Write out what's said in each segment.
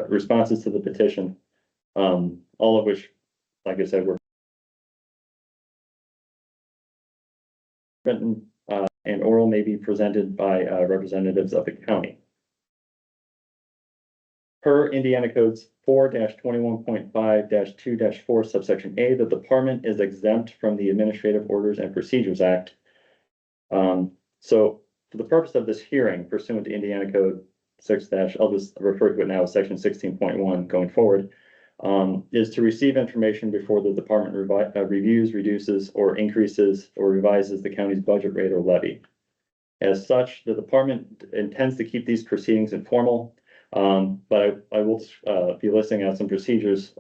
responses to the petition, all of which, like I said, were written, and oral may be presented by representatives of the county. Per Indiana Codes 4-21.5-2-4 subsection A, the department is exempt from the Administrative Orders and Procedures Act. So for the purpose of this hearing pursuant to Indiana Code 6- I'll just refer to it now as section 16.1 going forward, is to receive information before the department reviews, reduces, or increases or revises the county's budget rate or levy. As such, the department intends to keep these proceedings informal, but I will be listing out some procedures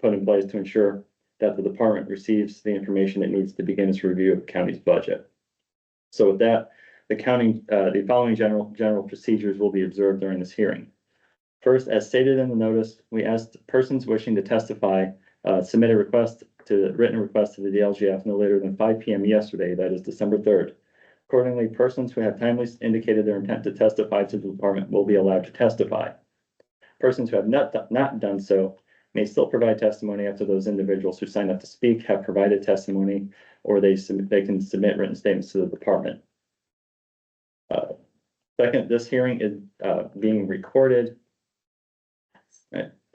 put in place to ensure that the department receives the information it needs to begin its review of the county's budget. So with that, the following general procedures will be observed during this hearing. First, as stated in the notice, we asked persons wishing to testify submit a written request to the DLGF no later than 5 p.m. yesterday, that is December 3rd. Accordingly, persons who have timely indicated their intent to testify to the department will be allowed to testify. Persons who have not done so may still provide testimony after those individuals who signed up to speak have provided testimony, or they can submit written statements to the department. Second, this hearing is being recorded.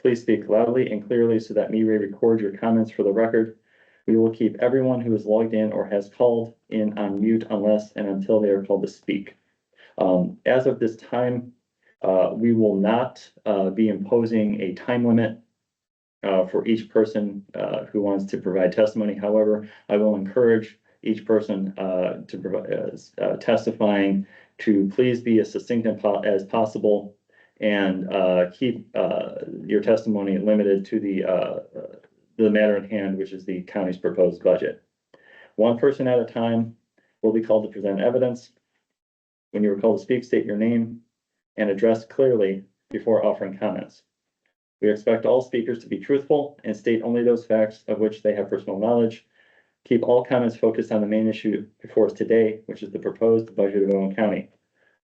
Please speak loudly and clearly so that me may record your comments for the record. We will keep everyone who is logged in or has called in on mute unless and until they are called to speak. As of this time, we will not be imposing a time limit for each person who wants to provide testimony. However, I will encourage each person to provide testifying to please be as succinct as possible and keep your testimony limited to the matter at hand, which is the county's proposed budget. One person at a time will be called to present evidence. When you are called to speak, state your name and address clearly before offering comments. We expect all speakers to be truthful and state only those facts of which they have personal knowledge. Keep all comments focused on the main issue before us today, which is the proposed budget of Owen County.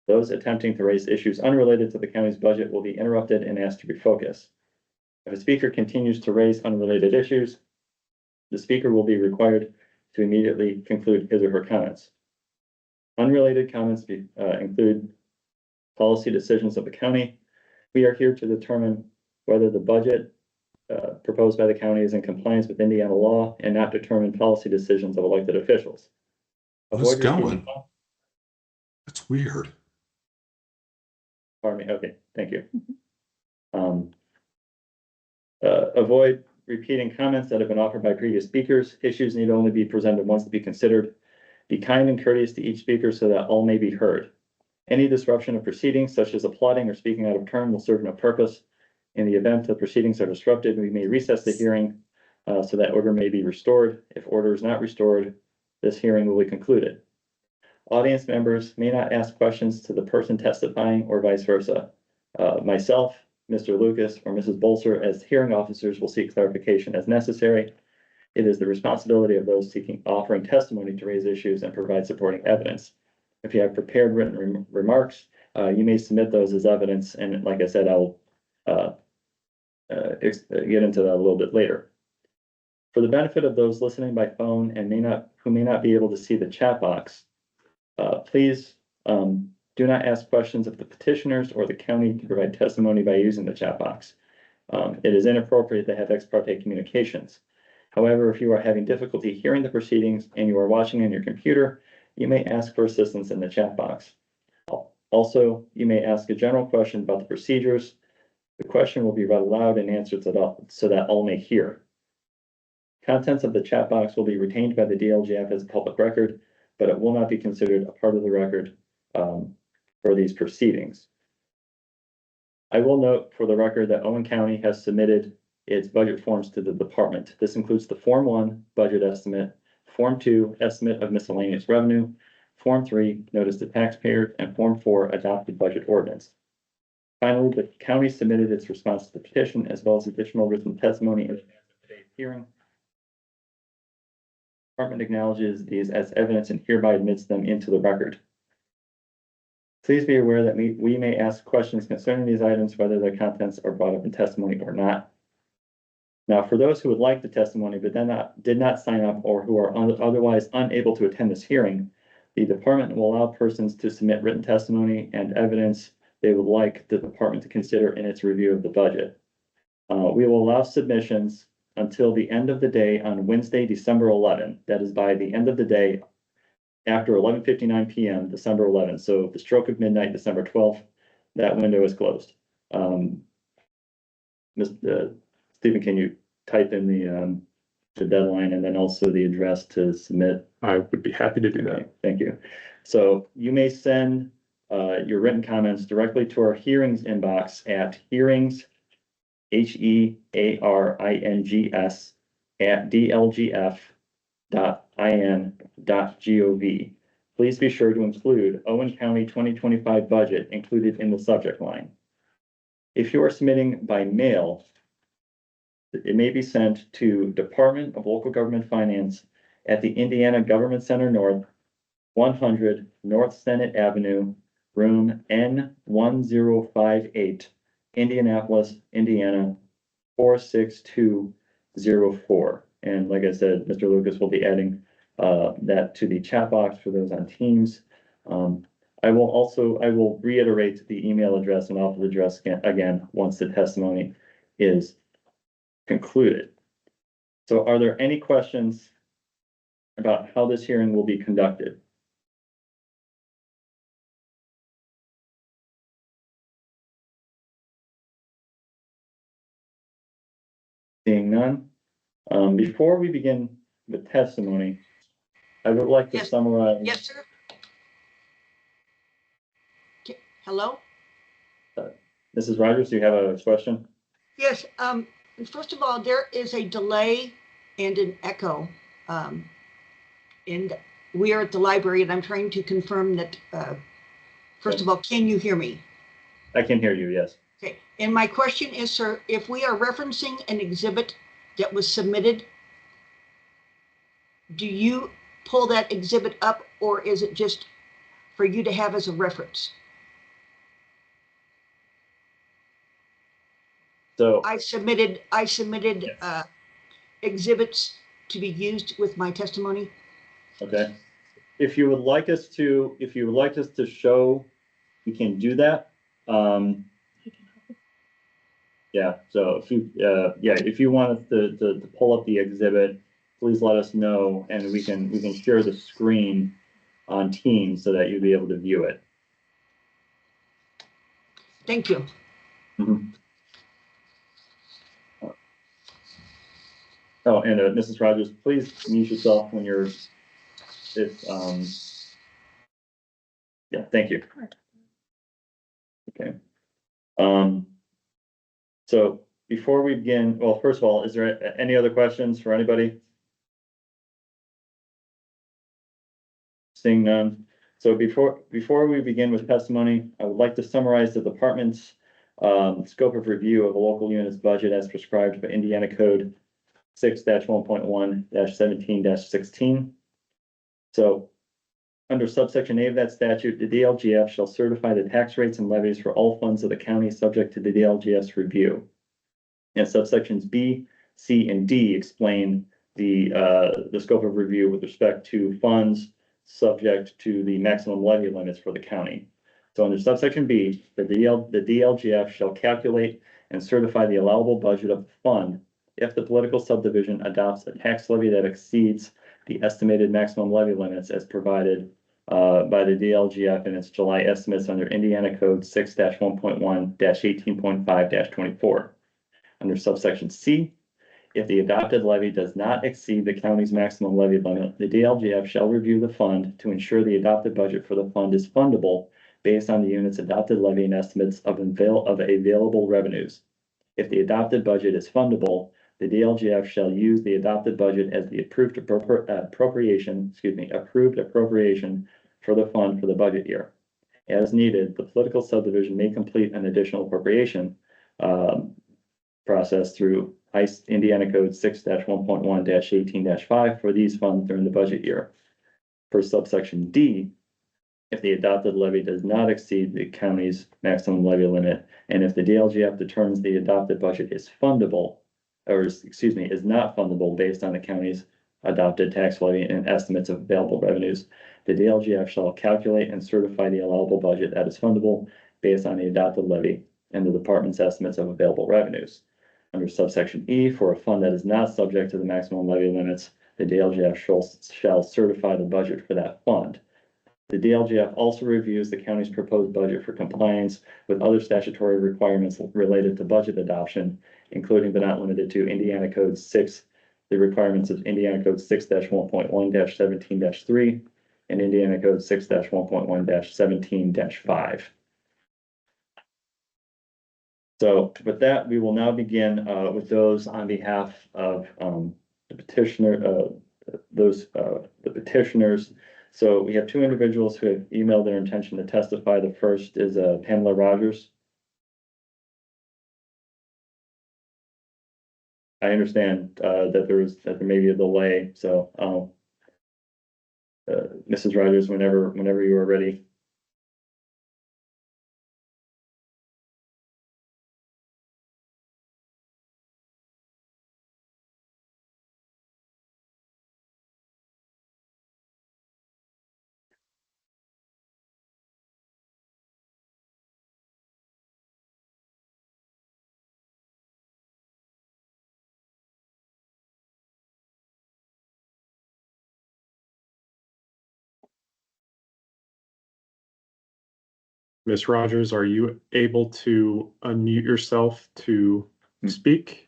Those attempting to raise issues unrelated to the county's budget will be interrupted and asked to refocus. If a speaker continues to raise unrelated issues, the speaker will be required to immediately conclude his or her comments. Unrelated comments include policy decisions of the county. We are here to determine whether the budget proposed by the county is in compliance with Indiana law and not determine policy decisions of elected officials. What's going? That's weird. Pardon me. Okay, thank you. Avoid repeating comments that have been offered by previous speakers. Issues need only be presented once to be considered. Be kind and courteous to each speaker so that all may be heard. Any disruption of proceedings, such as applauding or speaking out of turn, will serve no purpose. In the event the proceedings are disrupted, we may recess the hearing so that order may be restored. If order is not restored, this hearing will be concluded. Audience members may not ask questions to the person testifying or vice versa. Myself, Mr. Lucas, or Mrs. Bolser, as hearing officers, will seek clarification as necessary. It is the responsibility of those offering testimony to raise issues and provide supporting evidence. If you have prepared written remarks, you may submit those as evidence, and like I said, I'll get into that a little bit later. For the benefit of those listening by phone and who may not be able to see the chat box, please do not ask questions of the petitioners or the county to provide testimony by using the chat box. It is inappropriate to have ex parte communications. However, if you are having difficulty hearing the proceedings and you are watching on your computer, you may ask for assistance in the chat box. Also, you may ask a general question about the procedures. The question will be read aloud and answered so that all may hear. Contents of the chat box will be retained by the DLGF as a public record, but it will not be considered a part of the record for these proceedings. I will note for the record that Owen County has submitted its budget forms to the department. This includes the Form 1 budget estimate, Form 2 estimate of miscellaneous revenue, Form 3 notice to taxpayers, and Form 4 adopted budget ordinance. Finally, the county submitted its response to the petition as well as additional written testimony in advance of today's hearing. The department acknowledges these as evidence and hereby admits them into the record. Please be aware that we may ask questions concerning these items, whether their contents are brought up in testimony or not. Now, for those who would like the testimony but did not sign up or who are otherwise unable to attend this hearing, the department will allow persons to submit written testimony and evidence they would like the department to consider in its review of the budget. We will allow submissions until the end of the day on Wednesday, December 11th. That is by the end of the day after 11:59 p.m., December 11th. So the stroke of midnight, December 12th, that window is closed. Mr. Stephen, can you type in the deadline and then also the address to submit? I would be happy to do that. Okay, thank you. So you may send your written comments directly to our hearings inbox at hearings, HEARINGS @dlgf.in.gov. Please be sure to include Owen County 2025 budget included in the subject line. If you are submitting by mail, it may be sent to Department of Local Government Finance at the Indiana Government Center North, 100 North Senate Avenue, room N1058, Indianapolis, Indiana, 46204. And like I said, Mr. Lucas will be adding that to the chat box for those on Teams. I will reiterate the email address and office address again once the testimony is concluded. So are there any questions about how this hearing will be conducted? Seeing none, before we begin the testimony, I would like to Yes. summarize. Yes, sir. Hello? Mrs. Rogers, do you have a question? Yes, first of all, there is a delay and an echo. And we are at the library and I'm trying to confirm that, first of all, can you hear me? I can hear you, yes. Okay, and my question is, sir, if we are referencing an exhibit that was submitted, do you pull that exhibit up or is it just for you to have as a reference? So I submitted exhibits to be used with my testimony. okay, if you would like us to show, we can do that. Yeah, so if you want us to pull up the exhibit, please let us know and we can share the screen on Teams so that you'll be able to view it. Thank you. Mhm. Oh, and Mrs. Rogers, please mute yourself when you're, yeah, thank you. Okay. So before we begin, well, first of all, is there any other questions for anybody? Seeing none. So before we begin with testimony, I would like to summarize the department's scope of review of a local unit's budget as prescribed by Indiana Code 6-1.1-17-16. So under subsection A of that statute, the DLGF shall certify the tax rates and levies for all funds of the county subject to the DLGF's review. And subsections B, C, and D explain the scope of review with respect to funds subject to the maximum levy limits for the county. So under subsection B, the DLGF shall calculate and certify the allowable budget of the fund if the political subdivision adopts a tax levy that exceeds the estimated maximum levy limits as provided by the DLGF in its July estimates under Indiana Code 6-1.1-18.5-24. Under subsection C, if the adopted levy does not exceed the county's maximum levy limit, the DLGF shall review the fund to ensure the adopted budget for the fund is fundable based on the unit's adopted levy and estimates of available revenues. If the adopted budget is fundable, the DLGF shall use the adopted budget as the approved appropriation for the fund for the budget year. As needed, the political subdivision may complete an additional appropriation process through Indiana Code 6-1.1-18-5 for these funds during the budget year. For subsection D, if the adopted levy does not exceed the county's maximum levy limit, and if the DLGF determines the adopted budget is fundable, or excuse me, is not fundable based on the county's adopted tax levy and estimates of available revenues, the DLGF shall calculate and certify the allowable budget that is fundable based on the adopted levy and the department's estimates of available revenues. Under subsection E, for a fund that is not subject to the maximum levy limits, the DLGF shall certify the budget for that fund. The DLGF also reviews the county's proposed budget for compliance with other statutory requirements related to budget adoption, including but not limited to Indiana Code 6, the requirements of Indiana Code 6-1.1-17-3 and Indiana Code 6-1.1-17-5. So with that, we will now begin with those on behalf of the petitioner, the petitioners. So we have two individuals who have emailed their intention to testify. The first is Pamela Rogers. I understand that there may be a delay, so Mrs. Rogers, whenever you are ready. Ms. Rogers, are you able to unmute yourself to speak?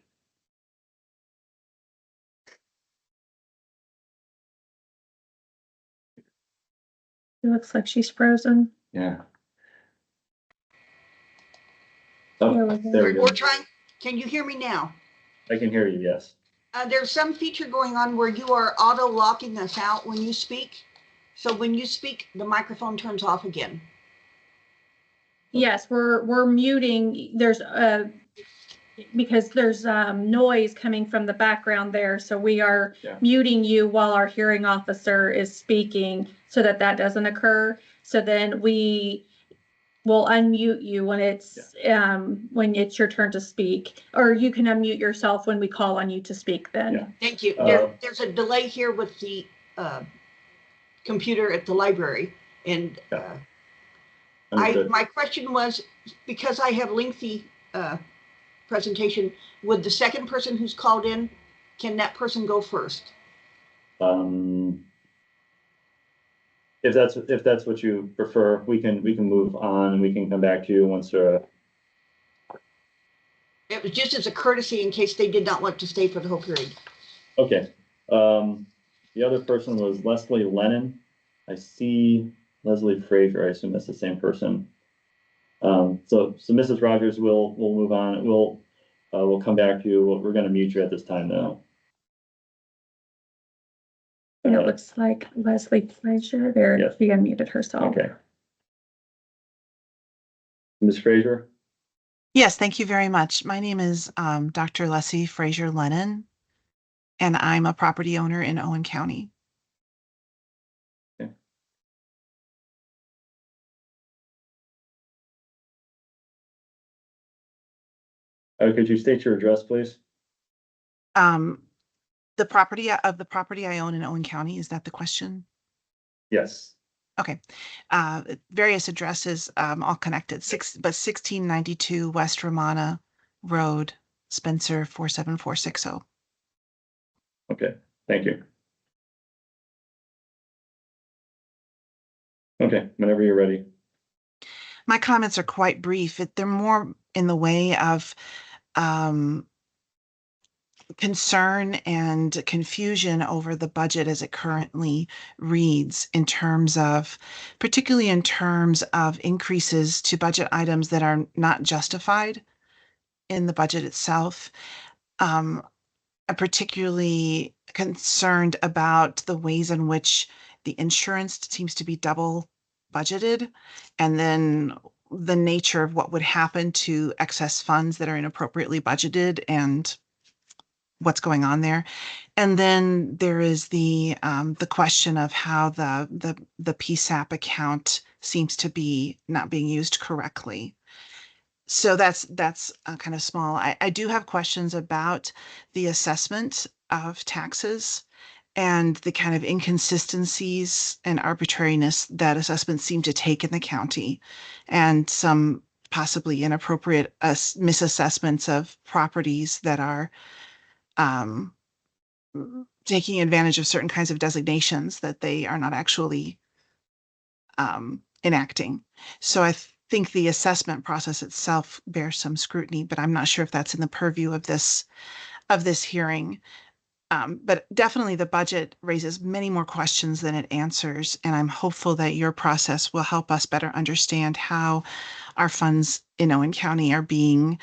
It looks like she's frozen. Yeah. Oh, there we go. We're trying. Can you hear me now? I can hear you, yes. There's some feature going on where you are auto locking us out when you speak. So when you speak, the microphone turns off again. Yes, we're muting. There's because there's noise coming from the background there. So we are muting you while our hearing officer is speaking so that doesn't occur. So then we will unmute you when it's your turn to speak, or you can unmute yourself when we call on you to speak then. Yeah. Thank you. There's a delay here with the computer at the library. And my question was, because I have lengthy presentation, would the second person who's called in, can that person go first? If that's what you prefer, we can move on and we can come back to you once it was just as a courtesy in case they did not want to stay for the whole period. Okay. The other person was Leslie Lennon. I see Leslie Frazier. I assume that's the same person. So Mrs. Rogers, we'll move on. We'll come back to you. We're going to mute you at this time though. And it looks like Leslie Frazier there. Yes. She unmuted herself. Okay. Ms. Frazier? Yes, thank you very much. My name is Dr. Leslie Frazier Lennon, and I'm a property owner in Owen County. Okay. Could you state your address, please? The property I own in Owen County, is that the question? Yes. Okay. Various addresses, all connected. 1692 West Romana Road, Spencer 47460. Okay, thank you. Okay, whenever you're ready. My comments are quite brief. They're more in the way of concern and confusion over the budget as it currently reads, particularly in terms of increases to budget items that are not justified in the budget itself. I'm particularly concerned about the ways in which the insurance seems to be double budgeted, and then the nature of what would happen to excess funds that are inappropriately budgeted and what's going on there. And then there is the question of how the PSAP account seems to be not being used correctly. So that's kind of small. I do have questions about the assessment of taxes and the kind of inconsistencies and arbitrariness that assessments seem to take in the county, and some possibly inappropriate misassessments of properties that are taking advantage of certain kinds of designations that they are not actually enacting. So I think the assessment process itself bears some scrutiny, but I'm not sure if that's in the purview of this hearing. But definitely the budget raises many more questions than it answers, and I'm hopeful that your process will help us better understand how our funds in Owen County are being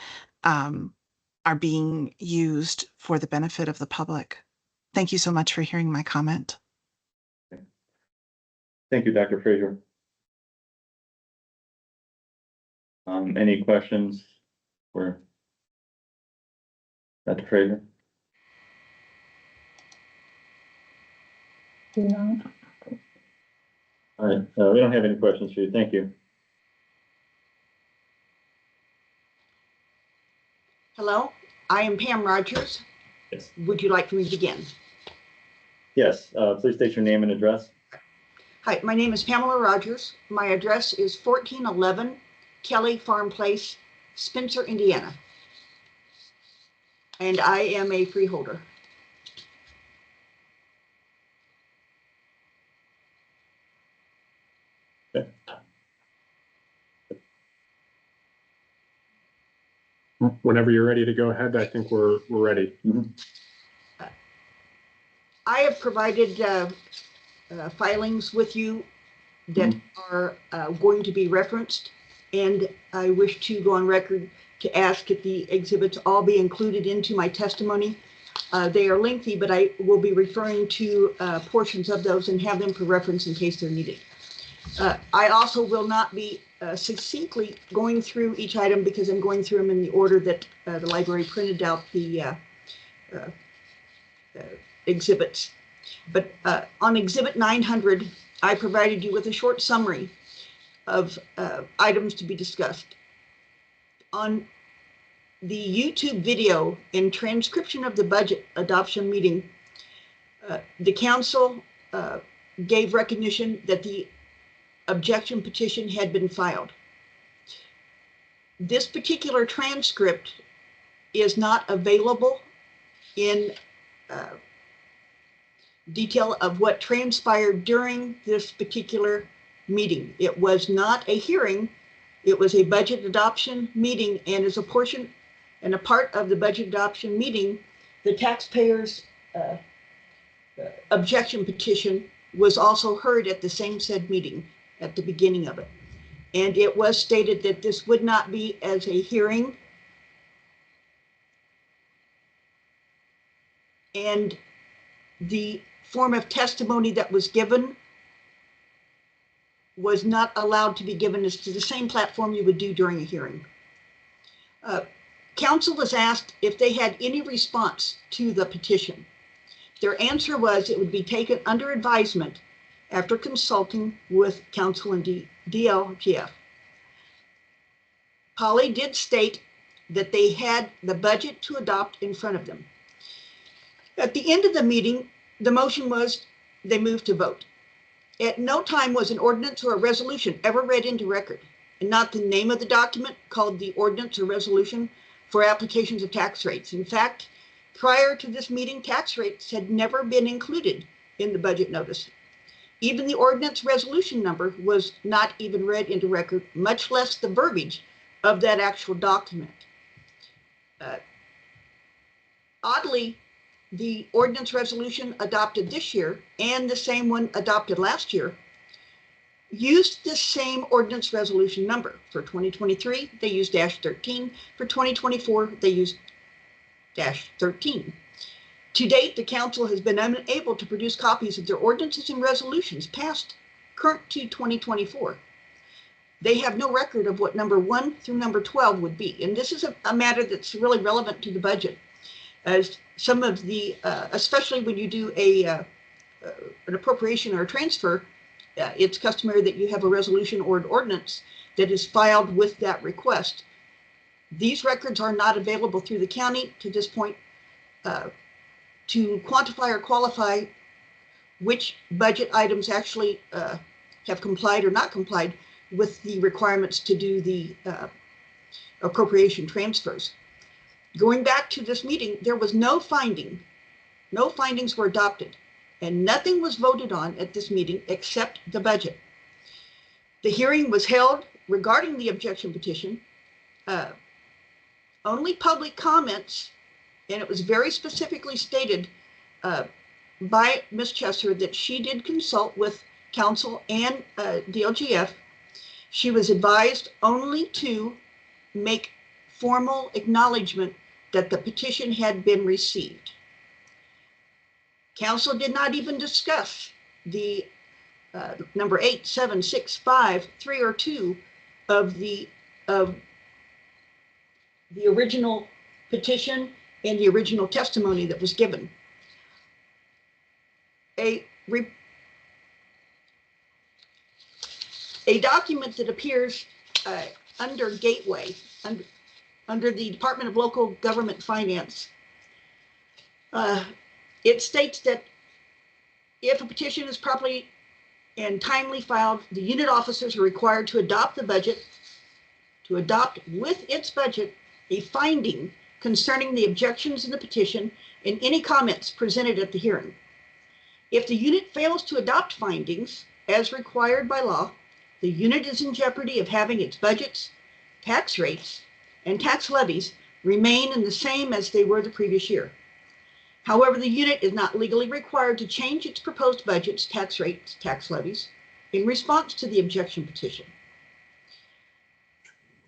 used for the benefit of the public. Thank you so much for hearing my comment. Thank you, Dr. Frazier. Any questions for Dr. Frazier? No. All right, we don't have any questions for you. Thank you. Hello, I am Pam Rogers. Yes. Would you like for me to begin? Yes, please state your name and address. Hi, my name is Pamela Rogers. My address is 1411 Kelly Farm Place, Spencer, Indiana. And I am a freeholder. Okay. Whenever you're ready to go ahead, I think we're ready. Mm-hmm. I have provided filings with you that are going to be referenced, and I wish to go on record to ask that the exhibits all be included into my testimony. They are lengthy, but I will be referring to portions of those and have them for reference in case they're needed. I also will not be succinctly going through each item because I'm going through them in the order that the library printed out the exhibits. But on exhibit 900, I provided you with a short summary of items to be discussed. On the YouTube video and transcription of the budget adoption meeting, the council gave recognition that the objection petition had been filed. This particular transcript is not available in detail of what transpired during this particular meeting. It was not a hearing, it was a budget adoption meeting, and as a portion and a part of the budget adoption meeting, the taxpayers' objection petition was also heard at the same said meeting at the beginning of it. And it was stated that this would not be as a hearing, and the form of testimony that was given was not allowed to be given as to the same platform you would do during a hearing. Council was asked if they had any response to the petition. Their answer was it would be taken under advisement after consulting with council and DLGF. Polly did state that they had the budget to adopt in front of them. At the end of the meeting, the motion was they moved to vote. At no time was an ordinance or a resolution ever read into record, and not the name of the document called the ordinance or resolution for applications of tax rates. In fact, prior to this meeting, tax rates had never been included in the budget notice. Even the ordinance resolution number was not even read into record, much less the verbiage of that actual document. Oddly, the ordinance resolution adopted this year and the same one adopted last year used the same ordinance resolution number. For 2023, they used -13. For 2024, they used -13. To date, the council has been unable to produce copies of their ordinances and resolutions passed current to 2024. They have no record of what number 1 through number 12 would be. And this is a matter that's really relevant to the budget, as some of the, especially when you do an appropriation or a transfer, it's customary that you have a resolution or an ordinance that is filed with that request. These records are not available through the county to this point to quantify or qualify which budget items actually have complied or not complied with the requirements to do the appropriation transfers. Going back to this meeting, there was no findings were adopted, and nothing was voted on at this meeting except the budget. The hearing was held regarding the objection petition. Only public comments, and it was very specifically stated by Ms. Chesser that she did consult with council and DLGF. She was advised only to make formal acknowledgement that the petition had been received. Council did not even discuss the number 8, 7, 6, 5, 3, or 2 of the original petition and the original testimony that was given. A document that appears under Gateway, under the Department of Local Government Finance, it states that if a petition is properly and timely filed, the unit officers are required to adopt the budget, to adopt with its budget a finding concerning the objections in the petition and any comments presented at the hearing. If the unit fails to adopt findings as required by law, the unit is in jeopardy of having its budgets, tax rates, and tax levies remain in the same as they were the previous year. However, the unit is not legally required to change its proposed budgets, tax rates, tax levies in response to the objection petition.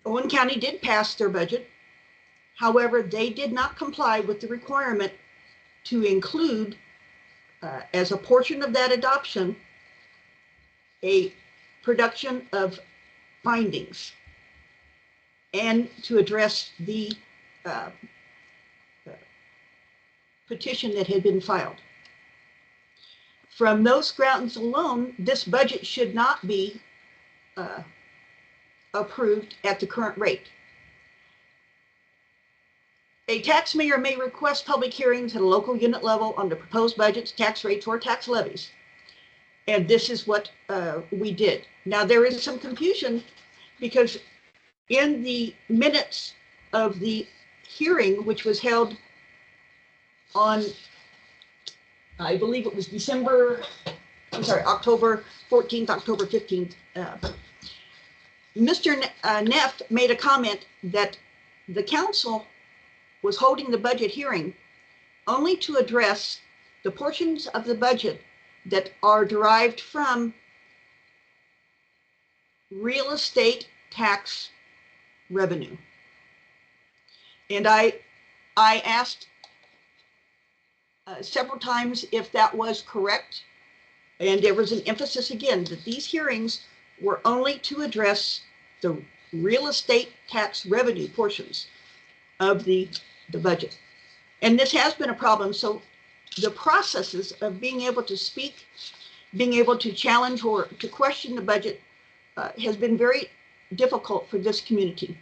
Owen County did pass their budget. However, they did not comply with the requirement to include as a portion of that adoption a production of findings and to address the petition that had been filed. From those grounds alone, this budget should not be approved at the current rate. A taxpayer may request public hearings at a local unit level on the proposed budgets, tax rates, or tax levies. And this is what we did. Now, there is some confusion because in the minutes of the hearing, which was held on, I believe it was October 14th, October 15th, Mr. Neff made a comment that the council was holding the budget hearing only to address the portions of the budget that are derived from real estate tax revenue. And I asked several times if that was correct. And there was an emphasis again that these hearings were only to address the real estate tax revenue portions of the budget. And this has been a problem. So the processes of being able to speak, being able to challenge or to question the budget has been very difficult for this community.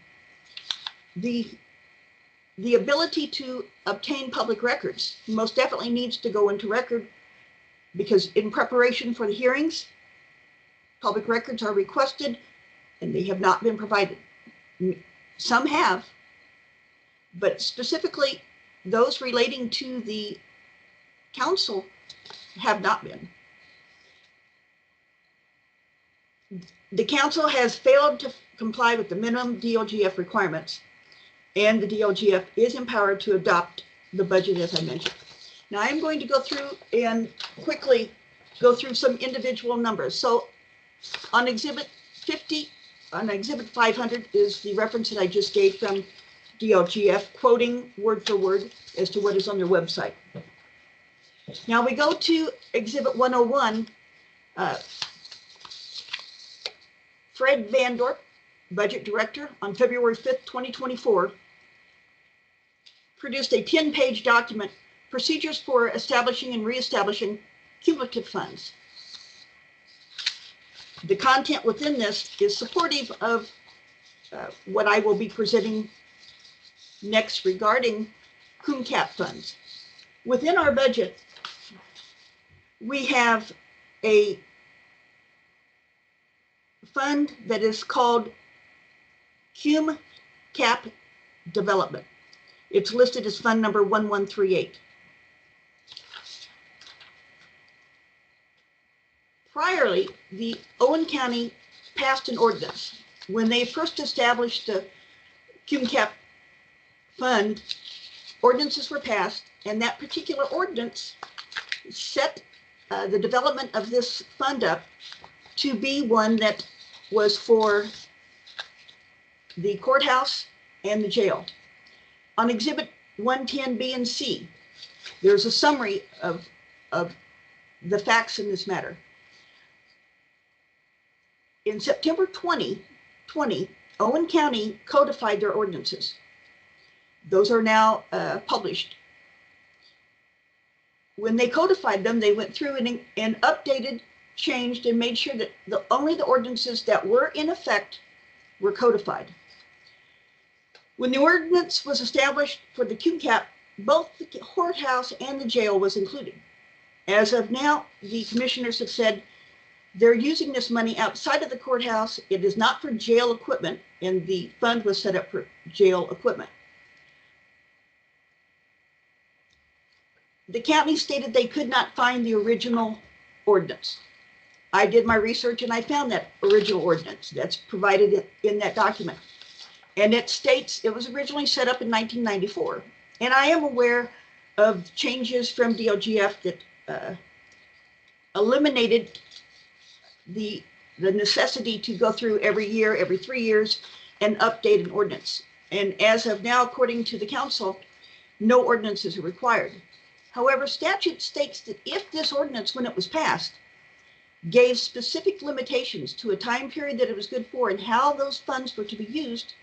The ability to obtain public records most definitely needs to go into record, because in preparation for the hearings, public records are requested and they have not been provided. Some have, but specifically those relating to the council have not been. The council has failed to comply with the minimum DLGF requirements, and the DLGF is empowered to adopt the budget as I mentioned. Now I'm going to go through and quickly go through some individual numbers. So on Exhibit 50, on Exhibit 500 is the reference that I just gave from DLGF, quoting word for word as to what is on their website. Now we go to Exhibit 101. Fred Vandorp, Budget Director, on February 5th, 2024, produced a 10-page document, Procedures for Establishing and Reestablishing Cumulative Funds. The content within this is supportive of what I will be presenting next regarding cum cap funds. Within our budget, we have a fund that is called cum cap development. It's listed as fund number 1138. Priorly, the Owen County passed an ordinance. When they first established the cum cap fund, ordinances were passed, and that particular ordinance set the development of this fund up to be one that was for the courthouse and the jail. On Exhibit 110B and C, there's a summary of the facts in this matter. In September 2020, Owen County codified their ordinances. Those are now published. When they codified them, they went through and updated, changed, and made sure that only the ordinances that were in effect were codified. When the ordinance was established for the cum cap, both the courthouse and the jail was included. As of now, the commissioners have said they're using this money outside of the courthouse. It is not for jail equipment, and the fund was set up for jail equipment. The county stated they could not find the original ordinance. I did my research and I found that original ordinance that's provided in that document. And it states it was originally set up in 1994. And I am aware of changes from DLGF that eliminated the necessity to go through every year, every 3 years, and update an ordinance. And as of now, according to the council, no ordinances are required. However, statute states that if this ordinance, when it was passed, gave specific limitations to a time period that it was good for and how those funds were to be used,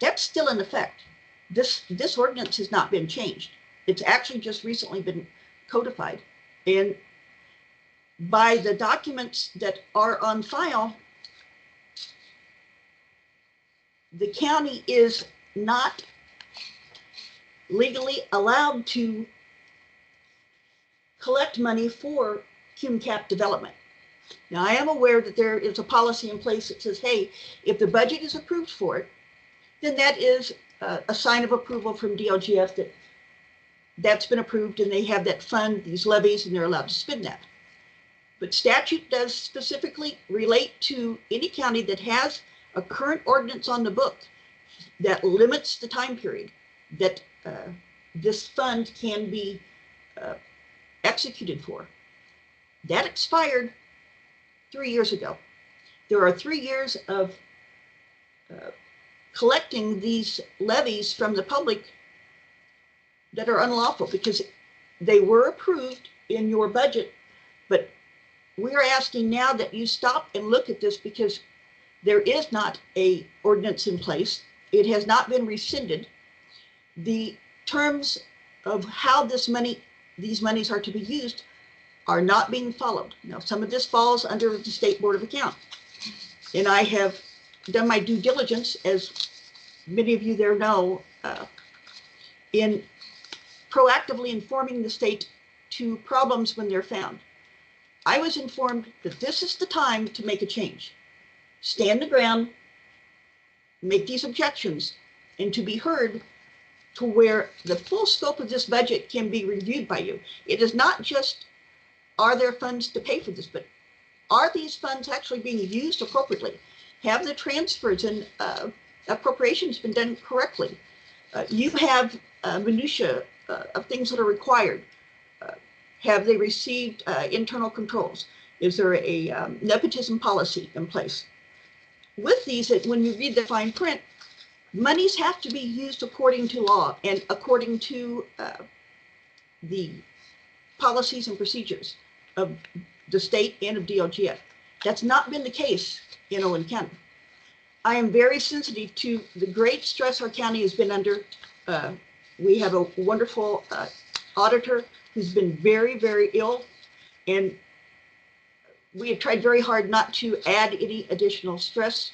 that's still in effect. This ordinance has not been changed. It's actually just recently been codified. And by the documents that are on file, the county is not legally allowed to collect money for cum cap development. Now, I am aware that there is a policy in place that says, hey, if the budget is approved for it, then that is a sign of approval from DLGF that that's been approved and they have that fund, these levies, and they're allowed to spend that. But statute does specifically relate to any county that has a current ordinance on the book that limits the time period that this fund can be executed for. That expired 3 years ago. There are 3 years of collecting these levies from the public that are unlawful because they were approved in your budget, but we're asking now that you stop and look at this because there is not a ordinance in place. It has not been rescinded. The terms of how these monies are to be used are not being followed. Now, some of this falls under the State Board of Accounts. And I have done my due diligence, as many of you there know, in proactively informing the state to problems when they're found. I was informed that this is the time to make a change. Stand the ground, make these objections, and to be heard to where the full scope of this budget can be reviewed by you. It is not just, are there funds to pay for this, but are these funds actually being used appropriately? Have the transfers and appropriations been done correctly? You have minutia of things that are required. Have they received internal controls? Is there a nepotism policy in place? With these, when you read the fine print, monies have to be used according to law and according to the policies and procedures of the state and of DLGF. That's not been the case in Owen County. I am very sensitive to the great stress our county has been under. We have a wonderful auditor who's been very, very ill. And we have tried very hard not to add any additional stress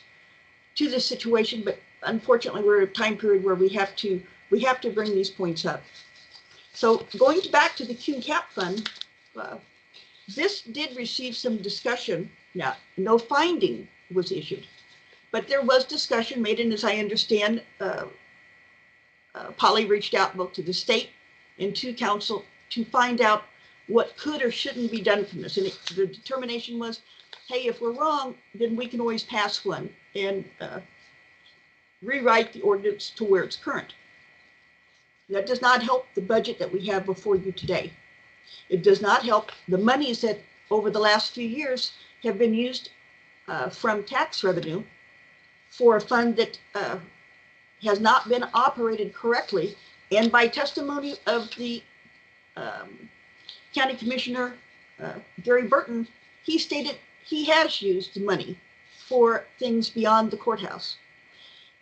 to this situation, but unfortunately we're at a time period where we have to bring these points up. So going back to the QCAP fund, this did receive some discussion. Now, no finding was issued, but there was discussion made, and as I understand, Polly reached out both to the state and to council to find out what could or shouldn't be done from this. And the determination was, hey, if we're wrong, then we can always pass one and rewrite the ordinance to where it's current. That does not help the budget that we have before you today. It does not help the monies that over the last few years have been used from tax revenue for a fund that has not been operated correctly. And by testimony of the County Commissioner, Gary Burton, he stated he has used money for things beyond the courthouse.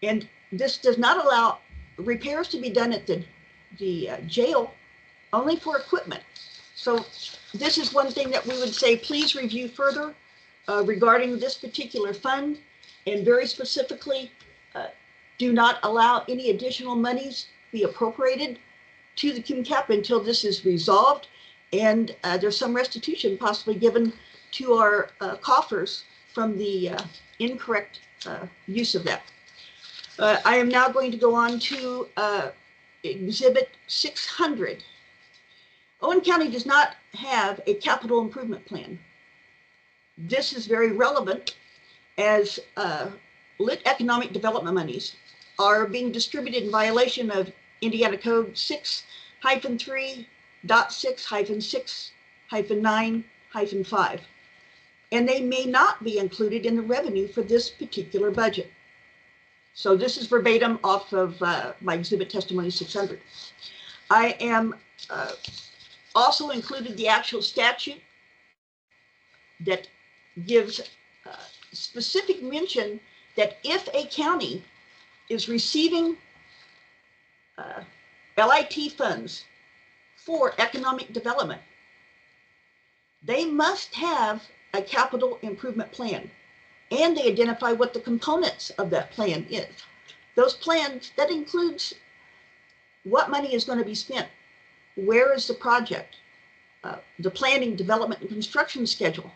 And this does not allow repairs to be done at the jail, only for equipment. So this is one thing that we would say, please review further regarding this particular fund, and very specifically, do not allow any additional monies be appropriated to the QCAP until this is resolved, and there's some restitution possibly given to our coffers from the incorrect use of that. I am now going to go on to Exhibit 600. Owen County does not have a capital improvement plan. This is very relevant as lit economic development monies are being distributed in violation of Indiana Code 6-3.6-6-9-5, and they may not be included in the revenue for this particular budget. So this is verbatim off of my exhibit testimony 600. I am also included the actual statute that gives specific mention that if a county is receiving LIT funds for economic development, they must have a capital improvement plan, and they identify what the components of that plan is. Those plans, that includes what money is going to be spent, where is the project, the planning, development, and construction schedule.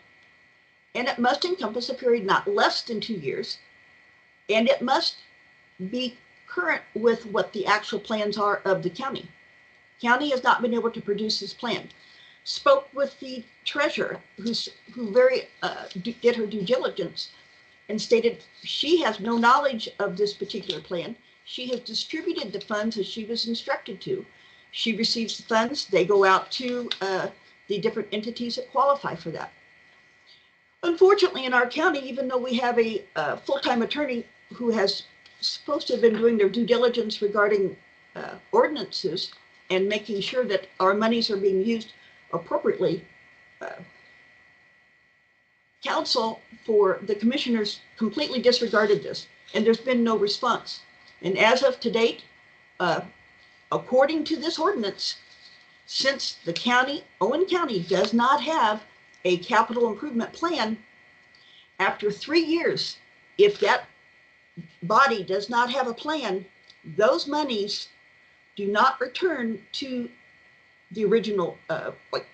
And it must encompass a period not less than 2 years, and it must be current with what the actual plans are of the county. County has not been able to produce this plan. Spoke with the treasurer, who did her due diligence, and stated she has no knowledge of this particular plan. She has distributed the funds as she was instructed to. She receives the funds, they go out to the different entities that qualify for that. Unfortunately, in our county, even though we have a full-time attorney who has supposed to have been doing their due diligence regarding ordinances and making sure that our monies are being used appropriately, council for the commissioners completely disregarded this, and there's been no response. And as of to date, according to this ordinance, since the county, Owen County, does not have a capital improvement plan, after 3 years, if that body does not have a plan, those monies do not return to the original,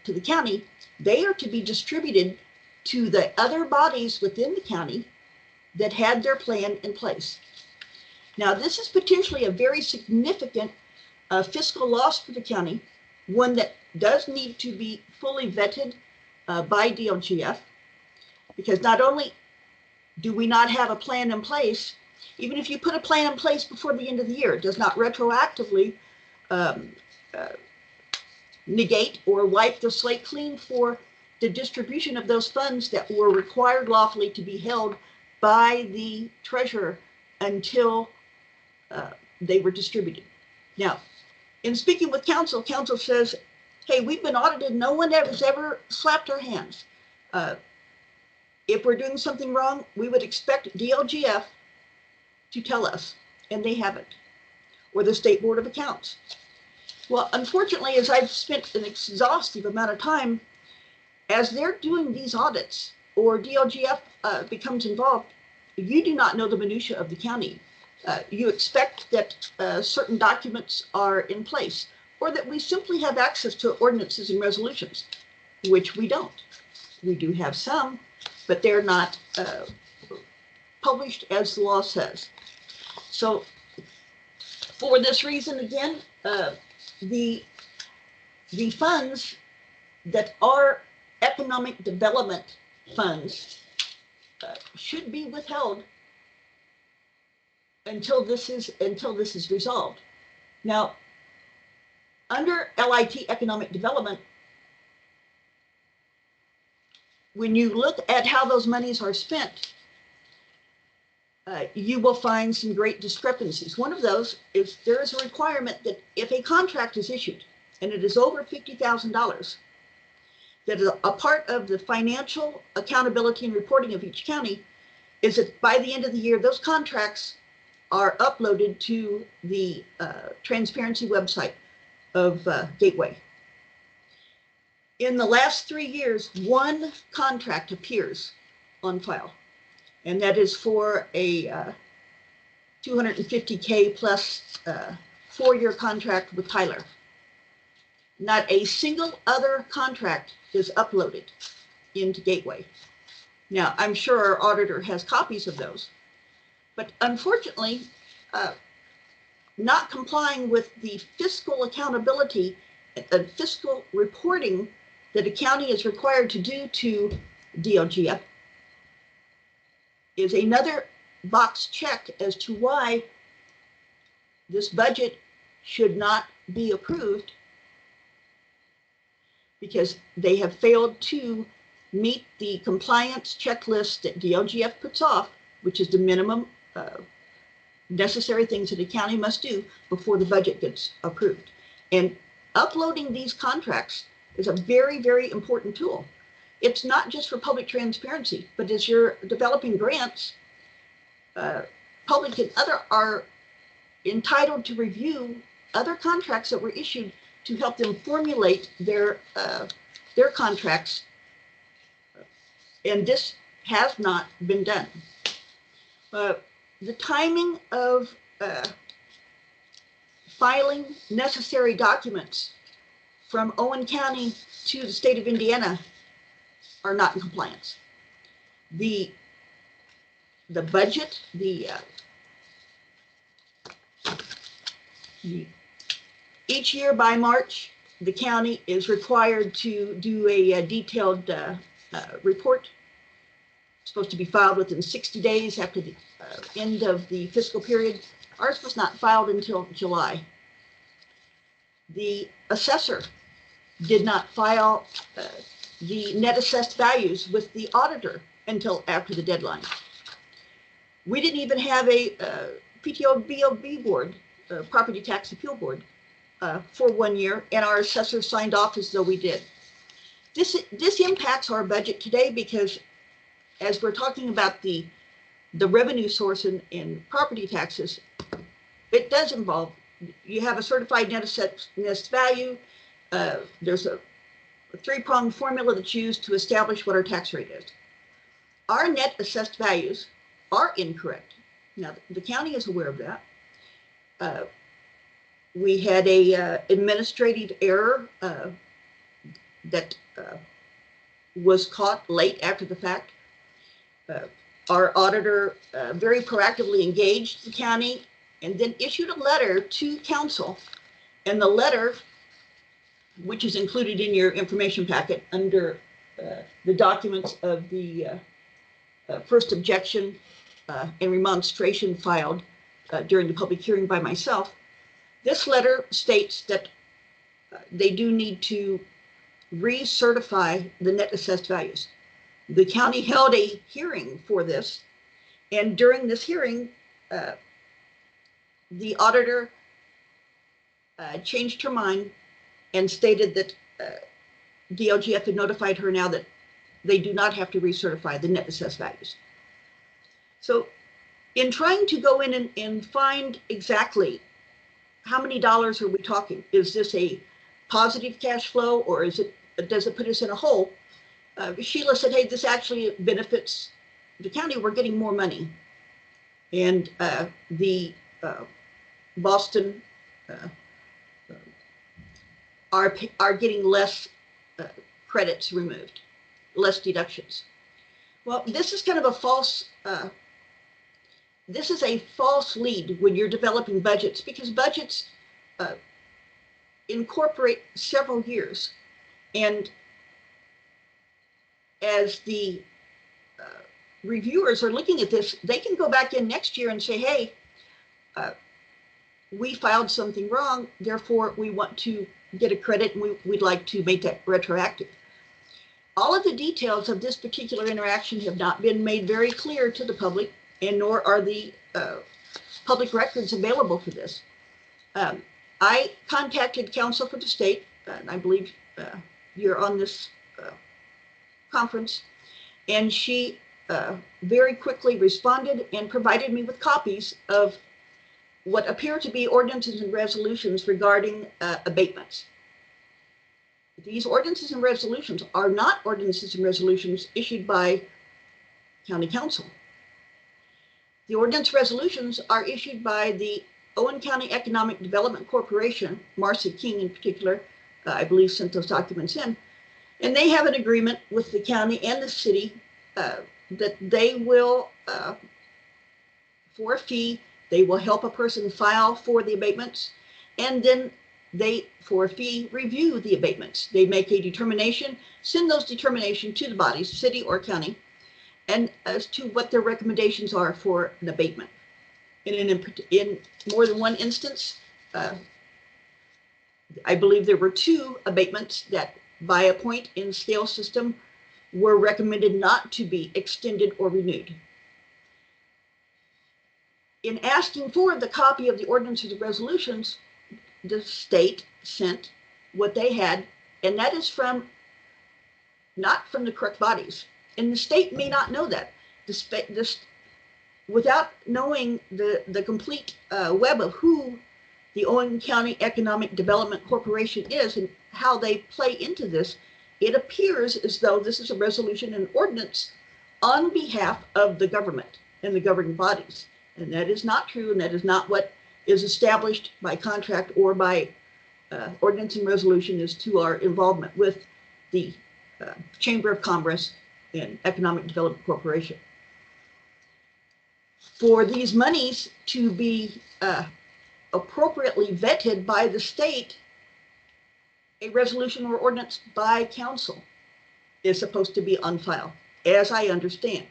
to the county. They are to be distributed to the other bodies within the county that had their plan in place. Now, this is potentially a very significant fiscal loss for the county, one that does need to be fully vetted by DLGF, because not only do we not have a plan in place, even if you put a plan in place before the end of the year, it does not retroactively negate or wipe the slate clean for the distribution of those funds that were required lawfully to be held by the treasurer until they were distributed. Now, in speaking with council, council says, hey, we've been audited. No one has ever slapped our hands. If we're doing something wrong, we would expect DLGF to tell us, and they haven't, or the State Board of Accounts. Well, unfortunately, as I've spent an exhaustive amount of time, as they're doing these audits, or DLGF becomes involved, you do not know the minutia of the county. You expect that certain documents are in place, or that we simply have access to ordinances and resolutions, which we don't. We do have some, but they're not published as the law says. So for this reason, again, the funds that are economic development funds should be withheld until this is resolved. Now, under LIT economic development, when you look at how those monies are spent, you will find some great discrepancies. One of those is there is a requirement that if a contract is issued and it is over $50,000, that a part of the financial accountability and reporting of each county is that by the end of the year, those contracts are uploaded to the transparency website of Gateway. In the last 3 years, one contract appears on file, and that is for a $250K plus 4-year contract with Tyler. Not a single other contract is uploaded into Gateway. Now, I'm sure our auditor has copies of those, but unfortunately, not complying with the fiscal accountability and fiscal reporting that a county is required to do to DLGF is another box check as to why this budget should not be approved, because they have failed to meet the compliance checklist that DLGF puts off, which is the minimum necessary things that a county must do before the budget gets approved. And uploading these contracts is a very, very important tool. It's not just for public transparency, but as you're developing grants, public and other are entitled to review other contracts that were issued to help them formulate their contracts. And this has not been done. The timing of filing necessary documents from Owen County to the state of Indiana are not in compliance. The budget, each year by March, the county is required to do a detailed report. It's supposed to be filed within 60 days after the end of the fiscal period. Ours was not filed until July. The assessor did not file the net assessed values with the auditor until after the deadline. We didn't even have a PTO BOB board, property tax appeal board, for 1 year, and our assessor signed off as though we did. This impacts our budget today because as we're talking about the revenue source in property taxes, it does involve, you have a certified net assessed value. There's a 3-pronged formula that's used to establish what our tax rate is. Our net assessed values are incorrect. Now, the county is aware of that. We had a administrative error that was caught late after the fact. Our auditor very proactively engaged the county and then issued a letter to council. And the letter, which is included in your information packet under the documents of the first objection and remonstration filed during the public hearing by myself, this letter states that they do need to recertify the net assessed values. The county held a hearing for this, and during this hearing, the auditor changed her mind and stated that DLGF had notified her now that they do not have to recertify the net assessed values. So in trying to go in and find exactly how many dollars are we talking, is this a positive cash flow or does it put us in a hole? Sheila said, hey, this actually benefits the county. We're getting more money. And the Boston are getting less credits removed, less deductions. Well, this is kind of a false, this is a false lead when you're developing budgets, because budgets incorporate several years. And as the reviewers are looking at this, they can go back in next year and say, hey, we filed something wrong, therefore we want to get a credit and we'd like to make that retroactive. All of the details of this particular interaction have not been made very clear to the public, and nor are the public records available for this. I contacted counsel for the state, and I believe you're on this conference, and she very quickly responded and provided me with copies of what appear to be ordinances and resolutions regarding abatements. These ordinances and resolutions are not ordinances and resolutions issued by county council. The ordinance resolutions are issued by the Owen County Economic Development Corporation. Marcy King in particular, I believe, sent those documents in. And they have an agreement with the county and the city that they will, for a fee, they will help a person file for the abatements, and then they, for a fee, review the abatements. They make a determination, send those determinations to the bodies, city or county, and as to what their recommendations are for an abatement. And in more than one instance, I believe there were 2 abatements that by a point in scale system were recommended not to be extended or renewed. In asking for the copy of the ordinances and resolutions, the state sent what they had, and that is from, not from the correct bodies. And the state may not know that. Without knowing the complete web of who the Owen County Economic Development Corporation is and how they play into this, it appears as though this is a resolution and ordinance on behalf of the government and the governing bodies. And that is not true, and that is not what is established by contract or by ordinance and resolution as to our involvement with the Chamber of Commerce and Economic Development Corporation. For these monies to be appropriately vetted by the state, a resolution or ordinance by council is supposed to be on file, as I understand.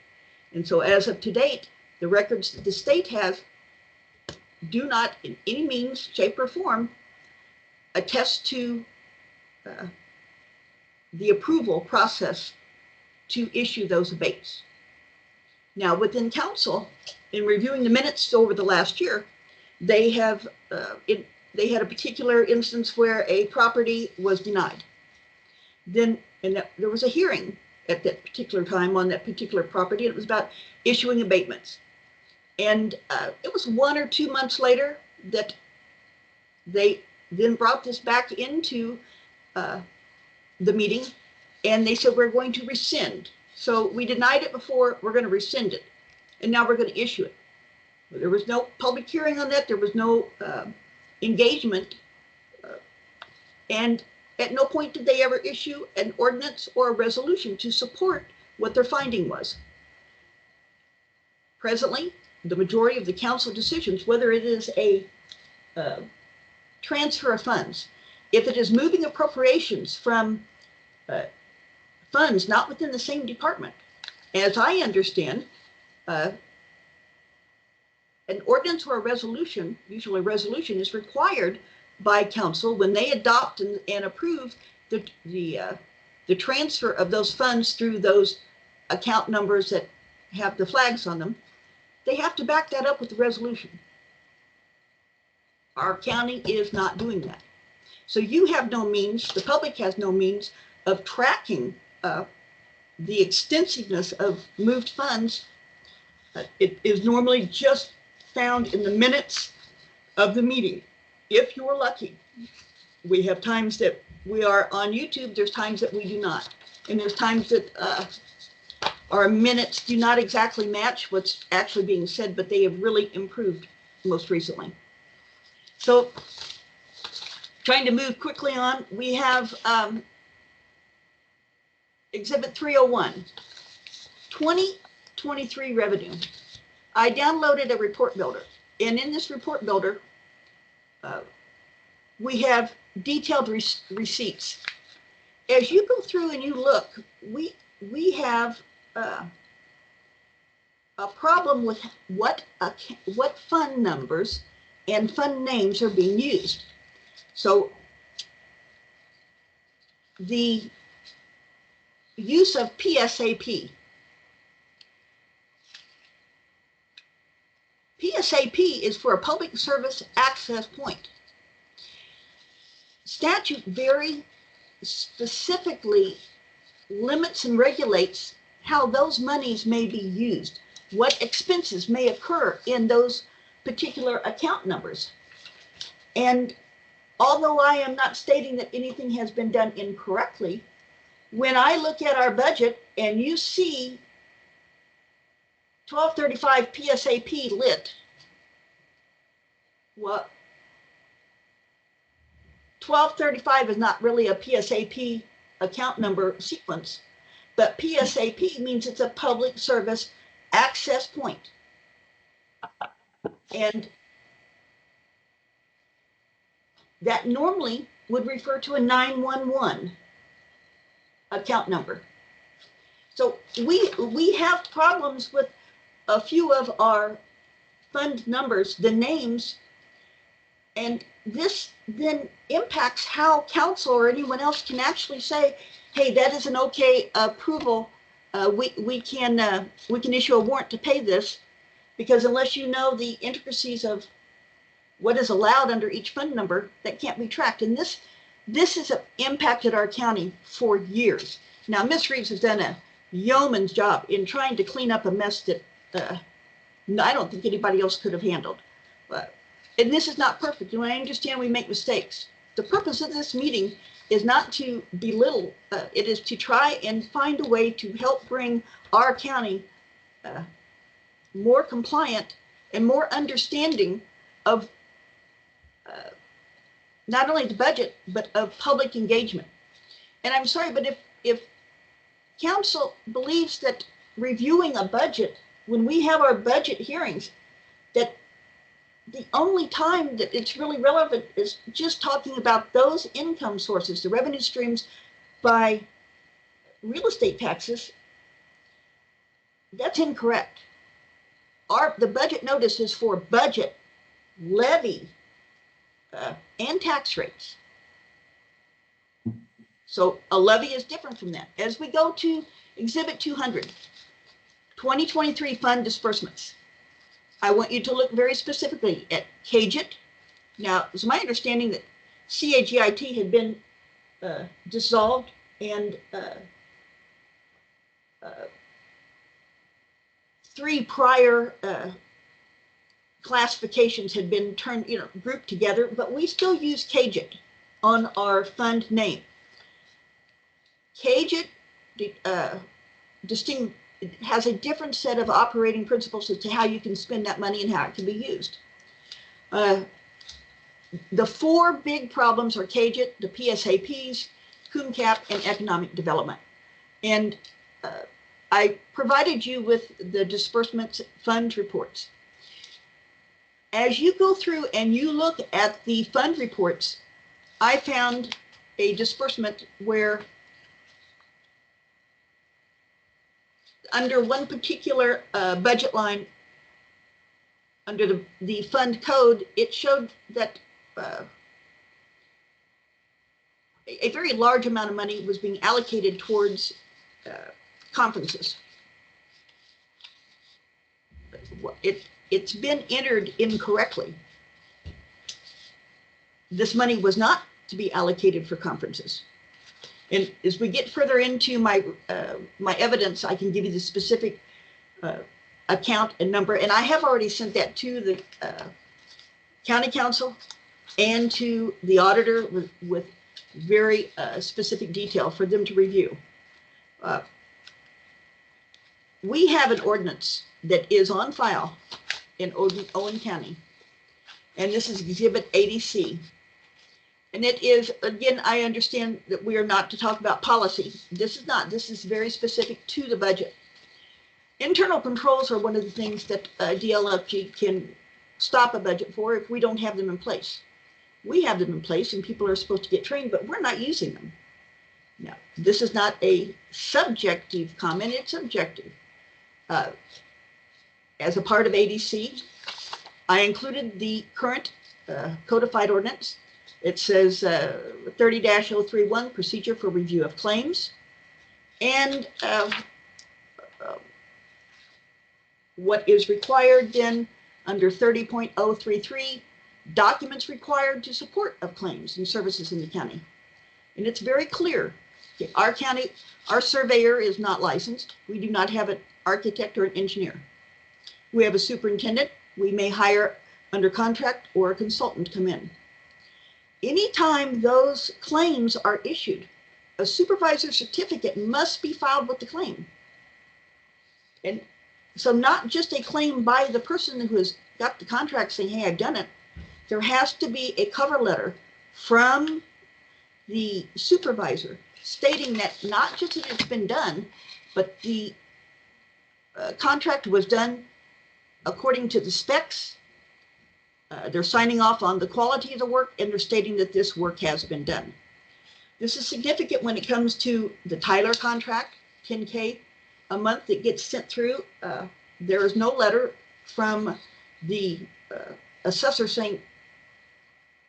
And so as of to date, the records that the state has do not in any means, shape, or form attest to the approval process to issue those abates. Now, within council, in reviewing the minutes over the last year, they have they had a particular instance where a property was denied. Then, and there was a hearing at that particular time on that particular property. And it was about issuing abatements. And it was 1 or 2 months later that they then brought this back into the meeting, and they said, we're going to rescind. So we denied it before, we're going to rescind it. And now we're going to issue it. There was no public hearing on that. There was no engagement. And at no point did they ever issue an ordinance or a resolution to support what their finding was. Presently, the majority of the council decisions, whether it is a transfer of funds, if it is moving appropriations from funds not within the same department, as I understand, an ordinance or a resolution, usually a resolution, is required by council when they adopt and approve the transfer of those funds through those account numbers that have the flags on them. They have to back that up with the resolution. Our county is not doing that. So you have no means, the public has no means of tracking the extensiveness of moved funds. It is normally just found in the minutes of the meeting. If you're lucky, we have times that we are on YouTube, there's times that we do not. And there's times that our minutes do not exactly match what's actually being said, but they have really improved most recently. So trying to move quickly on, we have Exhibit 301, 2023 revenue. I downloaded a report builder, and in this report builder, we have detailed receipts. As you go through and you look, we have a problem with what fund numbers and fund names are being used. So the use of PSAP. PSAP is for a public service access point. Statute very specifically limits and regulates how those monies may be used, what expenses may occur in those particular account numbers. And although I am not stating that anything has been done incorrectly, when I look at our budget and you see 1235 PSAP lit, well, 1235 is not really a PSAP account number sequence, but PSAP means it's a public service access point. And that normally would refer to a 911 account number. So we have problems with a few of our fund numbers, the names, and this then impacts how council or anyone else can actually say, hey, that is an okay approval. We can issue a warrant to pay this, because unless you know the intricacies of what is allowed under each fund number, that can't be tracked. And this has impacted our county for years. Now, Ms. Reeves has done a yeoman's job in trying to clean up a mess that I don't think anybody else could have handled. And this is not perfect, and I understand we make mistakes. The purpose of this meeting is not to belittle, it is to try and find a way to help bring our county more compliant and more understanding of not only the budget, but of public engagement. And I'm sorry, but if council believes that reviewing a budget, when we have our budget hearings, that the only time that it's really relevant is just talking about those income sources, the revenue streams by real estate taxes, that's incorrect. The budget notice is for budget, levy, and tax rates. So a levy is different from that. As we go to Exhibit 200, 2023 fund disbursements, I want you to look very specifically at CAGIT. Now, it's my understanding that CAGIT had been dissolved, and 3 prior classifications had been grouped together, but we still use CAGIT on our fund name. CAGIT has a different set of operating principles as to how you can spend that money and how it can be used. The 4 big problems are CAGIT, the PSAPs, CUMCAP, and economic development. And I provided you with the disbursements fund reports. As you go through and you look at the fund reports, I found a disbursement where under one particular budget line, under the fund code, it showed that a very large amount of money was being allocated towards conferences. It's been entered incorrectly. This money was not to be allocated for conferences. And as we get further into my evidence, I can give you the specific account and number. And I have already sent that to the county council and to the auditor with very specific detail for them to review. Uh, we have an ordinance that is on file in Owen County, and this is Exhibit 80C. And it is, again, I understand that we are not to talk about policy. This is not. This is very specific to the budget. Internal controls are one of the things that DLFG can stop a budget for if we don't have them in place. We have them in place and people are supposed to get trained, but we're not using them. Now, this is not a subjective comment, it's objective. As a part of ADC, I included the current codified ordinance. It says 30-031, procedure for review of claims. And what is required then under 30.033, documents required to support of claims and services in the county. And it's very clear. Okay, our county, our surveyor is not licensed. We do not have an architect or an engineer. We have a superintendent. We may hire under contract or a consultant come in. Anytime those claims are issued, a supervisor certificate must be filed with the claim. And so not just a claim by the person who has got the contract saying, hey, I've done it. There has to be a cover letter from the supervisor stating that not just that it's been done, but the contract was done according to the specs. They're signing off on the quality of the work and they're stating that this work has been done. This is significant when it comes to the Tyler contract, 10K a month that gets sent through. There is no letter from the assessor saying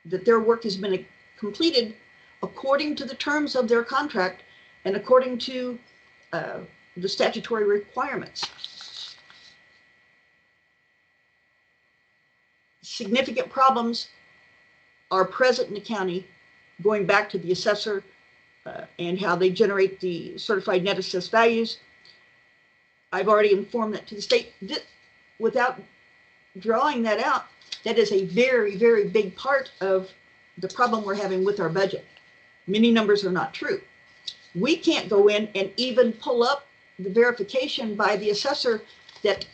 that their work has been completed according to the terms of their contract and according to the statutory requirements. Significant problems are present in the county, going back to the assessor and how they generate the certified net assessed values. I've already informed that to the state. Without drawing that out, that is a very, very big part of the problem we're having with our budget. Many numbers are not true. We can't go in and even pull up the verification by the assessor that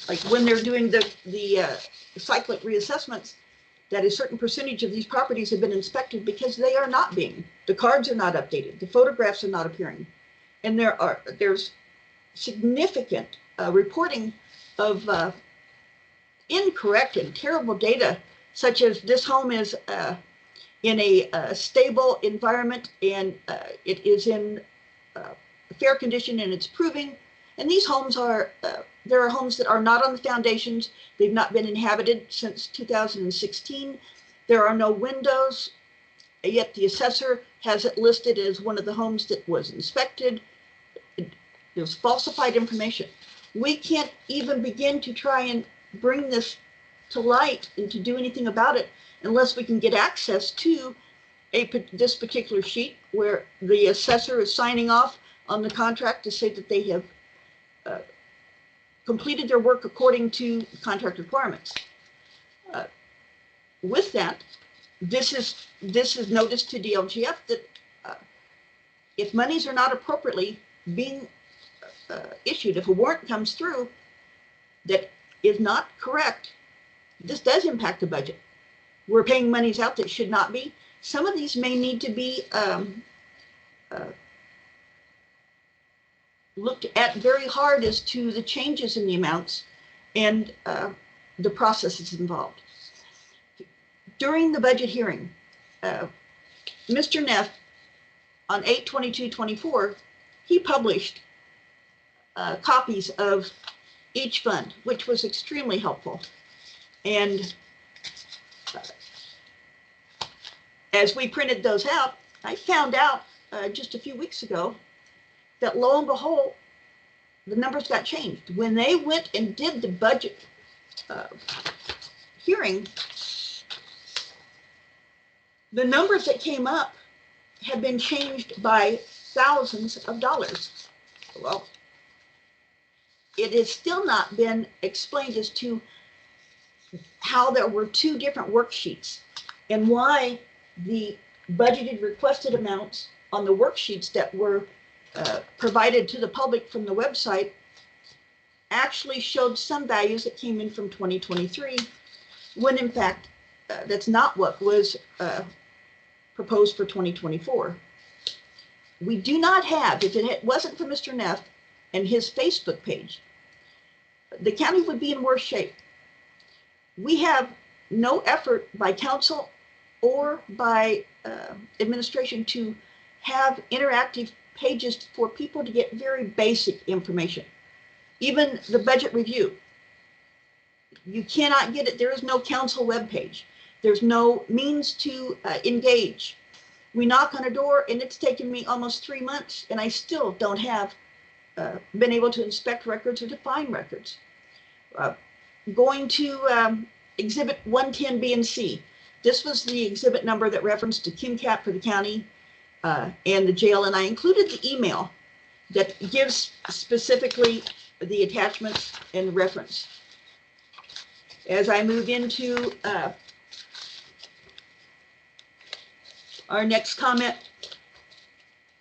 like when they're doing the cyclic reassessments, that a certain percentage of these properties have been inspected because they are not being. The cards are not updated. The photographs are not appearing. And there's significant reporting of incorrect and terrible data, such as this home is in a stable environment and it is in fair condition and it's proving. And these homes are, there are homes that are not on the foundations. They've not been inhabited since 2016. There are no windows, yet the assessor has it listed as one of the homes that was inspected. There's falsified information. We can't even begin to try and bring this to light and to do anything about it unless we can get access to this particular sheet where the assessor is signing off on the contract to say that they have completed their work according to contract requirements. With that, this is notice to DLGF that if monies are not appropriately being issued, if a warrant comes through that is not correct, this does impact the budget. We're paying monies out that should not be. Some of these may need to be looked at very hard as to the changes in the amounts and the processes involved. During the budget hearing, Mr. Neff on 8/22/24, he published copies of each fund, which was extremely helpful. And as we printed those out, I found out just a few weeks ago that lo and behold, the numbers got changed. When they went and did the budget hearing, the numbers that came up had been changed by thousands of dollars. Well, it has still not been explained as to how there were two different worksheets and why the budgeted requested amounts on the worksheets that were provided to the public from the website actually showed some values that came in from 2023, when in fact, that's not what was proposed for 2024. We do not have, if it wasn't for Mr. Neff and his Facebook page, the county would be in worse shape. We have no effort by council or by administration to have interactive pages for people to get very basic information. Even the budget review, you cannot get it. There is no council webpage. There's no means to engage. We knock on a door, and it's taken me almost 3 months, and I still don't have been able to inspect records or to find records. Going to Exhibit 110 B and C. This was the exhibit number that referenced to KimCap for the county and the jail, and I included the email that gives specifically the attachments and reference. As I move into our next comment,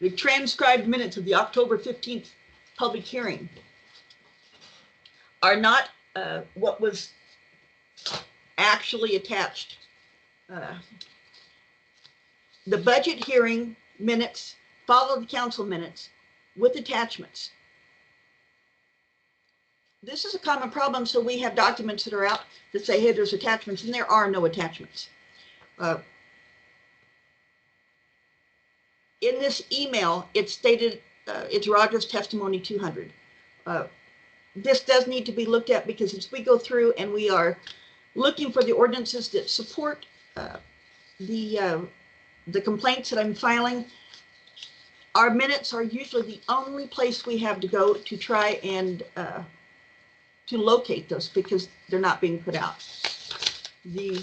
the transcribed minutes of the October 15th public hearing are not what was actually attached. The budget hearing minutes follow the council minutes with attachments. This is a common problem, so we have documents that are out that say, hey, there's attachments, and there are no attachments. In this email, it stated it's Rogers testimony 200. This does need to be looked at, because as we go through and we are looking for the ordinances that support the complaints that I'm filing, our minutes are usually the only place we have to go to try and to locate those, because they're not being put out. The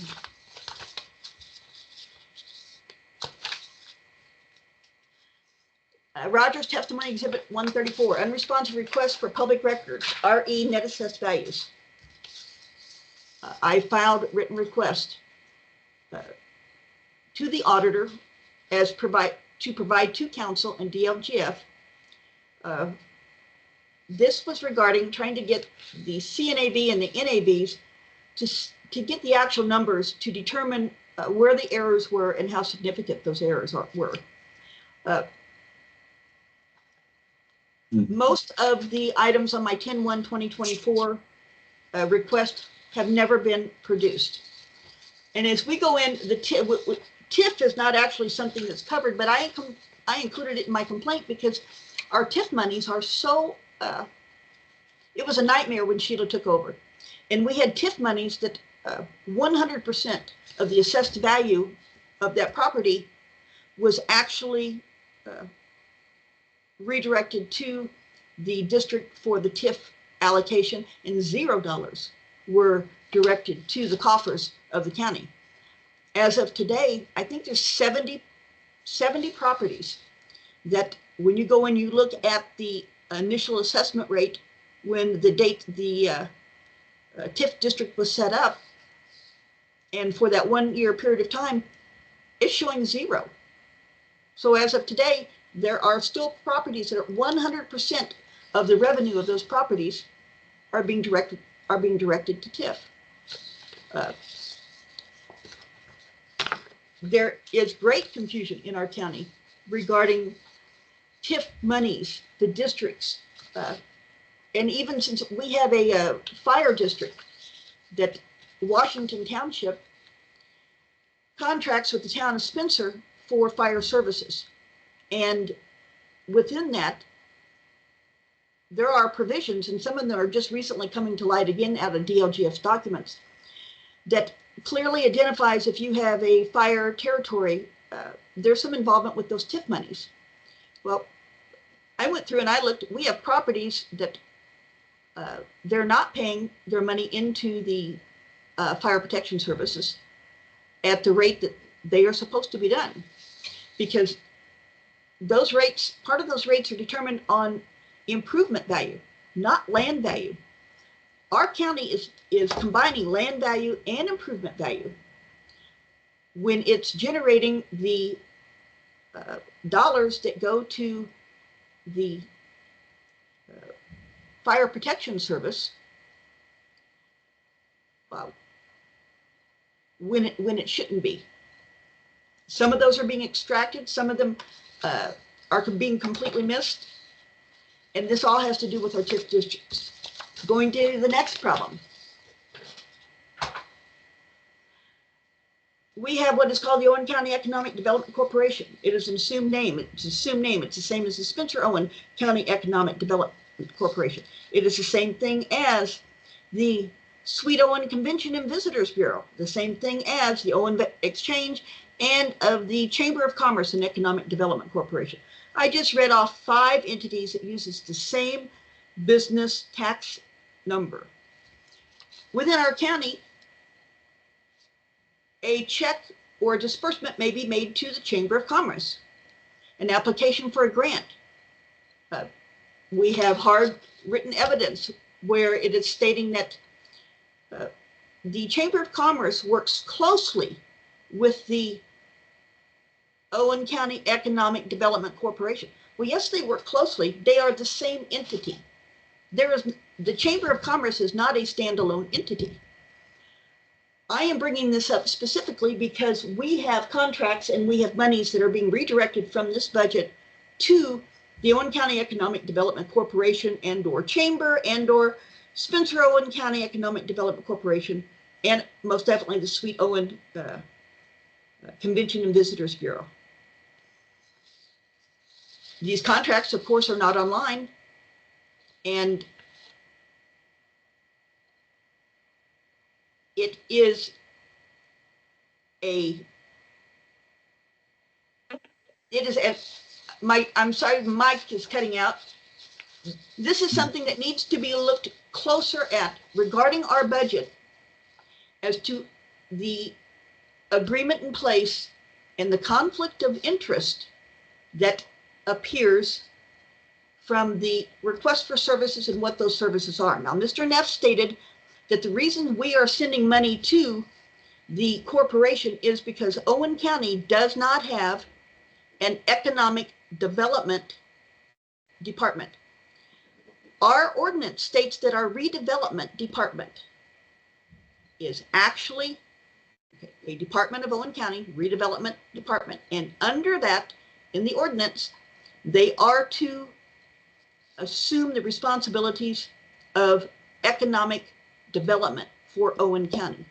Rogers testimony exhibit 134, unresponsive request for public records, RE net assessed values. I filed written request to the auditor as provide to council and DLGF. This was regarding trying to get the CNAV and the NAVs to get the actual numbers to determine where the errors were and how significant those errors were. Most of the items on my 10/1/2024 request have never been produced. And as we go in, the TIF is not actually something that's covered, but I included it in my complaint because our TIF monies are so, it was a nightmare when Sheila took over. And we had TIF monies that 100% of the assessed value of that property was actually redirected to the district for the TIF allocation, and $0 were directed to the coffers of the county. As of today, I think there's 70 properties that when you go and you look at the initial assessment rate when the date the TIF district was set up, and for that 1 year period of time, it's showing 0. So as of today, there are still properties that are 100% of the revenue of those properties are being directed to TIF. There is great confusion in our county regarding TIF monies, the districts, and even since we have a fire district that Washington Township contracts with the town of Spencer for fire services. And within that, there are provisions, and some of them are just recently coming to light again out of DLGF's documents, that clearly identifies if you have a fire territory, there's some involvement with those TIF monies. Well, I went through and I looked, we have properties that they're not paying their money into the fire protection services at the rate that they are supposed to be done, because those rates, part of those rates are determined on improvement value, not land value. Our county is combining land value and improvement value when it's generating the dollars that go to the Fire Protection Service when it shouldn't be. Some of those are being extracted, some of them are being completely missed, and this all has to do with our TIF districts. Going to the next problem. We have what is called the Owen County Economic Development Corporation. It is an assumed name. It's an assumed name. It's the same as the Spencer Owen County Economic Development Corporation. It is the same thing as the Sweet Owen Convention and Visitors Bureau, the same thing as the Owen Exchange and of the Chamber of Commerce and Economic Development Corporation. I just read off 5 entities that uses the same business tax number. Within our county, a check or a disbursement may be made to the Chamber of Commerce, an application for a grant. We have hard written evidence where it is stating that the Chamber of Commerce works closely with the Owen County Economic Development Corporation. Well, yes, they work closely. They are the same entity. The Chamber of Commerce is not a standalone entity. I am bringing this up specifically because we have contracts and we have monies that are being redirected from this budget to the Owen County Economic Development Corporation and/or Chamber and/or Spencer Owen County Economic Development Corporation, and most definitely the Sweet Owen Convention and Visitors Bureau. These contracts, of course, are not online, and it is I'm sorry, the mic is cutting out. This is something that needs to be looked closer at regarding our budget as to the agreement in place and the conflict of interest that appears from the request for services and what those services are. Now, Mr. Neff stated that the reason we are sending money to the corporation is because Owen County does not have an economic development department. Our ordinance states that our redevelopment department is actually a department of Owen County, redevelopment department. And under that, in the ordinance, they are to assume the responsibilities of economic development for Owen County.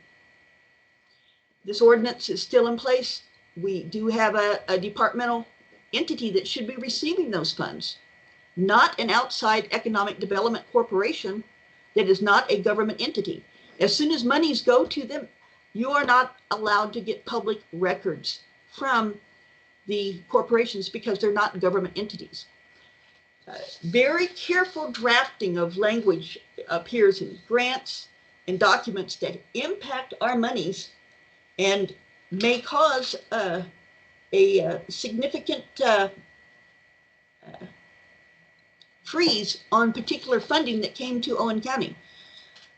This ordinance is still in place. We do have a departmental entity that should be receiving those funds, not an outside economic development corporation that is not a government entity. As soon as monies go to them, you are not allowed to get public records from the corporations because they're not government entities. Very careful drafting of language appears in grants and documents that impact our monies and may cause a significant freeze on particular funding that came to Owen County.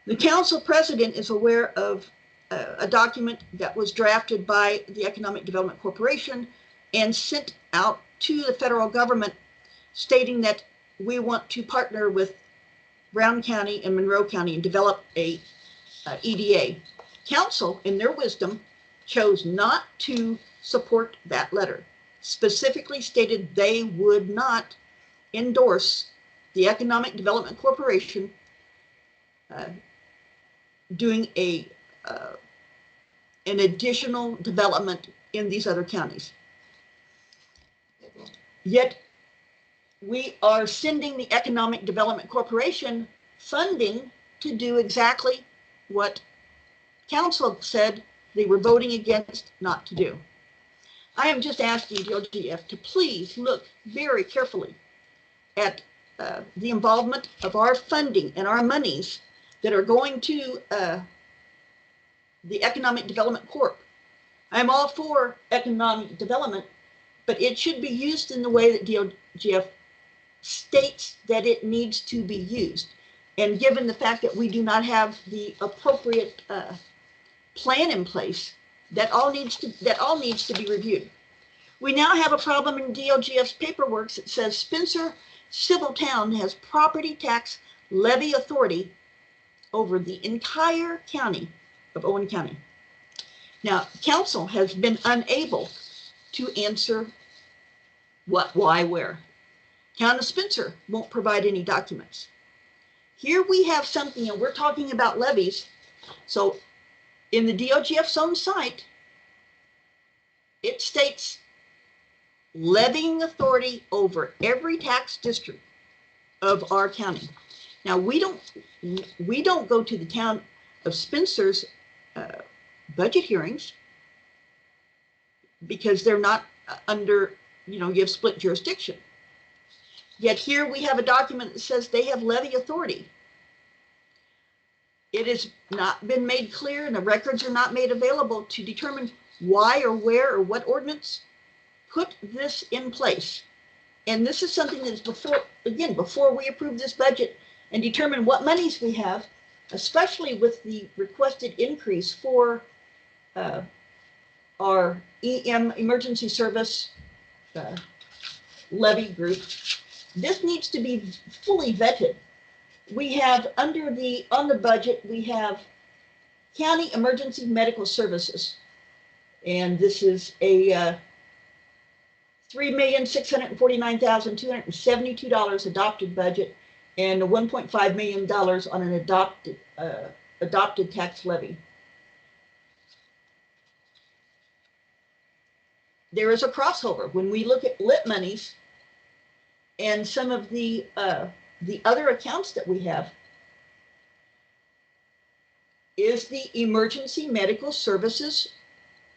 The council president is aware of a document that was drafted by the Economic Development Corporation and sent out to the federal government stating that we want to partner with Brown County and Monroe County and develop a EDA. Council, in their wisdom, chose not to support that letter, specifically stated they would not endorse the Economic Development Corporation doing an additional development in these other counties. Yet we are sending the Economic Development Corporation funding to do exactly what council said they were voting against not to do. I am just asking DOGF to please look very carefully at the involvement of our funding and our monies that are going to the Economic Development Corp. I'm all for economic development, but it should be used in the way that DOGF states that it needs to be used. And given the fact that we do not have the appropriate plan in place, that all needs to be reviewed. We now have a problem in DOGF's paperwork that says Spencer civil town has property tax levy authority over the entire county of Owen County. Now, council has been unable to answer what, why, where. Town of Spencer won't provide any documents. Here we have something, and we're talking about levies. So in the DOGF's own site, it states levying authority over every tax district of our county. Now, we don't go to the town of Spencer's budget hearings because they're not under, you have split jurisdiction. Yet here we have a document that says they have levy authority. It has not been made clear, and the records are not made available to determine why or where or what ordinance put this in place. And this is something that is before we approve this budget and determine what monies we have, especially with the requested increase for our EM emergency service levy group. This needs to be fully vetted. We have on the budget, we have county emergency medical services. And this is a $3,649,272 adopted budget and a $1.5 million on an adopted tax levy. There is a crossover when we look at lit monies and some of the other accounts that we have. Is the emergency medical services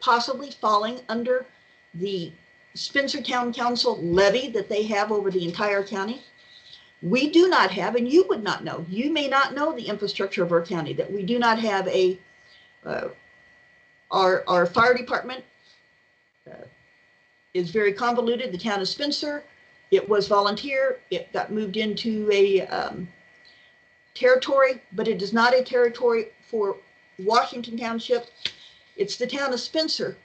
possibly falling under the Spencer Town Council levy that they have over the entire county? We do not have, and you would not know, you may not know the infrastructure of our county, that we do not have our fire department is very convoluted. The town of Spencer, it was volunteer, it got moved into a territory, but it is not a territory for Washington Township. It's the town of Spencer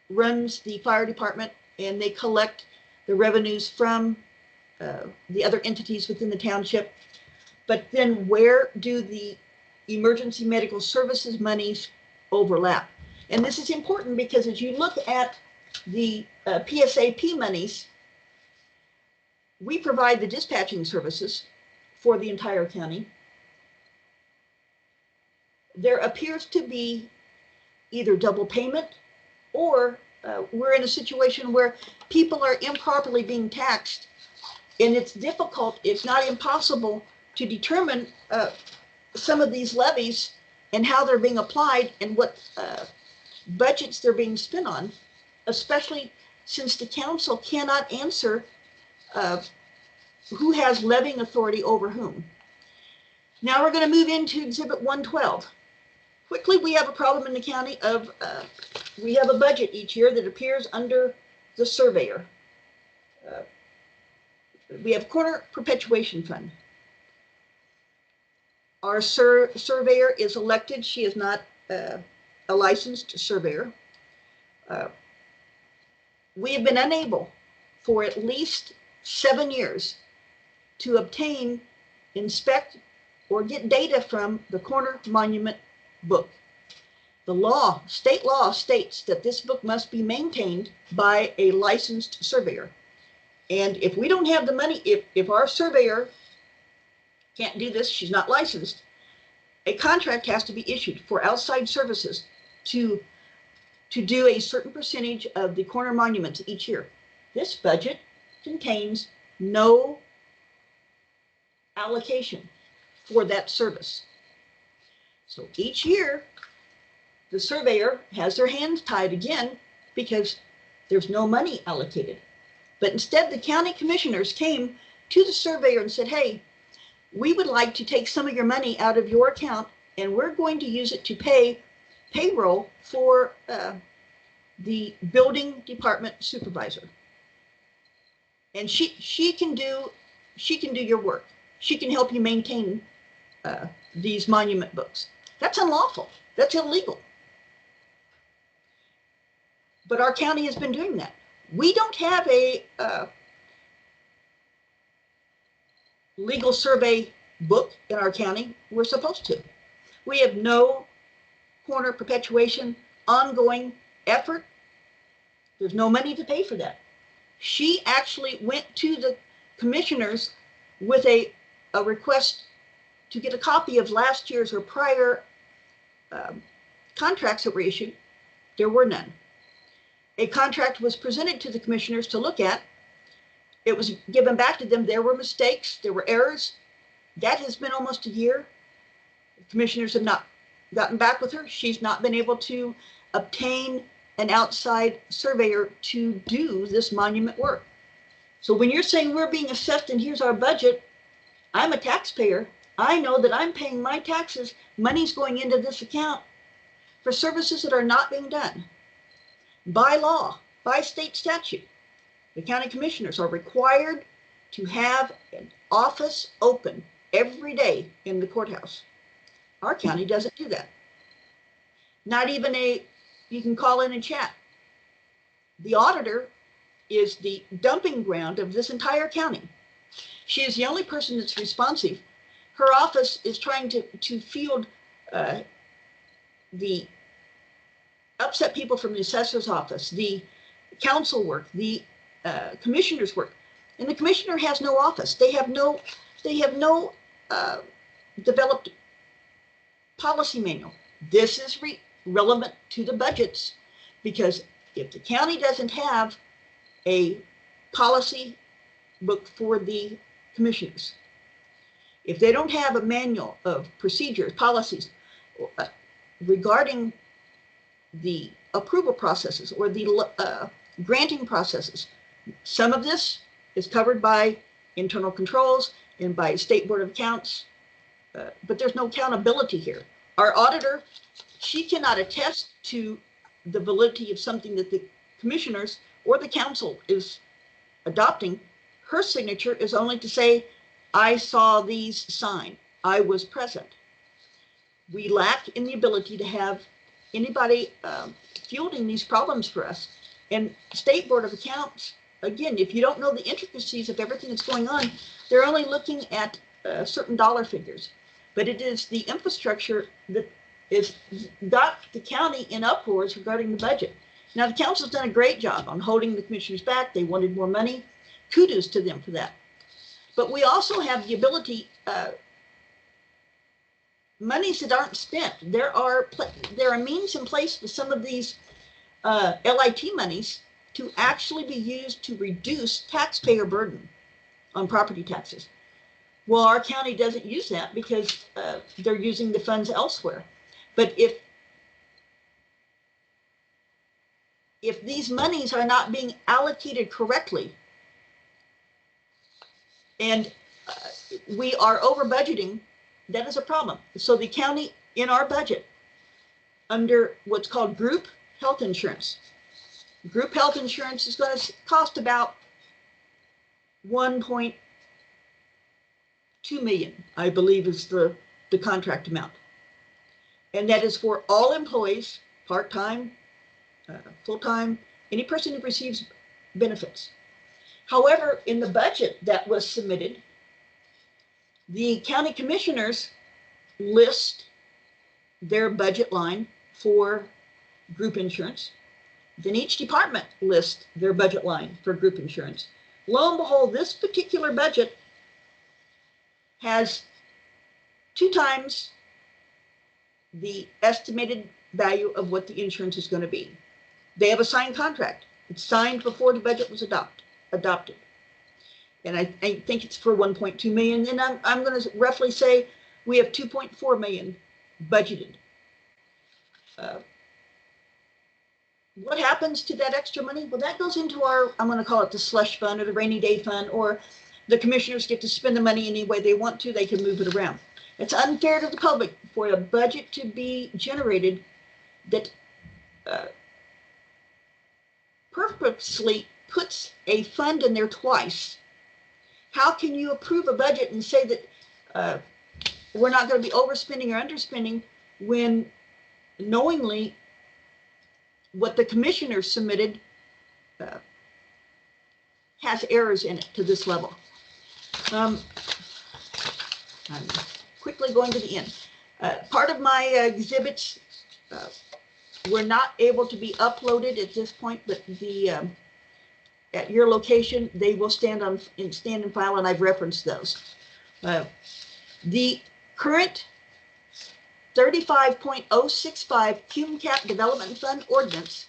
runs the fire department, and they collect the revenues from the other entities within the township. But then where do the emergency medical services monies overlap? And this is important because as you look at the PSAP monies, we provide the dispatching services for the entire county. There appears to be either double payment or we're in a situation where people are improperly being taxed, and it's difficult, if not impossible, to determine some of these levies and how they're being applied and what budgets they're being spent on, especially since the council cannot answer who has levying authority over whom. Now we're going to move into Exhibit 112. Quickly, we have a problem in the county of, we have a budget each year that appears under the surveyor. We have corner perpetuation fund. Our surveyor is elected. She is not a licensed surveyor. We have been unable for at least 7 years to obtain, inspect, or get data from the corner monument book. The law, state law, states that this book must be maintained by a licensed surveyor. And if we don't have the money, if our surveyor can't do this, she's not licensed, a contract has to be issued for outside services to do a certain percentage of the corner monuments each year. This budget contains no allocation for that service. So each year, the surveyor has their hands tied again because there's no money allocated. But instead, the county commissioners came to the surveyor and said, hey, we would like to take some of your money out of your account, and we're going to use it to pay payroll for the building department supervisor. And she can do your work. She can help you maintain these monument books. That's unlawful. That's illegal. But our county has been doing that. We don't have legal survey book in our county. We're supposed to. We have no corner perpetuation, ongoing effort. There's no money to pay for that. She actually went to the commissioners with a request to get a copy of last year's or prior contracts that were issued. There were none. A contract was presented to the commissioners to look at. It was given back to them. There were mistakes. There were errors. That has been almost a year. The commissioners have not gotten back with her. She's not been able to obtain an outside surveyor to do this monument work. So when you're saying we're being assessed and here's our budget, I'm a taxpayer. I know that I'm paying my taxes. Money's going into this account for services that are not being done. By law, by state statute, the county commissioners are required to have an office open every day in the courthouse. Our county doesn't do that. Not even you can call in and chat. The auditor is the dumping ground of this entire county. She is the only person that's responsive. Her office is trying to field the upset people from the assessor's office, the council work, the commissioner's work. And the commissioner has no office. They have no developed policy manual. This is relevant to the budgets, because if the county doesn't have a policy book for the commissioners, if they don't have a manual of procedures, policies regarding the approval processes or the granting processes, some of this is covered by internal controls and by State Board of Accounts, but there's no accountability here. Our auditor, she cannot attest to the validity of something that the commissioners or the council is adopting. Her signature is only to say, I saw these signed, I was present. We lack in the ability to have anybody fielding these problems for us. And State Board of Accounts, again, if you don't know the intricacies of everything that's going on, they're only looking at certain dollar figures. But it is the infrastructure that is got the county in uproars regarding the budget. Now, the council's done a great job on holding the commissioners back. They wanted more money. Kudos to them for that. But we also have the ability, monies that aren't spent. There are means in place for some of these LIT monies to actually be used to reduce taxpayer burden on property taxes. Well, our county doesn't use that because they're using the funds elsewhere. But if these monies are not being allocated correctly, and we are over budgeting, that is a problem. So the county, in our budget, under what's called group health insurance is going to cost about $1.2 million, I believe is the contract amount. And that is for all employees, part-time, full-time, any person who receives benefits. However, in the budget that was submitted, the county commissioners list their budget line for group insurance. Then each department lists their budget line for group insurance. Lo and behold, this particular budget has 2 times the estimated value of what the insurance is going to be. They have a signed contract. It's signed before the budget was adopted. And I think it's for 1.2 million. And I'm going to roughly say we have 2.4 million budgeted. What happens to that extra money? Well, that goes into our, I'm going to call it the slush fund or the rainy day fund, or the commissioners get to spend the money any way they want to. They can move it around. It's unfair to the public for a budget to be generated that purposely puts a fund in there twice. How can you approve a budget and say that we're not going to be overspending or underspending when knowingly what the commissioner submitted has errors in it to this level? I'm quickly going to the end. Part of my exhibits were not able to be uploaded at this point, but at your location, they will stand in file, and I've referenced those. The current 35.065 Cume Cap Development Fund ordinance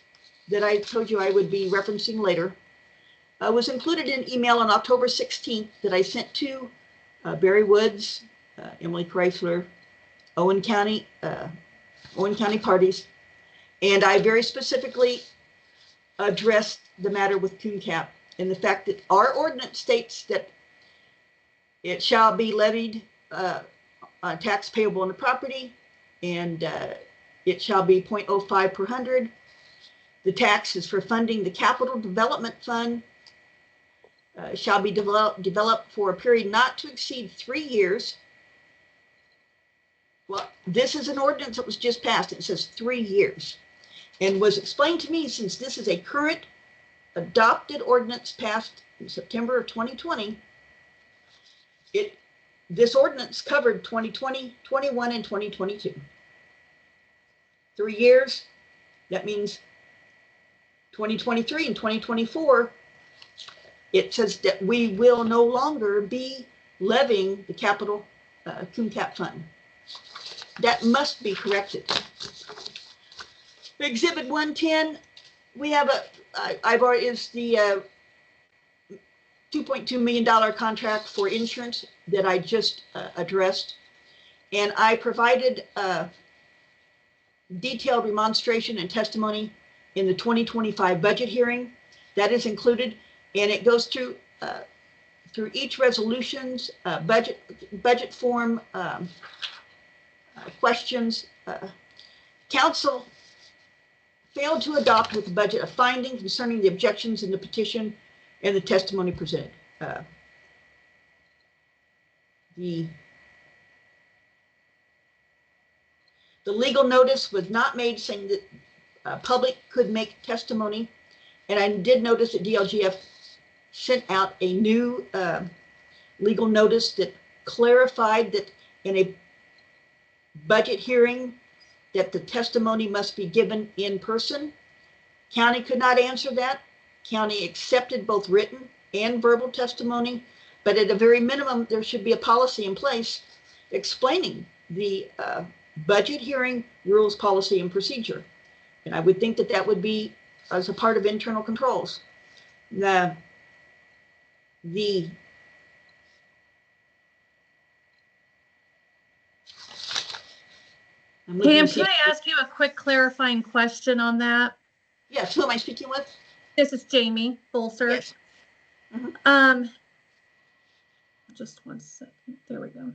that I told you I would be referencing later was included in email on October 16th that I sent to Barry Woods, Emily Chrysler, Owen County parties, and I very specifically addressed the matter with Cume Cap and the fact that our ordinance states that it shall be levied on tax payable on the property, and it shall be 0.05 per hundred. The tax is for funding the capital development fund, shall be developed for a period not to exceed 3 years. Well, this is an ordinance that was just passed. It says 3 years, and was explained to me, since this is a current adopted ordinance passed in September of 2020, this ordinance covered 2020, 21, and 2022. 3 years, that means 2023 and 2024, it says that we will no longer be levying the capital Cume Cap fund. That must be corrected. Exhibit 110, we have is the $2.2 million contract for insurance that I just addressed. And I provided detailed remonstration and testimony in the 2025 budget hearing. That is included, and it goes through each resolution's budget form questions. Council failed to adopt with the budget a finding concerning the objections in the petition and the testimony presented. The legal notice was not made saying that public could make testimony, and I did notice that DLGF sent out a new legal notice that clarified that in a budget hearing that the testimony must be given in person. County could not answer that. County accepted both written and verbal testimony, but at a very minimum, there should be a policy in place explaining the budget hearing rules, policy, and procedure. And I would think that that would be as a part of internal controls. Pam, can I ask you a quick clarifying question on that? Yes, who am I speaking with? This is Jamie Bolser. Yes. Mm-hmm. Just 1 second. There we go.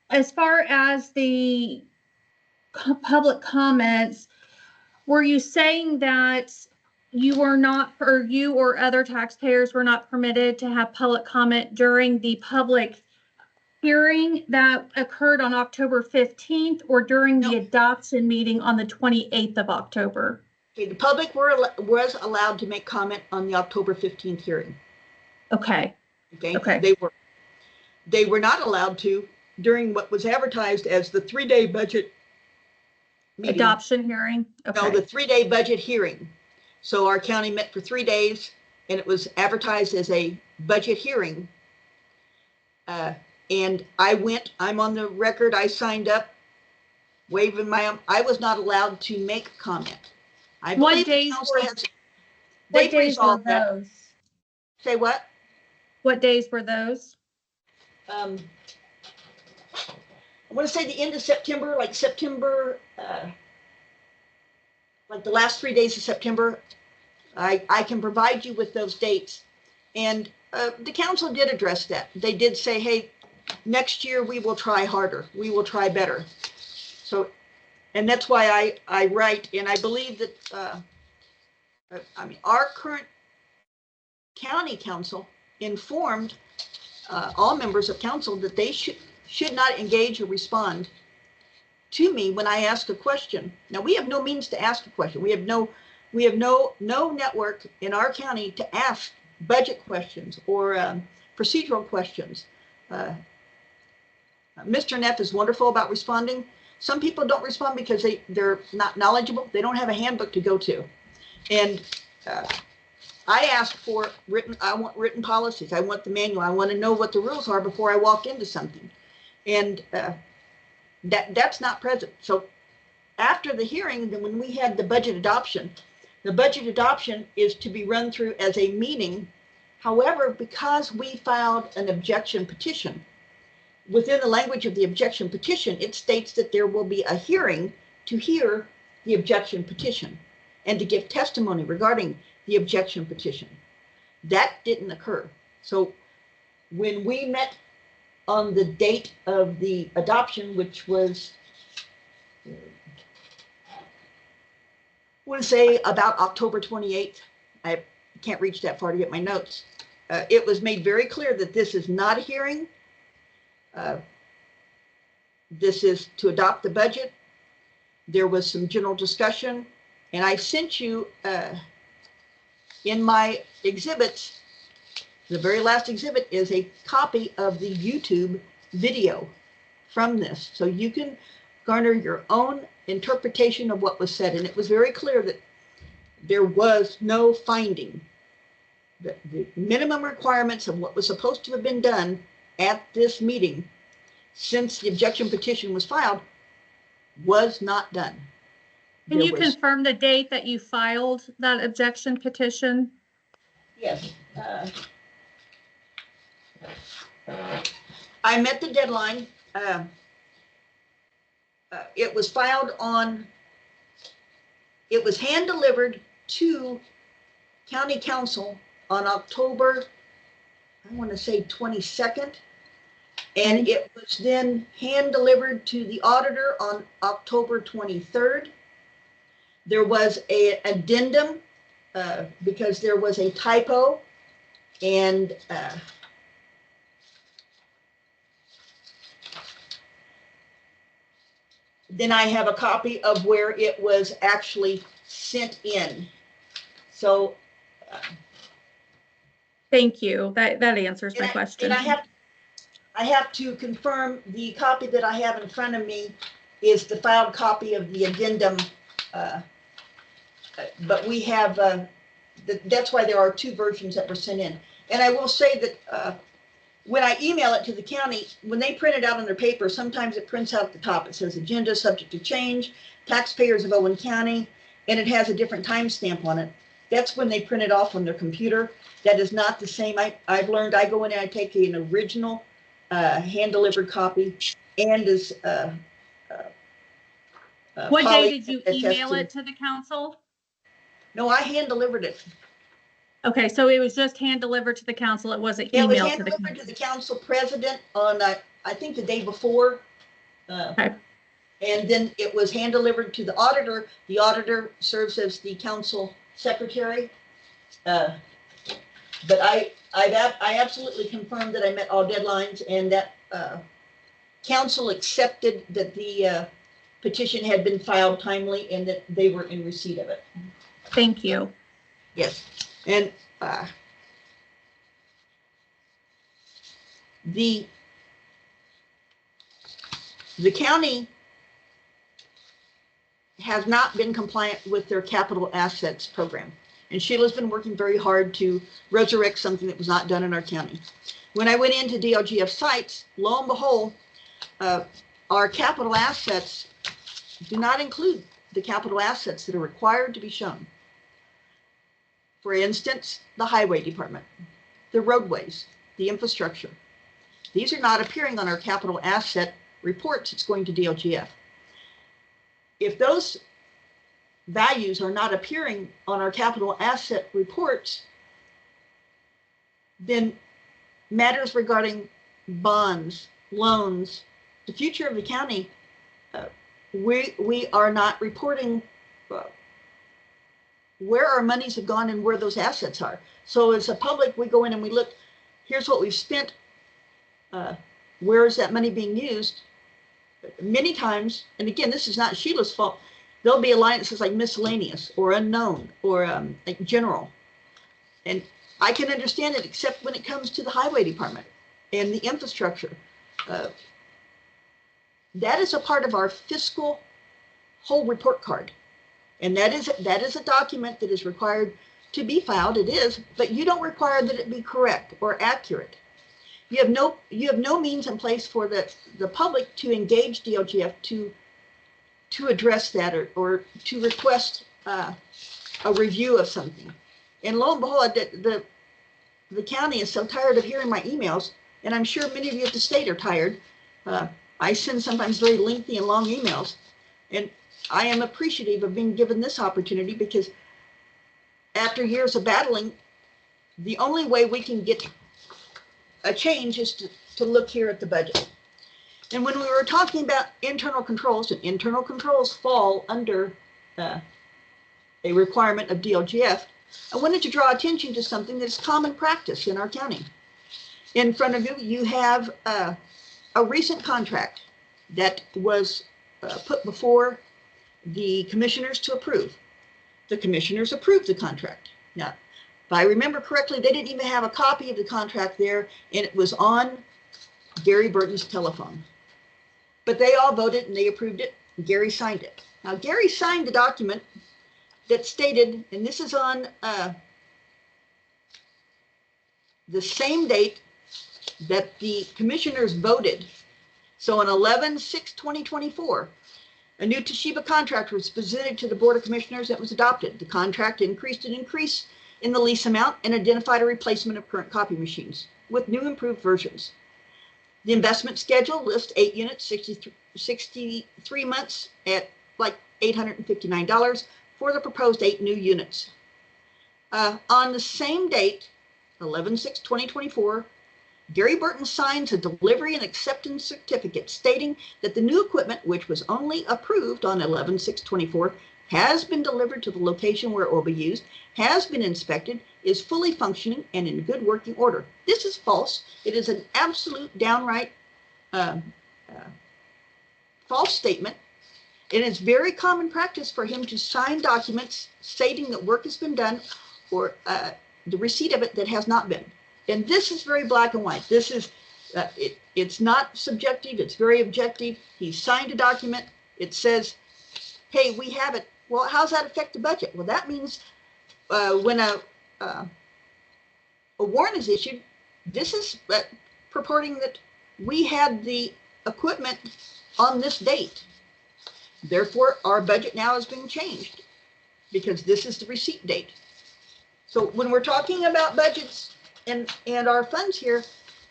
As far as the public comments, were you saying that you were not, or you or other taxpayers were not permitted to have public comment during the public hearing that occurred on October 15th, or during the adoption meeting on the 28th of October? Okay, the public was allowed to make comment on the October 15th hearing. Okay. Okay. They were not allowed to during what was advertised as the 3-day budget meeting. Adoption hearing? Okay. No, the 3-day budget hearing. So our county met for 3 days, and it was advertised as a budget hearing. And I'm on the record, I signed up, waving my, I was not allowed to make comment. I believe the council has, they've resolved that. Say what? What days were those? I want to say the end of September, like September, like the last 3 days of September. I can provide you with those dates. And the council did address that. They did say, hey, next year we will try harder. We will try better. So, and that's why I write, and I believe that, I mean, our current county council informed all members of council that they should not engage or respond to me when I ask a question. Now, we have no means to ask a question. We have no network in our county to ask budget questions or procedural questions. Mr. Neff is wonderful about responding. Some people don't respond because they're not knowledgeable. They don't have a handbook to go to. And I ask for I want written policies. I want the manual. I want to know what the rules are before I walk into something. And that's not present. So after the hearing, then when we had the budget adoption is to be run through as a meeting. However, because we filed an objection petition, within the language of the objection petition, it states that there will be a hearing to hear the objection petition and to give testimony regarding the objection petition. That didn't occur. So when we met on the date of the adoption, which was, I want to say about October 28th, I can't reach that far to get my notes. It was made very clear that this is not a hearing. This is to adopt the budget. There was some general discussion, and I sent you in my exhibits, the very last exhibit is a copy of the YouTube video from this. So you can garner your own interpretation of what was said. And it was very clear that there was no finding. The minimum requirements of what was supposed to have been done at this meeting since the objection petition was filed was not done. Can you confirm the date that you filed that objection petition? Yes. I met the deadline. It was filed on, it was hand delivered to County Council on October, I want to say 22nd. And it was then hand delivered to the auditor on October 23rd. There was an addendum because there was a typo, and then I have a copy of where it was actually sent in. So thank you. That answers my question. And I have to confirm the copy that I have in front of me is the filed copy of the addendum. But we have, that's why there are two versions that were sent in. And I will say that when I email it to the county, when they print it out on their paper, sometimes it prints out at the top. It says agenda subject to change, taxpayers of Owen County, and it has a different timestamp on it. That's when they print it off on their computer. That is not the same. I've learned, I go in and I take an original hand-delivered copy and is what day did you email it to the council? No, I hand-delivered it. Okay, so it was just hand-delivered to the council. It wasn't emailed to the council. It was hand-delivered to the council president on, I think, the day before. Okay. And then it was hand-delivered to the auditor. The auditor serves as the council secretary. But I absolutely confirmed that I met all deadlines and that council accepted that the petition had been filed timely and that they were in receipt of it. Thank you. Yes, and the county has not been compliant with their capital assets program. And Sheila's been working very hard to resurrect something that was not done in our county. When I went into DLGF sites, lo and behold, our capital assets do not include the capital assets that are required to be shown. For instance, the highway department, the roadways, the infrastructure. These are not appearing on our capital asset reports. It's going to DLGF. If those values are not appearing on our capital asset reports, then matters regarding bonds, loans, the future of the county, we are not reporting where our monies have gone and where those assets are. So as a public, we go in and we look, here's what we've spent. Where is that money being used? Many times, and again, this is not Sheila's fault, there'll be a line that says like miscellaneous or unknown or like general. And I can understand it, except when it comes to the highway department and the infrastructure. That is a part of our fiscal whole report card. And that is a document that is required to be filed. It is, but you don't require that it be correct or accurate. You have no means in place for the public to engage DLGF to address that or to request a review of something. And lo and behold, the county is so tired of hearing my emails, and I'm sure many of you at the state are tired. I send sometimes very lengthy and long emails, and I am appreciative of being given this opportunity, because after years of battling, the only way we can get a change is to look here at the budget. And when we were talking about internal controls, and internal controls fall under a requirement of DLGF, I wanted to draw attention to something that is common practice in our county. In front of you, you have a recent contract that was put before the commissioners to approve. The commissioners approved the contract. Now, if I remember correctly, they didn't even have a copy of the contract there, and it was on Gary Burton's telephone. But they all voted and they approved it. And Gary signed it. Now, Gary signed the document that stated, and this is on the same date that the commissioners voted. So on 11/6/2024, a new Toshiba contract was presented to the Board of Commissioners that was adopted. The contract increased an increase in the lease amount and identified a replacement of current copy machines with new improved versions. The investment schedule lists 8 units, 63 months at like $859 for the proposed 8 new units. On the same date, 11/6/2024, Gary Burton signs a delivery and acceptance certificate stating that the new equipment, which was only approved on 11/6/24, has been delivered to the location where it will be used, has been inspected, is fully functioning, and in good working order. This is false. It is an absolute downright false statement. It is very common practice for him to sign documents stating that work has been done or the receipt of it that has not been. And this is very black and white. This is, it's not subjective, it's very objective. He signed a document, it says, hey, we have it. Well, how does that affect the budget? Well, that means when a warrant is issued, this is purporting that we had the equipment on this date. Therefore, our budget now is being changed because this is the receipt date. So when we're talking about budgets and our funds here,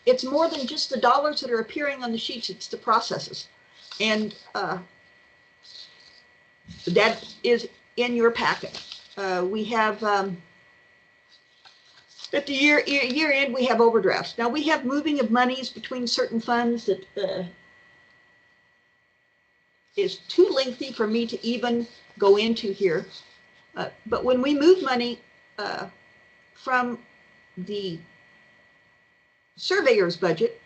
it's more than just the dollars that are appearing on the sheets, it's the processes. And that is in your packet. We have, at the year end, we have overdrafts. Now we have moving of monies between certain funds that is too lengthy for me to even go into here. But when we move money from the surveyor's budget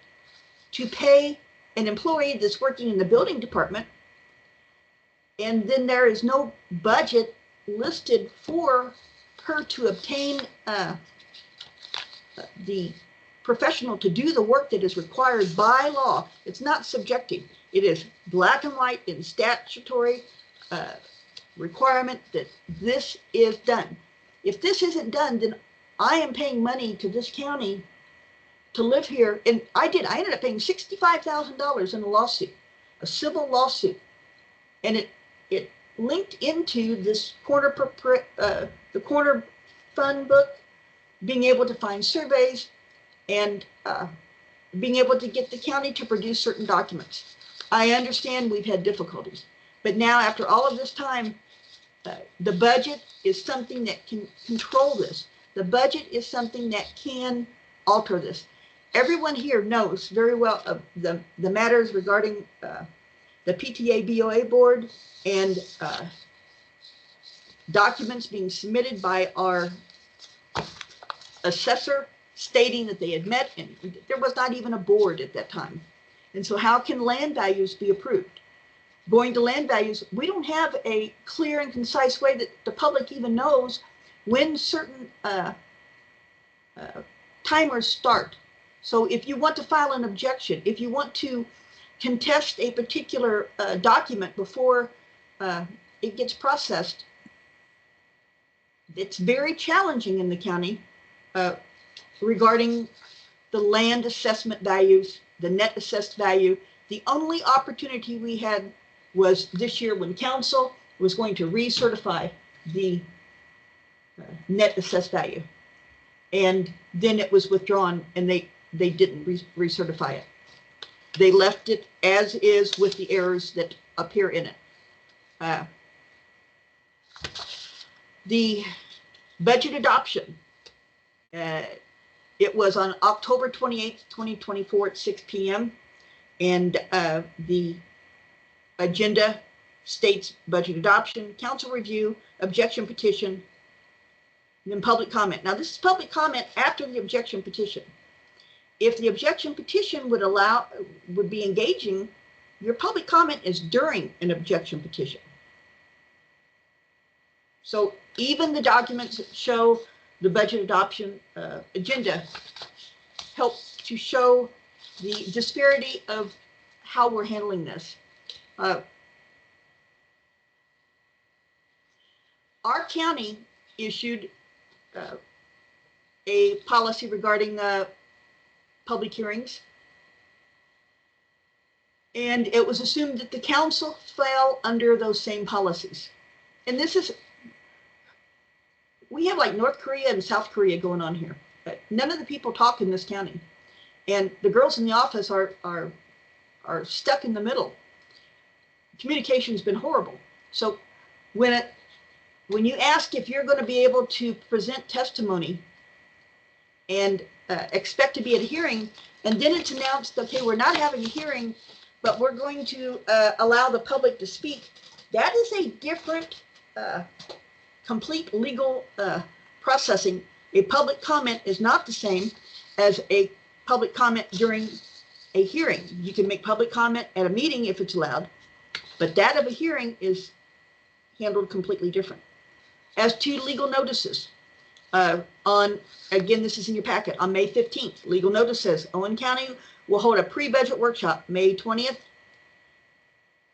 to pay an employee that's working in the building department, and then there is no budget listed for her to obtain the professional to do the work that is required by law. It's not subjective. It is black and white in statutory requirement that this is done. If this isn't done, then I am paying money to this county to live here. And I ended up paying $65,000 in a lawsuit, a civil lawsuit. And it linked into this the corner fund book, being able to find surveys and being able to get the county to produce certain documents. I understand we've had difficulties, but now after all of this time, the budget is something that can control this. The budget is something that can alter this. Everyone here knows very well of the matters regarding the PTA BOA board and documents being submitted by our assessor stating that they had met, and there was not even a board at that time. And so how can land values be approved? Going to land values, we don't have a clear and concise way that the public even knows when certain timers start. So if you want to file an objection, if you want to contest a particular document before it gets processed, it's very challenging in the county regarding the land assessment values, the net assessed value. The only opportunity we had was this year when council was going to recertify the net assessed value. And then it was withdrawn, and they didn't recertify it. They left it as is with the errors that appear in it. The budget adoption, it was on October 28th, 2024 at 6 p.m. And the agenda states budget adoption, council review, objection petition, and then public comment. Now, this is public comment after the objection petition. If the objection petition would be engaging, your public comment is during an objection petition. So even the documents that show the budget adoption agenda help to show the disparity of how we're handling this. Our county issued a policy regarding public hearings, and it was assumed that the council fell under those same policies. And this is, we have like North Korea and South Korea going on here. None of the people talk in this county, and the girls in the office are stuck in the middle. Communication's been horrible. So when you ask if you're going to be able to present testimony and expect to be at a hearing, and then it's announced, okay, we're not having a hearing, but we're going to allow the public to speak, that is a different, complete legal processing. A public comment is not the same as a public comment during a hearing. You can make public comment at a meeting if it's allowed, but that of a hearing is handled completely different. As to legal notices, again, this is in your packet, on May 15th, legal notice says Owen County will hold a pre-budget workshop May 20th.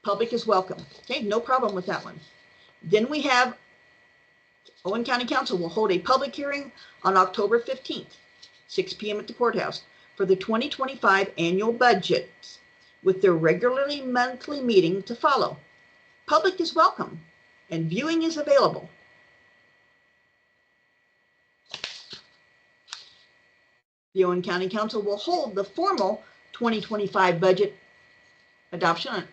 Public is welcome. Okay, no problem with that one. Then we have Owen County Council will hold a public hearing on October 15th, 6 p.m. at the courthouse for the 2025 annual budget with their regularly monthly meeting to follow. Public is welcome and viewing is available. The Owen County Council will hold the formal 2025 budget adoption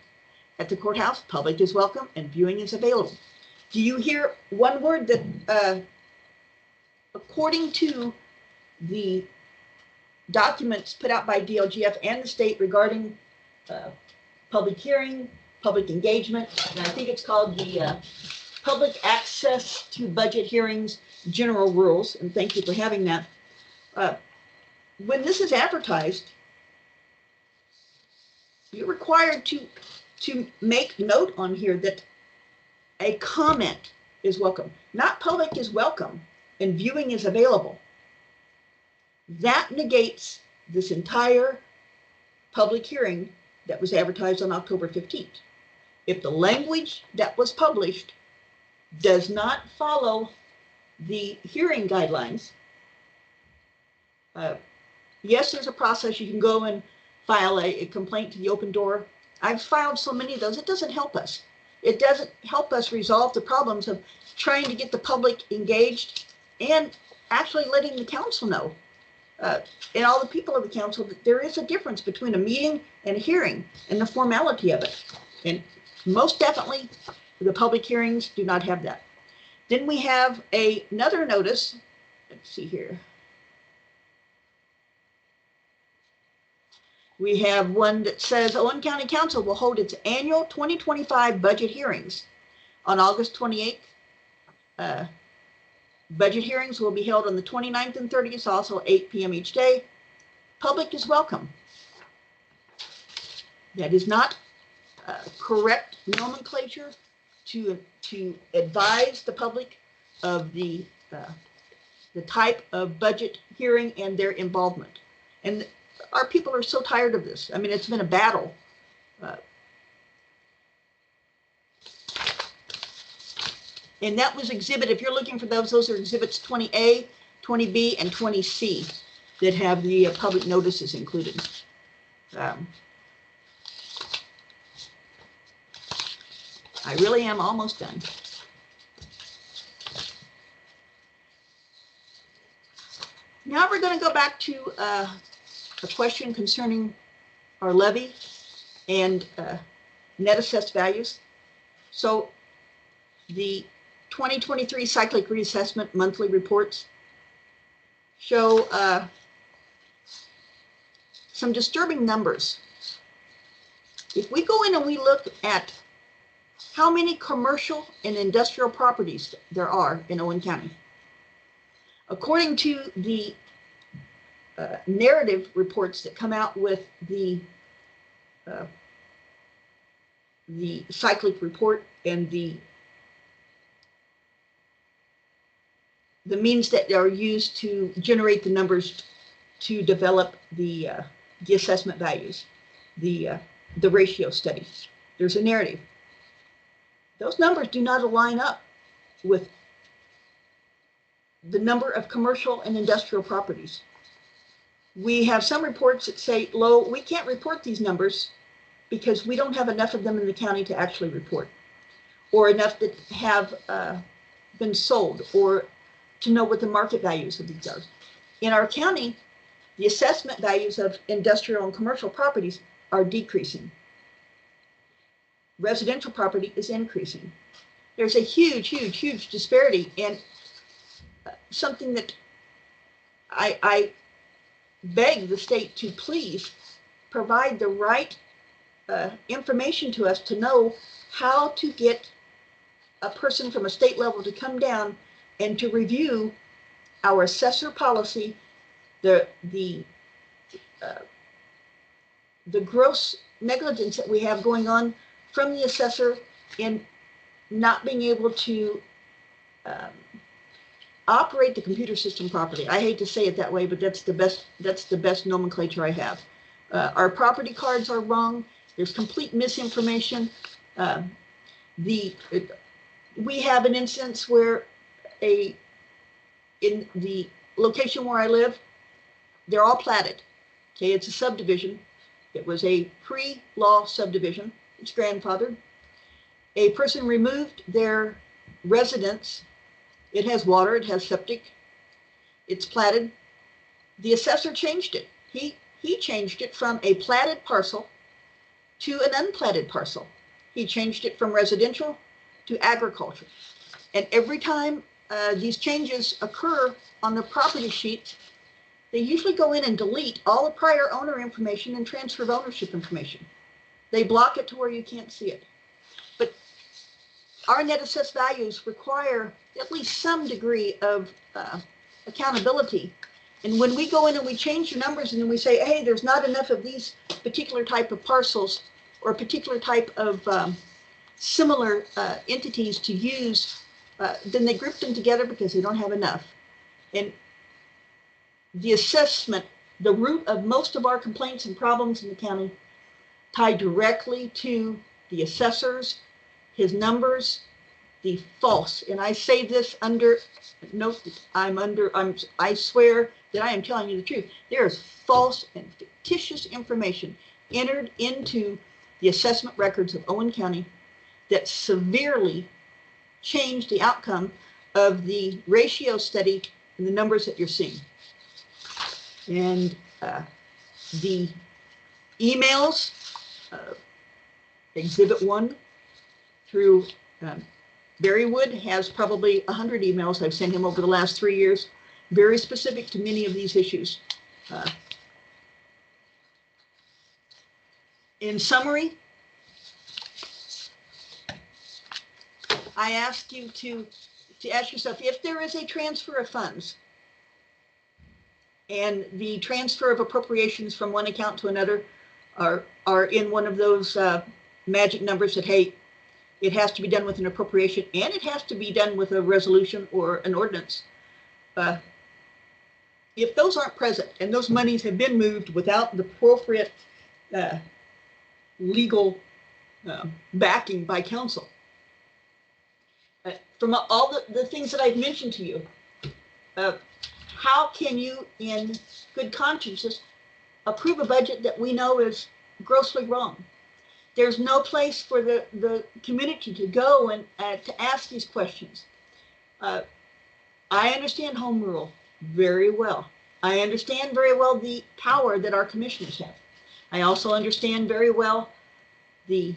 at the courthouse. Public is welcome and viewing is available. Do you hear one word that, according to the documents put out by DLGF and the state regarding public hearing, public engagement, and I think it's called the Public Access to Budget Hearings General Rules, and thank you for having that. When this is advertised, you're required to make note on here that a comment is welcome, not public is welcome and viewing is available. That negates this entire public hearing that was advertised on October 15th. If the language that was published does not follow the hearing guidelines, yes, there's a process. You can go and file a complaint to the open door. I've filed so many of those. It doesn't help us. It doesn't help us resolve the problems of trying to get the public engaged and actually letting the council know, and all the people of the council, that there is a difference between a meeting and a hearing and the formality of it. And most definitely, the public hearings do not have that. Then we have another notice. Let's see here. We have one that says Owen County Council will hold its annual 2025 budget hearings on August 28th. Budget hearings will be held on the 29th and 30th, also 8 p.m. each day. Public is welcome. That is not correct nomenclature to advise the public of the type of budget hearing and their involvement. And our people are so tired of this. I mean, it's been a battle And that was exhibit, if you're looking for those are exhibits 20A, 20B, and 20C that have the public notices included. I really am almost done. Now we're going to go back to a question concerning our levy and net assessed values. So the 2023 cyclic reassessment monthly reports show some disturbing numbers. If we go in and we look at how many commercial and industrial properties there are in Owen County, according to the narrative reports that come out with the cyclic report and the means that are used to generate the numbers to develop the assessment values, the ratio study. There's a narrative. Those numbers do not align up with the number of commercial and industrial properties. We have some reports that say, Lo, we can't report these numbers because we don't have enough of them in the county to actually report, or enough that have been sold, or to know what the market values of these are. In our county, the assessment values of industrial and commercial properties are decreasing. Residential property is increasing. There's a huge disparity, and something that I beg the state to please provide the right information to us to know how to get a person from a state level to come down and to review our assessor policy, the gross negligence that we have going on from the assessor in not being able to operate the computer system properly. I hate to say it that way, but that's the best nomenclature I have. Our property cards are wrong. There's complete misinformation. We have an instance where in the location where I live, they're all platted. Okay, it's a subdivision. It was a pre-law subdivision. It's grandfathered. A person removed their residence. It has water, it has septic. It's platted. The assessor changed it. He changed it from a platted parcel to an unplatted parcel. He changed it from residential to agriculture. And every time these changes occur on the property sheet, they usually go in and delete all the prior owner information and transfer of ownership information. They block it to where you can't see it. But our net assessed values require at least some degree of accountability. And when we go in and we change the numbers and then we say, hey, there's not enough of these particular type of parcels or a particular type of similar entities to use, then they group them together because they don't have enough. And the assessment, the root of most of our complaints and problems in the county tie directly to the assessors, his numbers, the false. And I say this under, note that I swear that I am telling you the truth. There is false and fictitious information entered into the assessment records of Owen County that severely changed the outcome of the ratio study and the numbers that you're seeing. And the emails, Exhibit 1 through Berrywood has probably 100 emails I've sent him over the last 3 years, very specific to many of these issues. In summary, I ask you to ask yourself, if there is a transfer of funds and the transfer of appropriations from one account to another are in one of those magic numbers that, hey, it has to be done with an appropriation and it has to be done with a resolution or an ordinance. If those aren't present and those monies have been moved without the appropriate legal backing by council. From all the things that I've mentioned to you, how can you in good conscience approve a budget that we know is grossly wrong? There's no place for the community to go and to ask these questions. I understand home rule very well. I understand very well the power that our commissioners have. I also understand very well the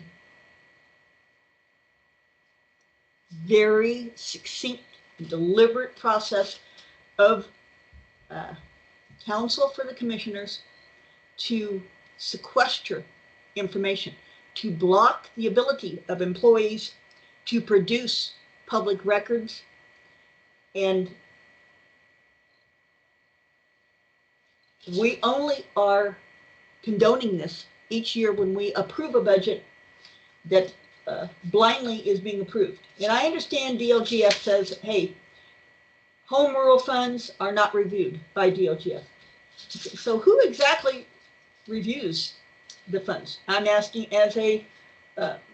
very succinct, deliberate process of counsel for the commissioners to sequester information, to block the ability of employees to produce public records. And we only are condoning this each year when we approve a budget that blindly is being approved. And I understand DLGF says, hey, home rule funds are not reviewed by DLGF. So who exactly reviews the funds? I'm asking as a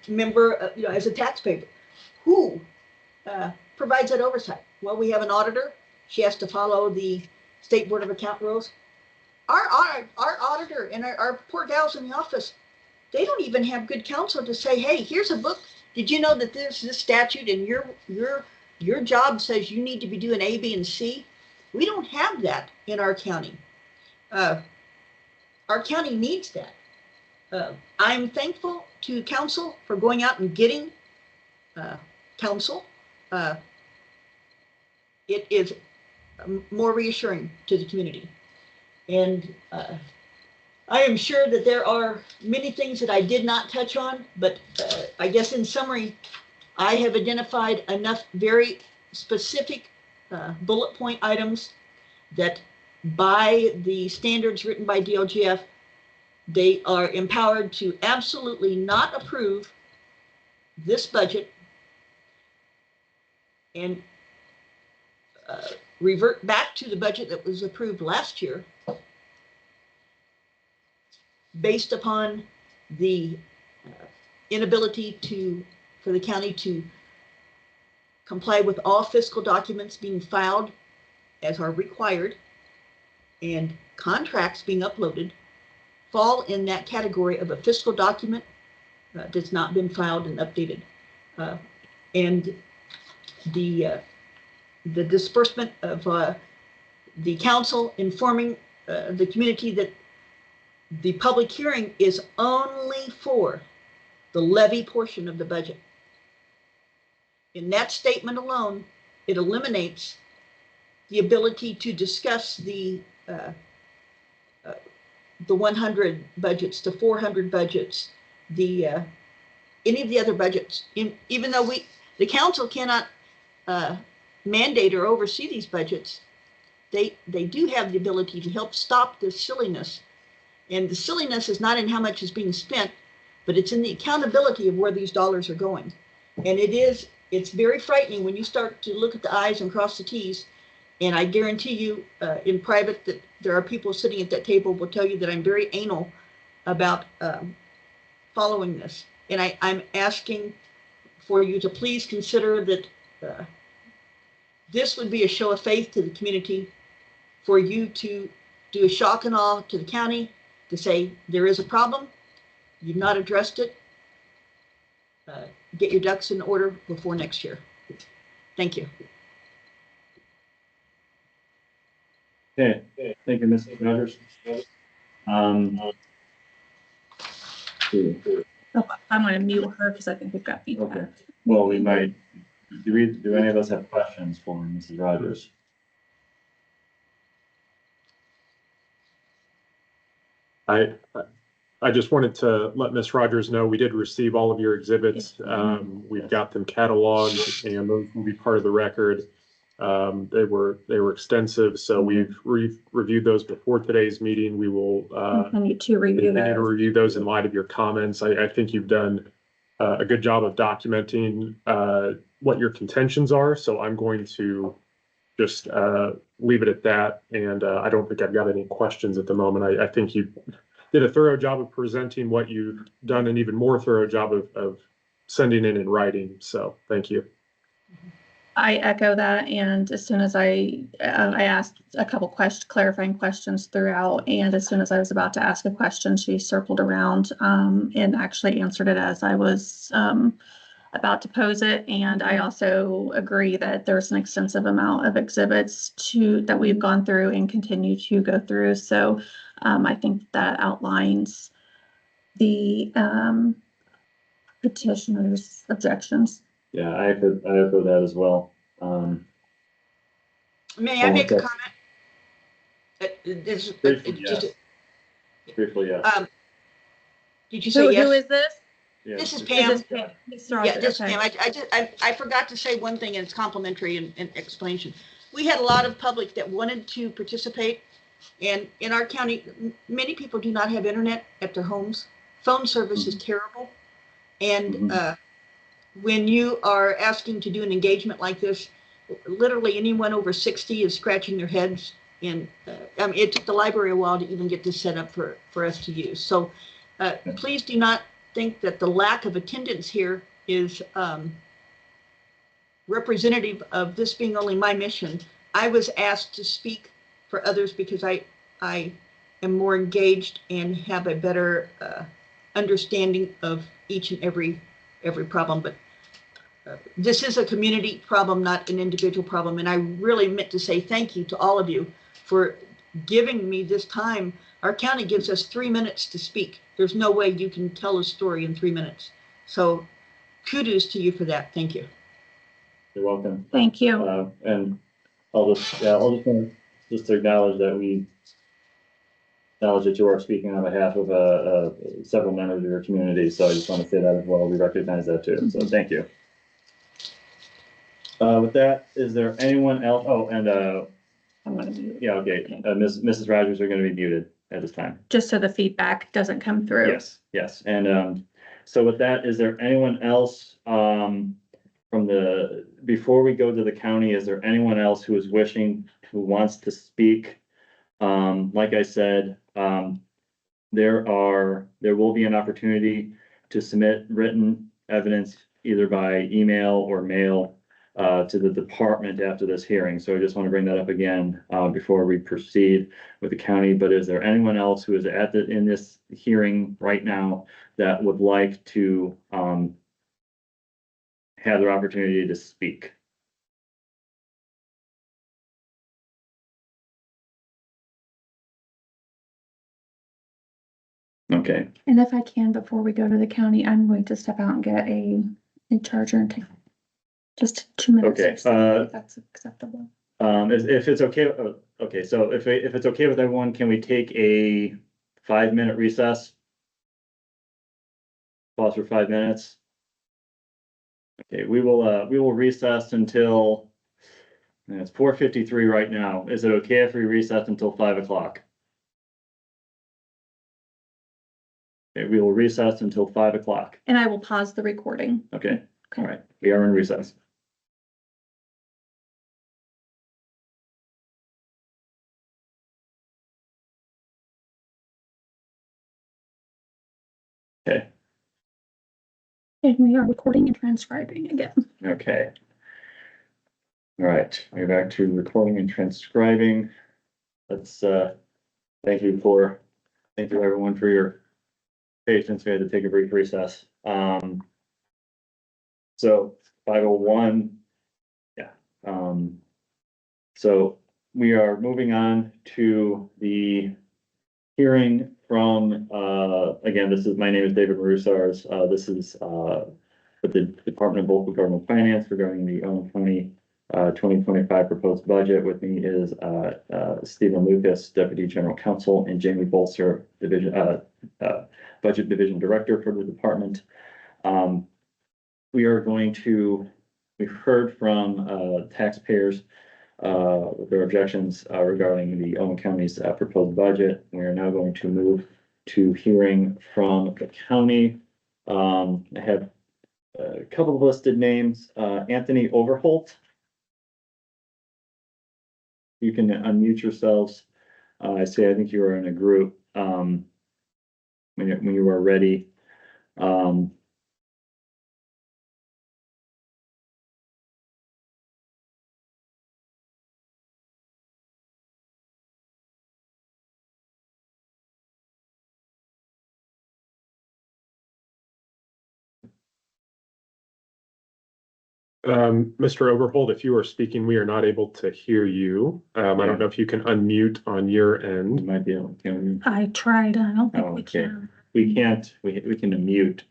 member, as a taxpayer, who provides that oversight? Well, we have an auditor. She has to follow the State Board of Account rules. Our auditor and our poor gals in the office, they don't even have good counsel to say, hey, here's a book. Did you know that there's this statute and your job says you need to be doing A, B, and C? We don't have that in our county. Our county needs that. I'm thankful to council for going out and getting counsel. It is more reassuring to the community. And I am sure that there are many things that I did not touch on, but I guess in summary, I have identified enough very specific bullet point items that by the standards written by DLGF, they are empowered to absolutely not approve this budget and revert back to the budget that was approved last year based upon the inability for the county to comply with all fiscal documents being filed as are required and contracts being uploaded fall in that category of a fiscal document that's not been filed and updated. And the disbursement of the council informing the community that the public hearing is only for the levy portion of the budget. In that statement alone, it eliminates the ability to discuss the 100 budgets, the 400 budgets, the any of the other budgets. Even though the council cannot mandate or oversee these budgets, they do have the ability to help stop this silliness. And the silliness is not in how much is being spent, but it's in the accountability of where these dollars are going. And it's very frightening when you start to look at the I's and cross the T's. And I guarantee you in private that there are people sitting at that table will tell you that I'm very anal about following this. And I'm asking for you to please consider that this would be a show of faith to the community for you to do a shock and awe to the county, to say there is a problem, you've not addressed it, get your ducks in order before next year. Thank you. Okay, thank you, Mrs. Rogers. Oh, I'm going to mute her because I think we've got feedback. Okay. Well, we might. Do any of us have questions for Mrs. Rogers? I just wanted to let Ms. Rogers know we did receive all of your exhibits. We've got them cataloged and those will be part of the record. They were extensive, so we've reviewed those before today's meeting. We will continue to review those in light of your comments. I think you've done a good job of documenting what your contentions are, so I'm going to just leave it at that. And I don't think I've got any questions at the moment. I think did a thorough job of presenting what you've done, an even more thorough job of sending in writing. So thank you. I echo that, and as soon as I asked a couple clarifying questions throughout, and as soon as I was about to ask a question, she circled around and actually answered it as I was about to pose it. And I also agree that there's an extensive amount of exhibits that we've gone through and continue to go through. So I think that outlines the petitioner's objections. Yeah, I echo that as well. May I make a comment? Briefly, yes. Briefly, yes. Did you say yes? Who is this? Yeah. This is Pam. Is this Pam? Yeah, this is Okay. Pam. I forgot to say one thing, and it's complimentary and explanation. We had a lot of public that wanted to participate, and in our county, many people do not have internet at their homes. Phone service is terrible, and when you are asking to do an engagement like this, literally anyone over 60 is scratching their heads. And I mean, it took the library a while to even get this set up for us to use. So please do not think that the lack of attendance here is representative of this being only my mission. I was asked to speak for others because I am more engaged and have a better understanding of each and every problem. But this is a community problem, not an individual problem. And I really meant to say thank you to all of you for giving me this time. Our county gives us 3 minutes to speak. There's no way you can tell a story in 3 minutes. So kudos to you for that. Thank you. You're welcome. Thank you. And I'll just want to acknowledge that you are speaking on behalf of several members of your community. So I just want to say that as well. We recognize that too. So thank you. With that, is there anyone else? Oh, and I'm gonna mute. yeah, okay. Mrs. Rogers are going to be muted at this time. Just so the feedback doesn't come through. Yes. And so with that, is there anyone else before we go to the county, is there anyone else who wants to speak? Like I said, there will be an opportunity to submit written evidence either by email or mail to the department after this hearing. So I just want to bring that up again before we proceed with the county. But is there anyone else who is in this hearing right now that would like to have their opportunity to speak? Okay. And if I can, before we go to the county, I'm going to step out and get a charger and take just 2 minutes. Okay, or so, if that's acceptable. If it's okay, okay, so if it's okay with everyone, can we take a 5-minute recess? Pause for 5 minutes. Okay, we will recess until, and it's 4:53 right now. Is it okay if we recess until 5 o'clock? Okay, we will recess until 5 o'clock. And I will pause the recording. Okay, Okay. all right, we are in recess. Okay. And we are recording and transcribing again. Okay. All right, we're back to recording and transcribing. Let's thank you everyone for your patience. We had to take a brief recess. So 5:01. Yeah. So we are moving on to the hearing from again, my name is David Marusars. This is with the Department of Local Government Finance regarding the Owen County 2025 proposed budget. With me is Stephen Lucas, Deputy General Counsel, and Jamie Bolster, Budget Division Director for the department. We've heard from taxpayers with their objections regarding the Owen County's proposed budget. We are now going to move to hearing from the county. I have a couple of listed names. Anthony Overholt. You can unmute yourselves. I think you are in a group. when you are ready. Mr. Overholt, if you are speaking, we are not able to hear you. I don't know if you can unmute on your You end. might be able to. I tried, I don't think Oh, we okay. can. We can't, we can mute,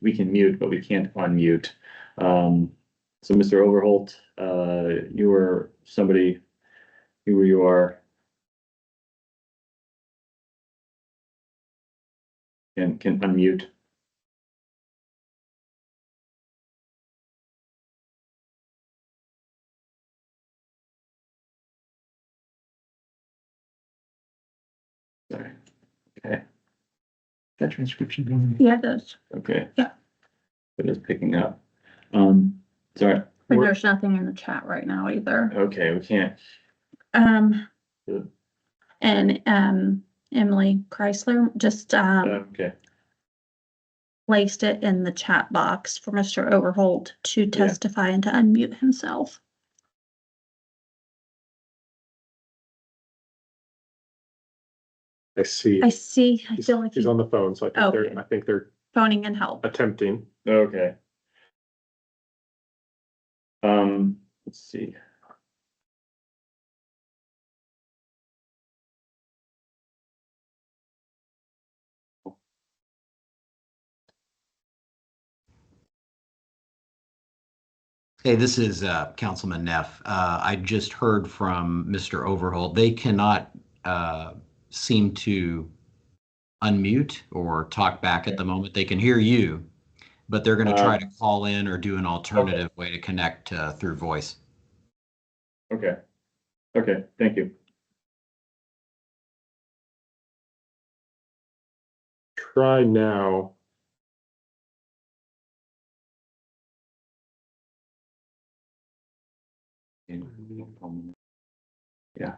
but we can't unmute. So Mr. Overholt, you are somebody who you are. Can unmute. Sorry. Okay. That transcription going? Yeah, it does. Okay. Yeah. It is picking up. Sorry. And there's nothing in the chat right now either. Okay, we can't. Good. And Emily Chrysler just Okay. placed it in the chat box for Mr. Overholt to testify and to unmute himself. I see. I feel like He's on the phone, so I think they're phoning in help. attempting. Okay. Let's see. Hey, this is Councilman Neff. I just heard from Mr. Overholt. They cannot seem to unmute or talk back at the moment. They can hear you, but they're going to try to call in or do an alternative way to connect through voice. Okay. Okay, thank you. Try now. Yeah.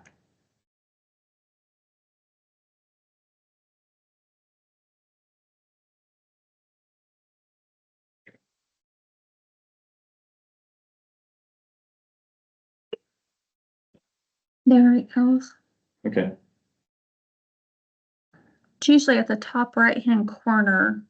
There it goes. Okay. It's usually at the top right-hand corner.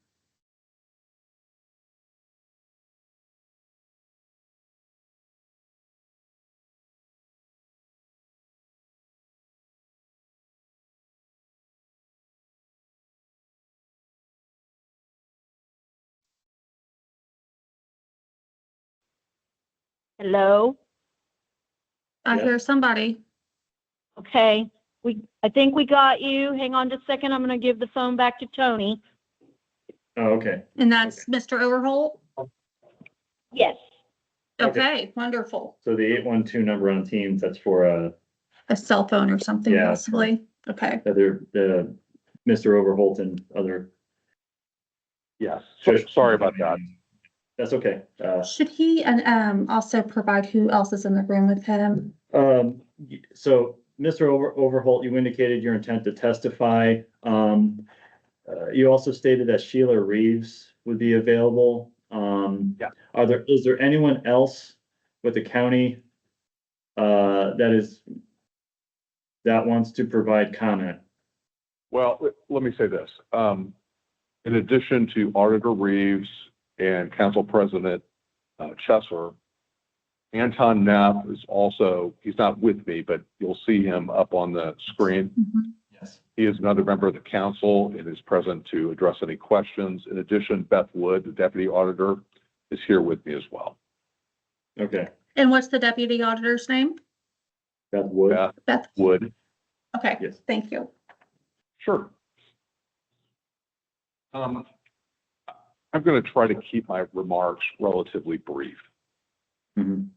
Hello? I Yes. hear somebody. Okay, I think we got you. Hang on just a second. I'm gonna give the phone back to Tony. Oh, okay. And that's Mr. Overholt? Yes. Okay, wonderful. So the 812 number on Teams, that's for A cell phone or something Yeah. possibly. Okay. the Mr. Overholt and other. Yes, sorry about that. That's okay. Should he also provide who else is in the room with him? So Mr. Overholt, you indicated your intent to testify. You also stated that Sheila Reeves would be available. Yeah. Is there anyone else with the county that wants to provide comment? Well, let me say this. In addition to Auditor Reeves and Council President Chesser, Anton Knapp is also, he's not with me, but you'll see him up on the screen. Yes. He is another member of the council and is present to address any questions. In addition, Beth Wood, the Deputy Auditor, is here with me as well. Okay. And what's the deputy auditor's name? Beth Wood. Beth. Wood. Okay, Yes. thank you. Sure. I'm going to try to keep my remarks relatively brief. Mhm.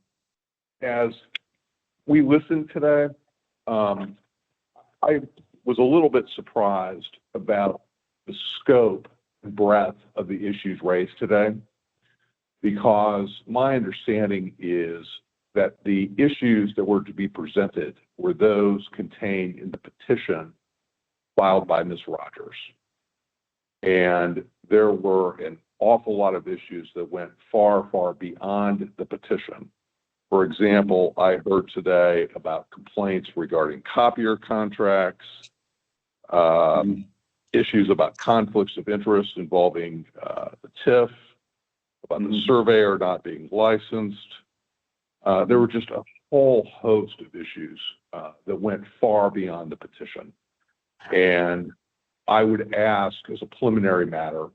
As we listened today, I was a little bit surprised about the scope and breadth of the issues raised today, because my understanding is that the issues that were to be presented were those contained in the petition filed by Ms. Rogers. And there were an awful lot of issues that went far, far beyond the petition. For example, I heard today about complaints regarding copier contracts, issues about conflicts of interest involving the TIF, about the surveyor not being licensed. There were just a whole host of issues that went far beyond the petition. And I would ask, as a preliminary matter,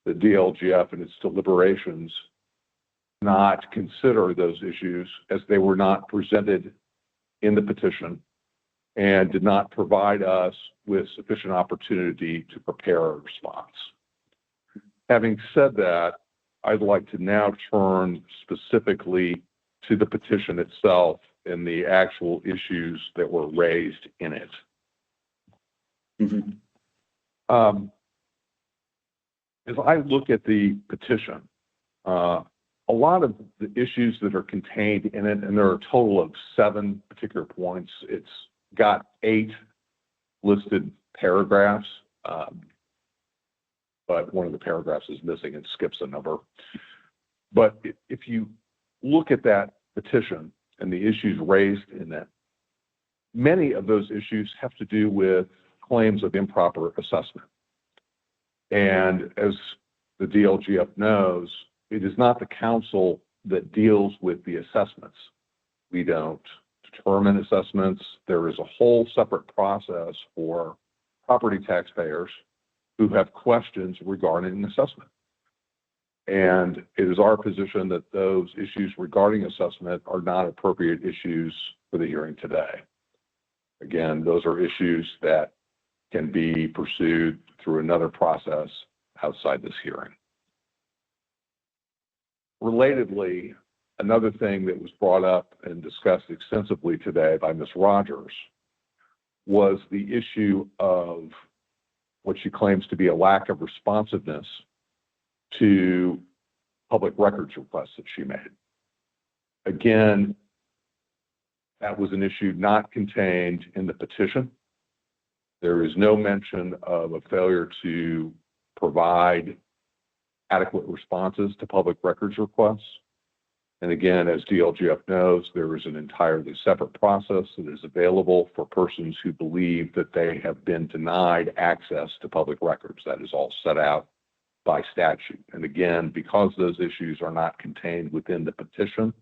the DLGF and its deliberations not consider those issues as they were not presented in the petition and did not provide us with sufficient opportunity to prepare a response. Having said that, I'd like to now turn specifically to the petition itself and the actual issues that were raised in it. As I look at the petition, a lot of the issues that are contained in it, and there are a total of 7 particular points. It's got 8 listed paragraphs, but one of the paragraphs is missing and skips a number. But if you look at that petition and the issues raised in it, many of those issues have to do with claims of improper assessment. And as the DLGF knows, it is not the council that deals with the assessments. We don't determine assessments. There is a whole separate process for property taxpayers who have questions regarding assessment. And it is our position that those issues regarding assessment are not appropriate issues for the hearing today. Again, those are issues that can be pursued through another process outside this hearing. Relatedly, another thing that was brought up and discussed extensively today by Ms. Rogers was the issue of what she claims to be a lack of responsiveness to public records requests that she made. Again, that was an issue not contained in the petition. There is no mention of a failure to provide adequate responses to public records requests. And again, as DLGF knows, there is an entirely separate process that is available for persons who believe that they have been denied access to public records. That is all set out by statute. And again, because those issues are not contained within the petition,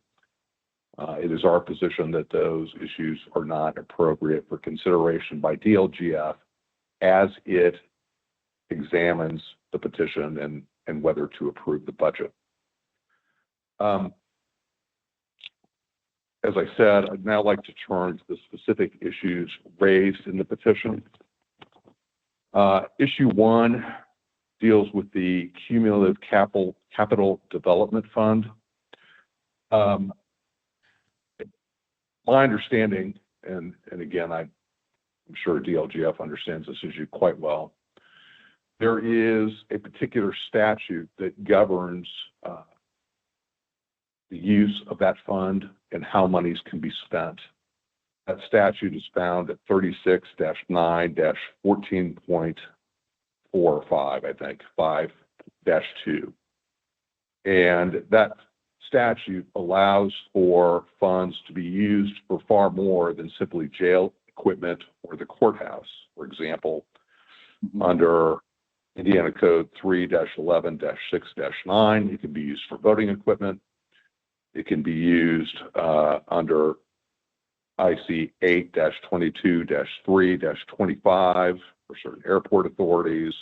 it is our position that those issues are not appropriate for consideration by DLGF as it examines the petition and whether to approve the budget. As I said, I'd now like to turn to the specific issues raised in the petition. Issue 1 deals with the cumulative capital development fund. My understanding, and again, I'm sure DLGF understands this issue quite well, there is a particular statute that governs the use of that fund and how monies can be spent. That statute is found at 36-9-14.45, I think, 5-2. And that statute allows for funds to be used for far more than simply jail equipment or the courthouse. For example, under Indiana Code 3-11-6-9, it can be used for voting equipment. It can be used under IC 8-22-3-25 for certain airport authorities.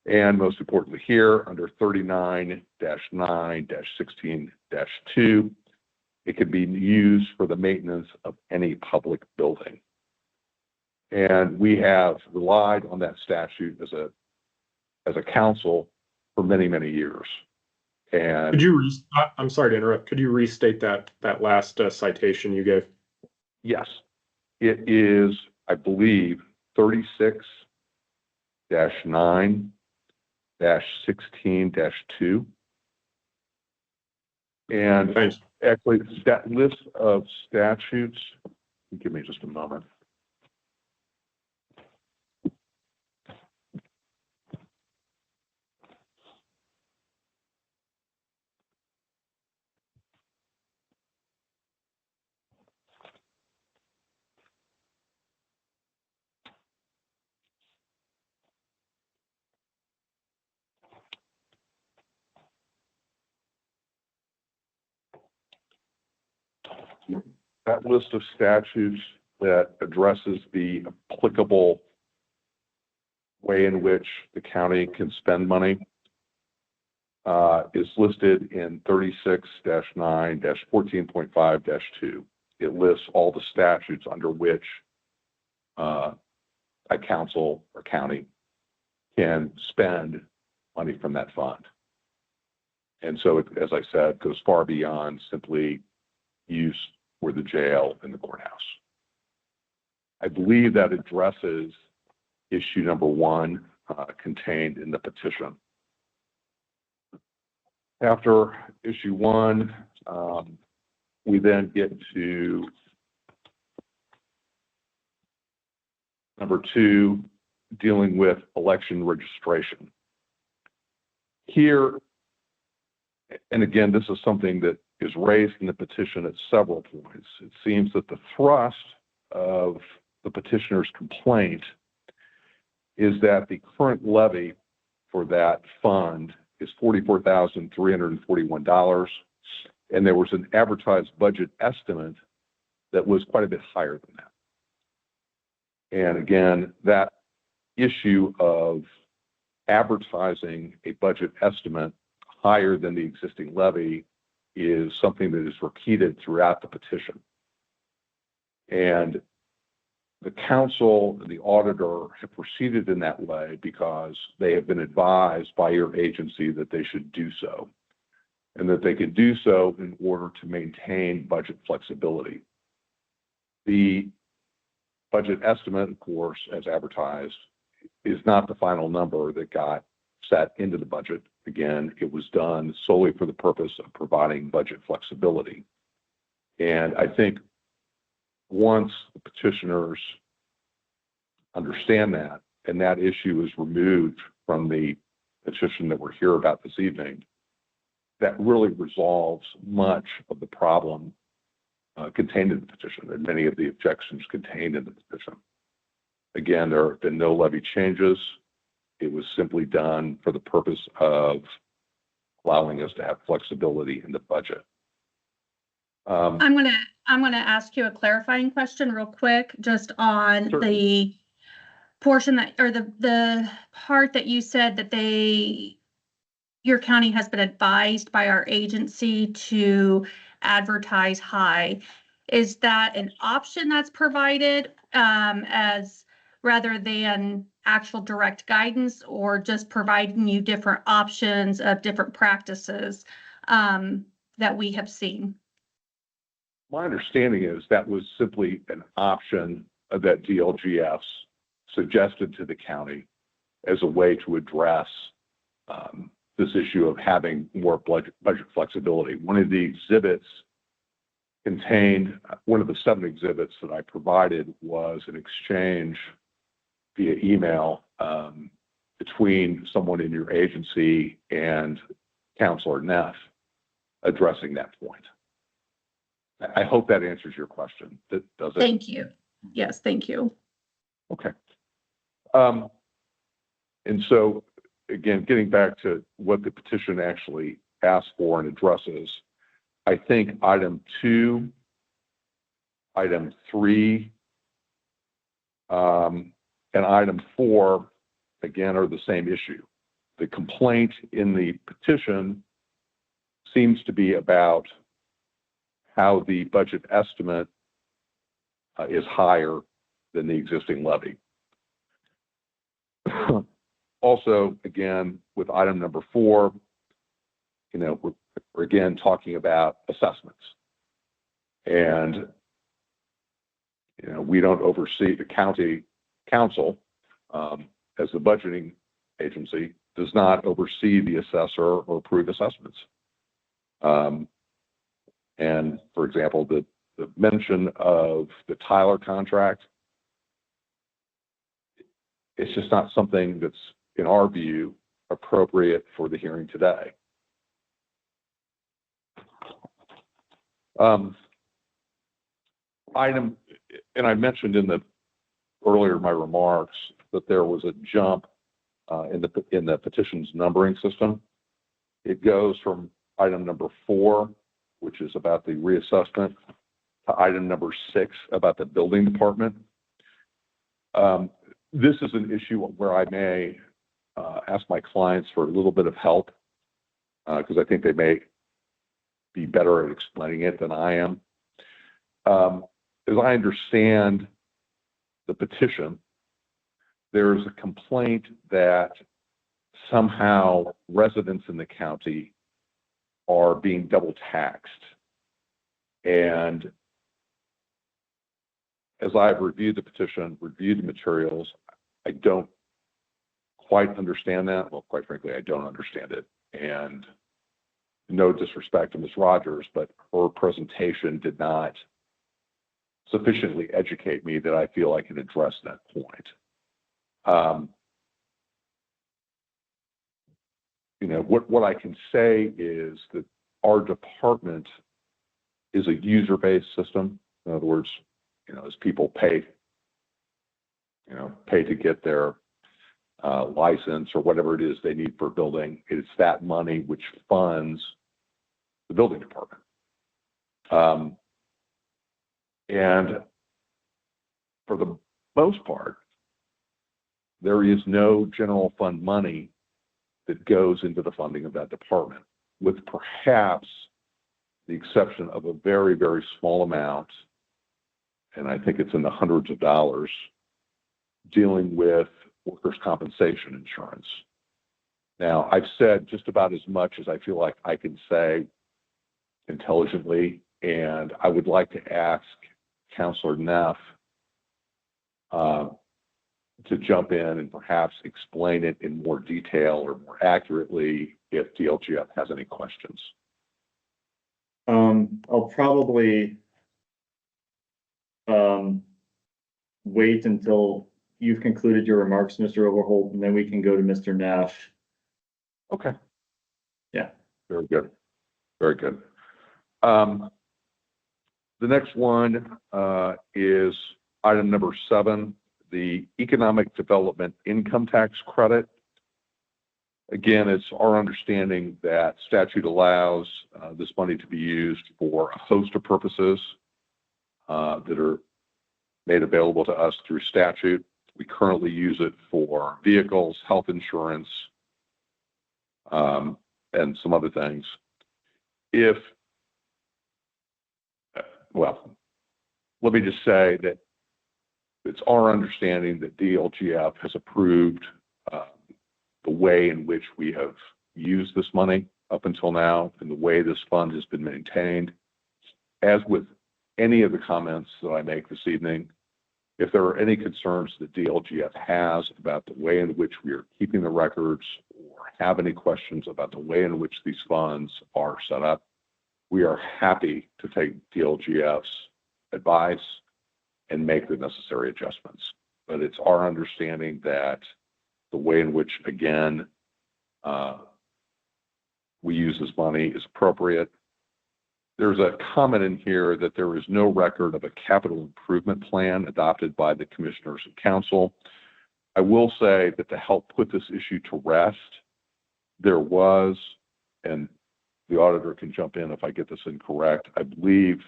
And most importantly here, under 39-9-16-2, it can be used for the maintenance of any public building. And we have relied on that statute as a council for many, many years. And could you, I'm sorry to interrupt, could you restate that last citation you gave? Yes, it is, I believe, 36-9-16-2. And Thanks. actually, that list of statutes, give me just a moment. that list of statutes that addresses the applicable way in which the county can spend money is listed in 36-9-14.5-2. It lists all the statutes under which a council or county can spend money from that fund. And so, it, as I said, goes far beyond simply use for the jail and the courthouse. I believe that addresses issue number one contained in the petition. After issue one, we then get to number two, dealing with election registration. Here, and again, this is something that is raised in the petition at several points. It seems that the thrust of the petitioner's complaint is that the current levy for that fund is $44,341, and there was an advertised budget estimate that was quite a bit higher than that. And again, that issue of advertising a budget estimate higher than the existing levy is something that is repeated throughout the petition. And the council and the auditor have proceeded in that way because they have been advised by your agency that they should do so, and that they can do so in order to maintain budget flexibility. The budget estimate, of course, as advertised, is not the final number that got set into the budget. Again, it was done solely for the purpose of providing budget flexibility. And I think once the petitioners understand that, and that issue is removed from the petition that we're here about this evening, that really resolves much of the problem contained in the petition and many of the objections contained in the petition. Again, there have been no levy changes. It was simply done for the purpose of allowing us to have flexibility in the budget. I'm gonna ask you a clarifying question real quick, just on Sure. the portion that, or the part that you said that your county has been advised by our agency to advertise high. Is that an option that's provided as rather than actual direct guidance, or just providing you different options of different practices that we have seen? My understanding is that was simply an option that DLGFs suggested to the county as a way to address this issue of having more budget flexibility. One of the exhibits contained, one of the 7 exhibits that I provided was an exchange via email between someone in your agency and Counselor Neff addressing that point. I hope that answers your question. Does it? Thank you. Yes, thank you. Okay. And so, again, getting back to what the petition actually asks for and addresses, I think item 2, item 3, and item 4, again, are the same issue. The complaint in the petition seems to be about how the budget estimate is higher than the existing levy. Also, again, with item number 4, you know, we're again talking about assessments. And, you know, we don't oversee the county council as the budgeting agency does not oversee the assessor or approve assessments. And for example, the mention of the Tyler contract, it's just not something that's, in our view, appropriate for the hearing today. And I mentioned earlier in my remarks that there was a jump in the petition's numbering system. It goes from item number 4, which is about the reassessment, to item number 6 about the building department. This is an issue where I may ask my clients for a little bit of help because I think they may be better at explaining it than I am. As I understand the petition, there's a complaint that somehow residents in the county are being double taxed. And as I've reviewed the petition, reviewed the materials, I don't quite understand that. Well, quite frankly, I don't understand it. And no disrespect to Ms. Rogers, but her presentation did not sufficiently educate me that I feel I can address that point. You know, what I can say is that our department is a user-based system. In other words, you know, as people pay to get their license or whatever it is they need for a building, it's that money which funds the building department. And for the most part, there is no general fund money that goes into the funding of that department, with perhaps the exception of a very, very small amount, and I think it's in the hundreds of dollars, dealing with workers' compensation insurance. Now, I've said just about as much as I feel like I can say intelligently, and I would like to ask Councilor Neff to jump in and perhaps explain it in more detail or more accurately if DLGF has any questions. I'll probably wait until you've concluded your remarks, Mr. Overholt, and then we can go to Mr. Neff. Okay. Yeah. Very good. Very good. The next one is item number 7, the Economic Development Income Tax Credit. Again, it's our understanding that statute allows this money to be used for a host of purposes that are made available to us through statute. We currently use it for vehicles, health insurance, and some other things. Well, let me just say that it's our understanding that DLGF has approved the way in which we have used this money up until now and the way this fund has been maintained. As with any of the comments that I make this evening, if there are any concerns that DLGF has about the way in which we are keeping the records or have any questions about the way in which these funds are set up, we are happy to take DLGF's advice and make the necessary adjustments. But it's our understanding that the way in which, again, we use this money is appropriate. There's a comment in here that there is no record of a capital improvement plan adopted by the commissioners and council. I will say that to help put this issue to rest, there was, and the auditor can jump in if I get this incorrect, I believe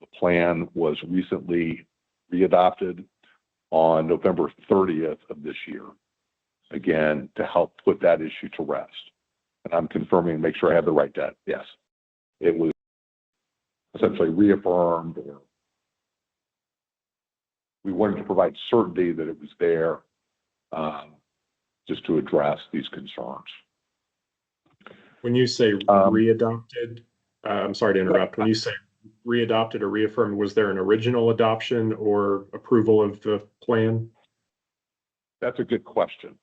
the plan was recently readopted on November 30th of this year, again, to help put that issue to rest. And I'm confirming, make sure I have the right date. Yes, it was essentially reaffirmed, or we wanted to provide certainty that it was there just to address these concerns. When you say readopted, I'm sorry to interrupt. When you say readopted or reaffirmed, was there an original adoption or approval of the plan? That's a good question.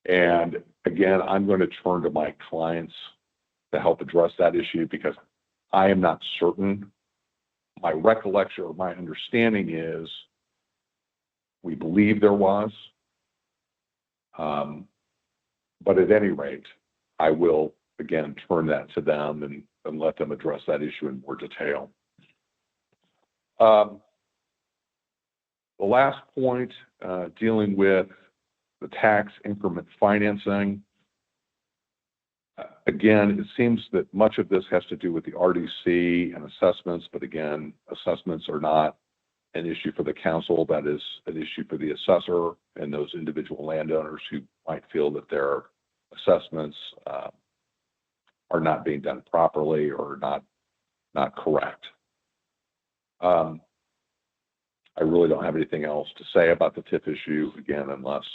And again, I'm going to turn to my clients to help address that issue because I am not certain. My recollection or my understanding is we believe there was. But at any rate, I will, again, turn that to them and let them address that issue in more detail. The last point, dealing with the tax increment financing. Again, it seems that much of this has to do with the RDC and assessments, but again, assessments are not an issue for the council. That is an issue for the assessor and those individual landowners who might feel that their assessments are not being done properly or not correct. I really don't have anything else to say about the TIF issue, again, unless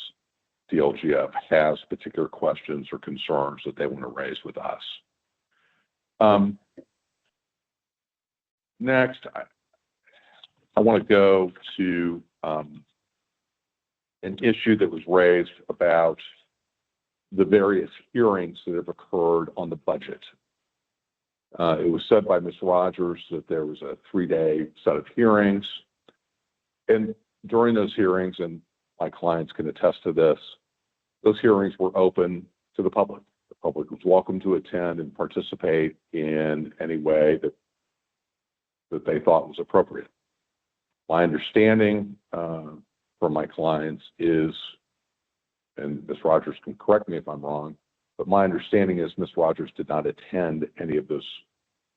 DLGF has particular questions or concerns that they want to raise with us. Next, I want to go to an issue that was raised about the various hearings that have occurred on the budget. It was said by Ms. Rogers that there was a 3-day set of hearings. And during those hearings, and my clients can attest to this, those hearings were open to the public. The public was welcome to attend and participate in any way that they thought was appropriate. My understanding from my clients is, and Ms. Rogers can correct me if I'm wrong, but my understanding is Ms. Rogers did not attend any of those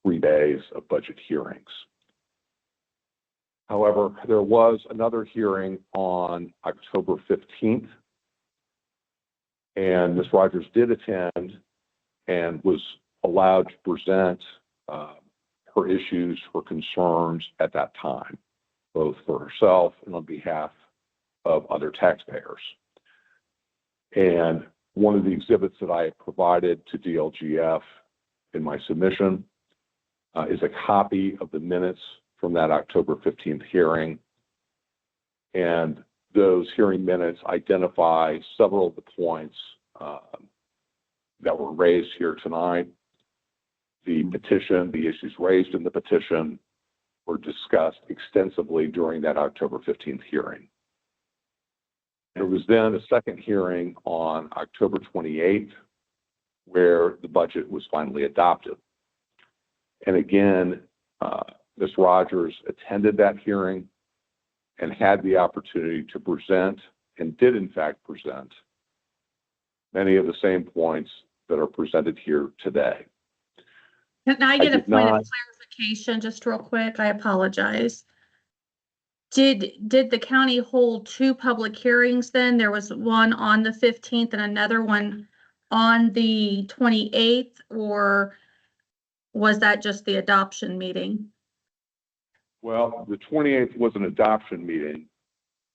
3 days of budget hearings. However, there was another hearing on October 15th, and Ms. Rogers did attend and was allowed to present her issues, her concerns at that time, both for herself and on behalf of other taxpayers. And one of the exhibits that I had provided to DLGF in my submission is a copy of the minutes from that October 15th hearing. And those hearing minutes identify several of the points that were raised here tonight. The petition, the issues raised in the petition were discussed extensively during that October 15th hearing. There was then a second hearing on October 28th where the budget was finally adopted. And again, Ms. Rogers attended that hearing and had the opportunity to present, and did in fact present, many of the same points that are presented here today. Can I get a point of clarification just real quick? I apologize. Did the county hold 2 public hearings then? There was one on the 15th and another one on the 28th, or was that just the adoption meeting? Well, the 28th was an adoption meeting,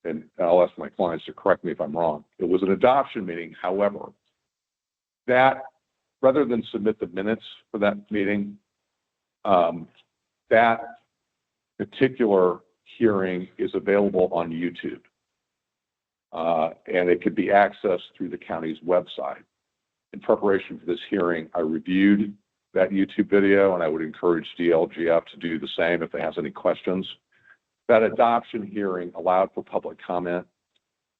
and I'll ask my clients to correct me if I'm wrong. It was an adoption meeting. However, that, rather than submit the minutes for that meeting, that particular hearing is available on YouTube. And it could be accessed through the county's website. In preparation for this hearing, I reviewed that YouTube video, and I would encourage DLGF to do the same if they have any questions. That adoption hearing allowed for public comment.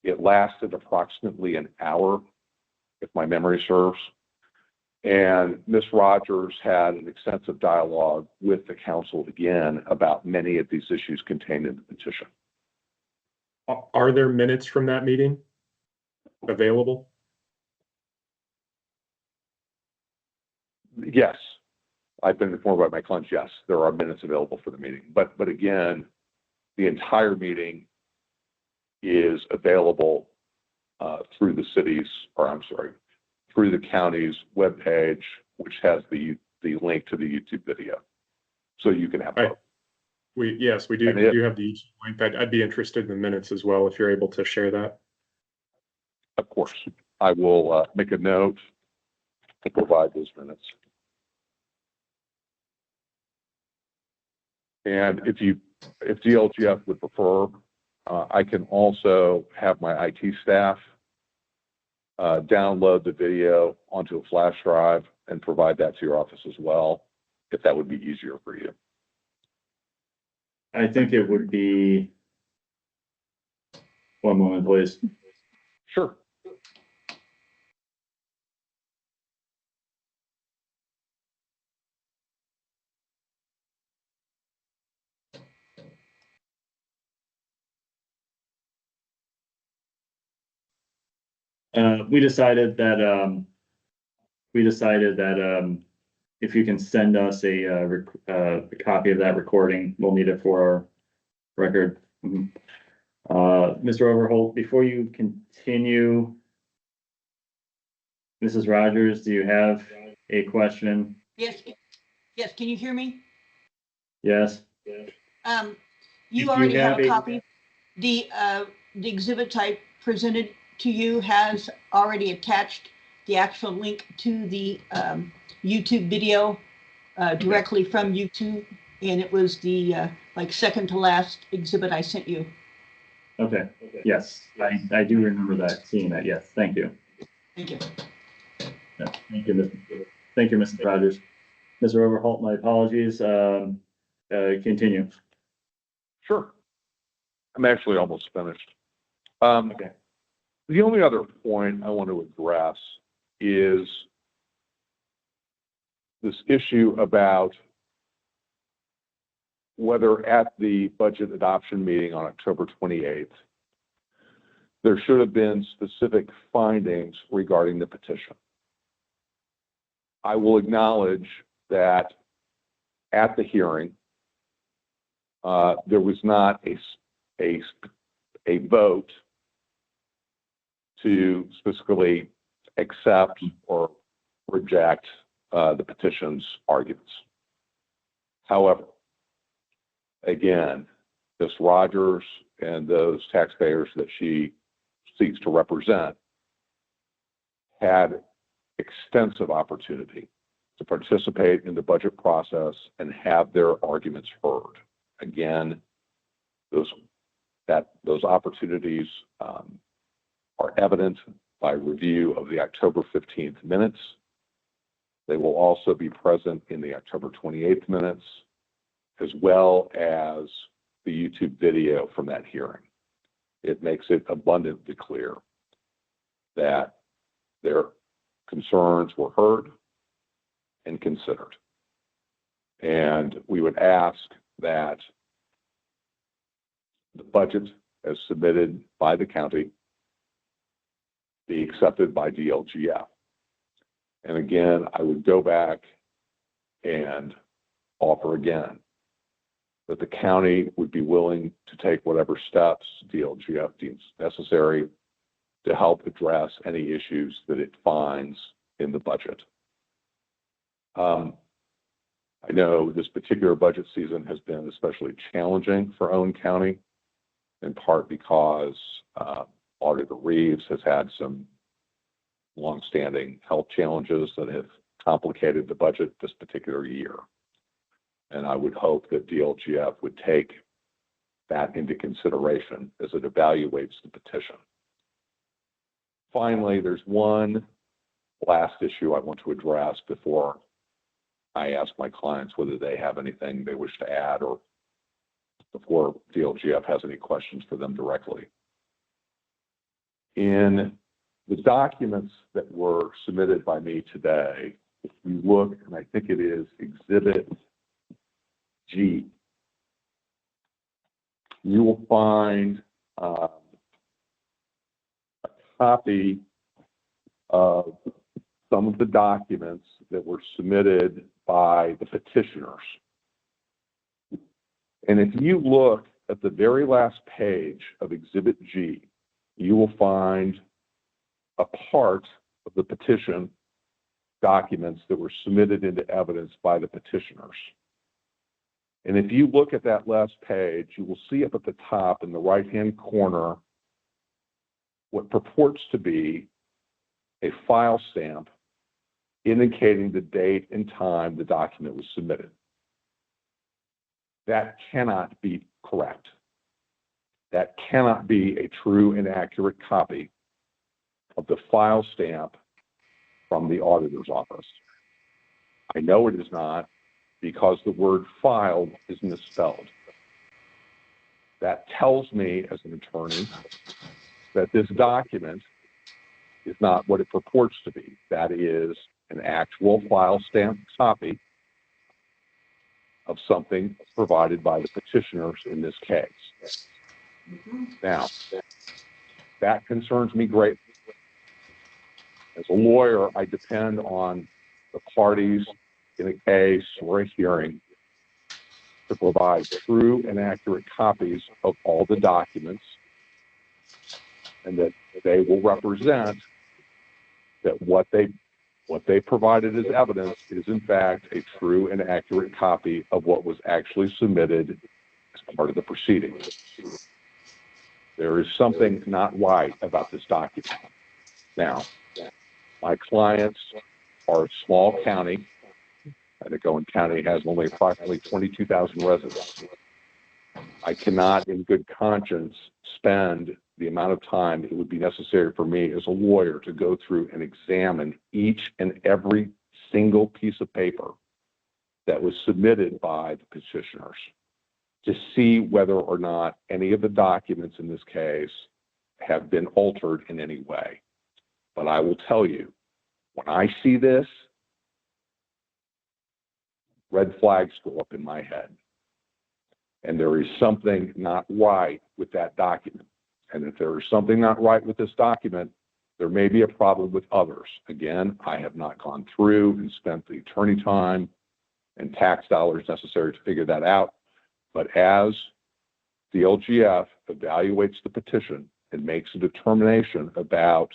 It lasted approximately an hour, if my memory serves. And Ms. Rogers had an extensive dialogue with the council again about many of these issues contained in the petition. Are there minutes from that meeting available? Yes, I've been informed by my clients. Yes, there are minutes available for the meeting. But again, the entire meeting is available through the city's, or I'm sorry, through the county's webpage, which has the link to the YouTube video. So you can have both. Yes, we do. We do have the YouTube link. I'd be interested in the minutes as well if you're able to share that. Of course, I will make a note to provide those minutes. And if DLGF would prefer, I can also have my IT staff download the video onto a flash drive and provide that to your office as well, if that would be easier for you. I think it would be, one moment, please. Sure. We decided that we decided that, if you can send us a copy of that recording, we'll need it for our record. Mhm. Mr. Overholt, before you continue, Mrs. Rogers, do you have a question? Yes, yes, can you hear me? Yes? You If already you have have a a- copy. The exhibit I presented to you has already attached the actual link to the YouTube video directly from YouTube, and it was the like second to last exhibit I sent you. Okay, yes, I do remember that, seeing that, yes, thank you. Thank you. Yeah, thank you, Mrs. Rogers. Mr. Overholt, my apologies, continue. Sure. I'm actually almost finished. Okay. The only other point I want to address is this issue about whether at the budget adoption meeting on October 28th, there should have been specific findings regarding the petition. I will acknowledge that at the hearing, there was not a vote to specifically accept or reject the petition's arguments. However, again, Ms. Rogers and those taxpayers that she seeks to represent had extensive opportunity to participate in the budget process and have their arguments heard. Again, those opportunities are evident by review of the October 15th minutes. They will also be present in the October 28th minutes, as well as the YouTube video from that hearing. It makes it abundantly clear that their concerns were heard and considered. And we would ask that the budget as submitted by the county be accepted by DLGF. And again, I would go back and offer again that the county would be willing to take whatever steps DLGF deems necessary to help address any issues that it finds in the budget. I know this particular budget season has been especially challenging for Owen County, in part because Auditor Reeves has had some longstanding health challenges that have complicated the budget this particular year. And I would hope that DLGF would take that into consideration as it evaluates the petition. Finally, there's one last issue I want to address before I ask my clients whether they have anything they wish to add or before DLGF has any questions for them directly. In the documents that were submitted by me today, if you look, and I think it is Exhibit G, you will find a copy of some of the documents that were submitted by the petitioners. And if you look at the very last page of Exhibit G, you will find a part of the petition documents that were submitted into evidence by the petitioners. And if you look at that last page, you will see up at the top in the right-hand corner what purports to be a file stamp indicating the date and time the document was submitted. That cannot be correct. That cannot be a true and accurate copy of the file stamp from the auditor's office. I know it is not because the word filed is misspelled. That tells me as an attorney that this document is not what it purports to be. That is an actual file stamp copy of something provided by the petitioners in this case. Now, that concerns me greatly. As a lawyer, I depend on the parties in a case or a hearing to provide true and accurate copies of all the documents, and that they will represent that what they provided as evidence is in fact a true and accurate copy of what was actually submitted as part of the proceedings. There is something not right about this document. Now, my clients are a small county. I think Owen County has only approximately 22,000 residents. I cannot, in good conscience, spend the amount of time it would be necessary for me as a lawyer to go through and examine each and every single piece of paper that was submitted by the petitioners to see whether or not any of the documents in this case have been altered in any way. But I will tell you, when I see this, red flags go up in my head. And there is something not right with that document. And if there is something not right with this document, there may be a problem with others. Again, I have not gone through and spent the attorney time and tax dollars necessary to figure that out. But as the LGF evaluates the petition and makes a determination about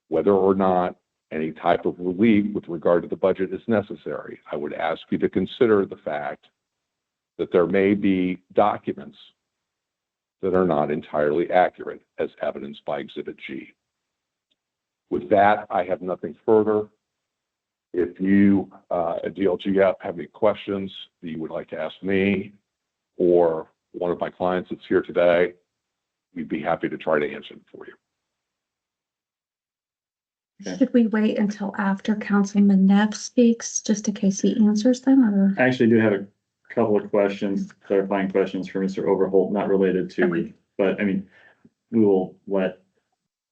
whether or not any type of relief with regard to the budget is necessary, I would ask you to consider the fact that there may be documents that are not entirely accurate, as evidenced by Exhibit G. With that, I have nothing further. If you at DLGF have any questions that you would like to ask me or one of my clients that's here today, we'd be happy to try to answer them for you. Should we wait until after Councilman Neff speaks, just in case he answers them, or? I actually do have a couple of questions, clarifying questions for Mr. Overholt, not related to, Okay. but I mean, we will let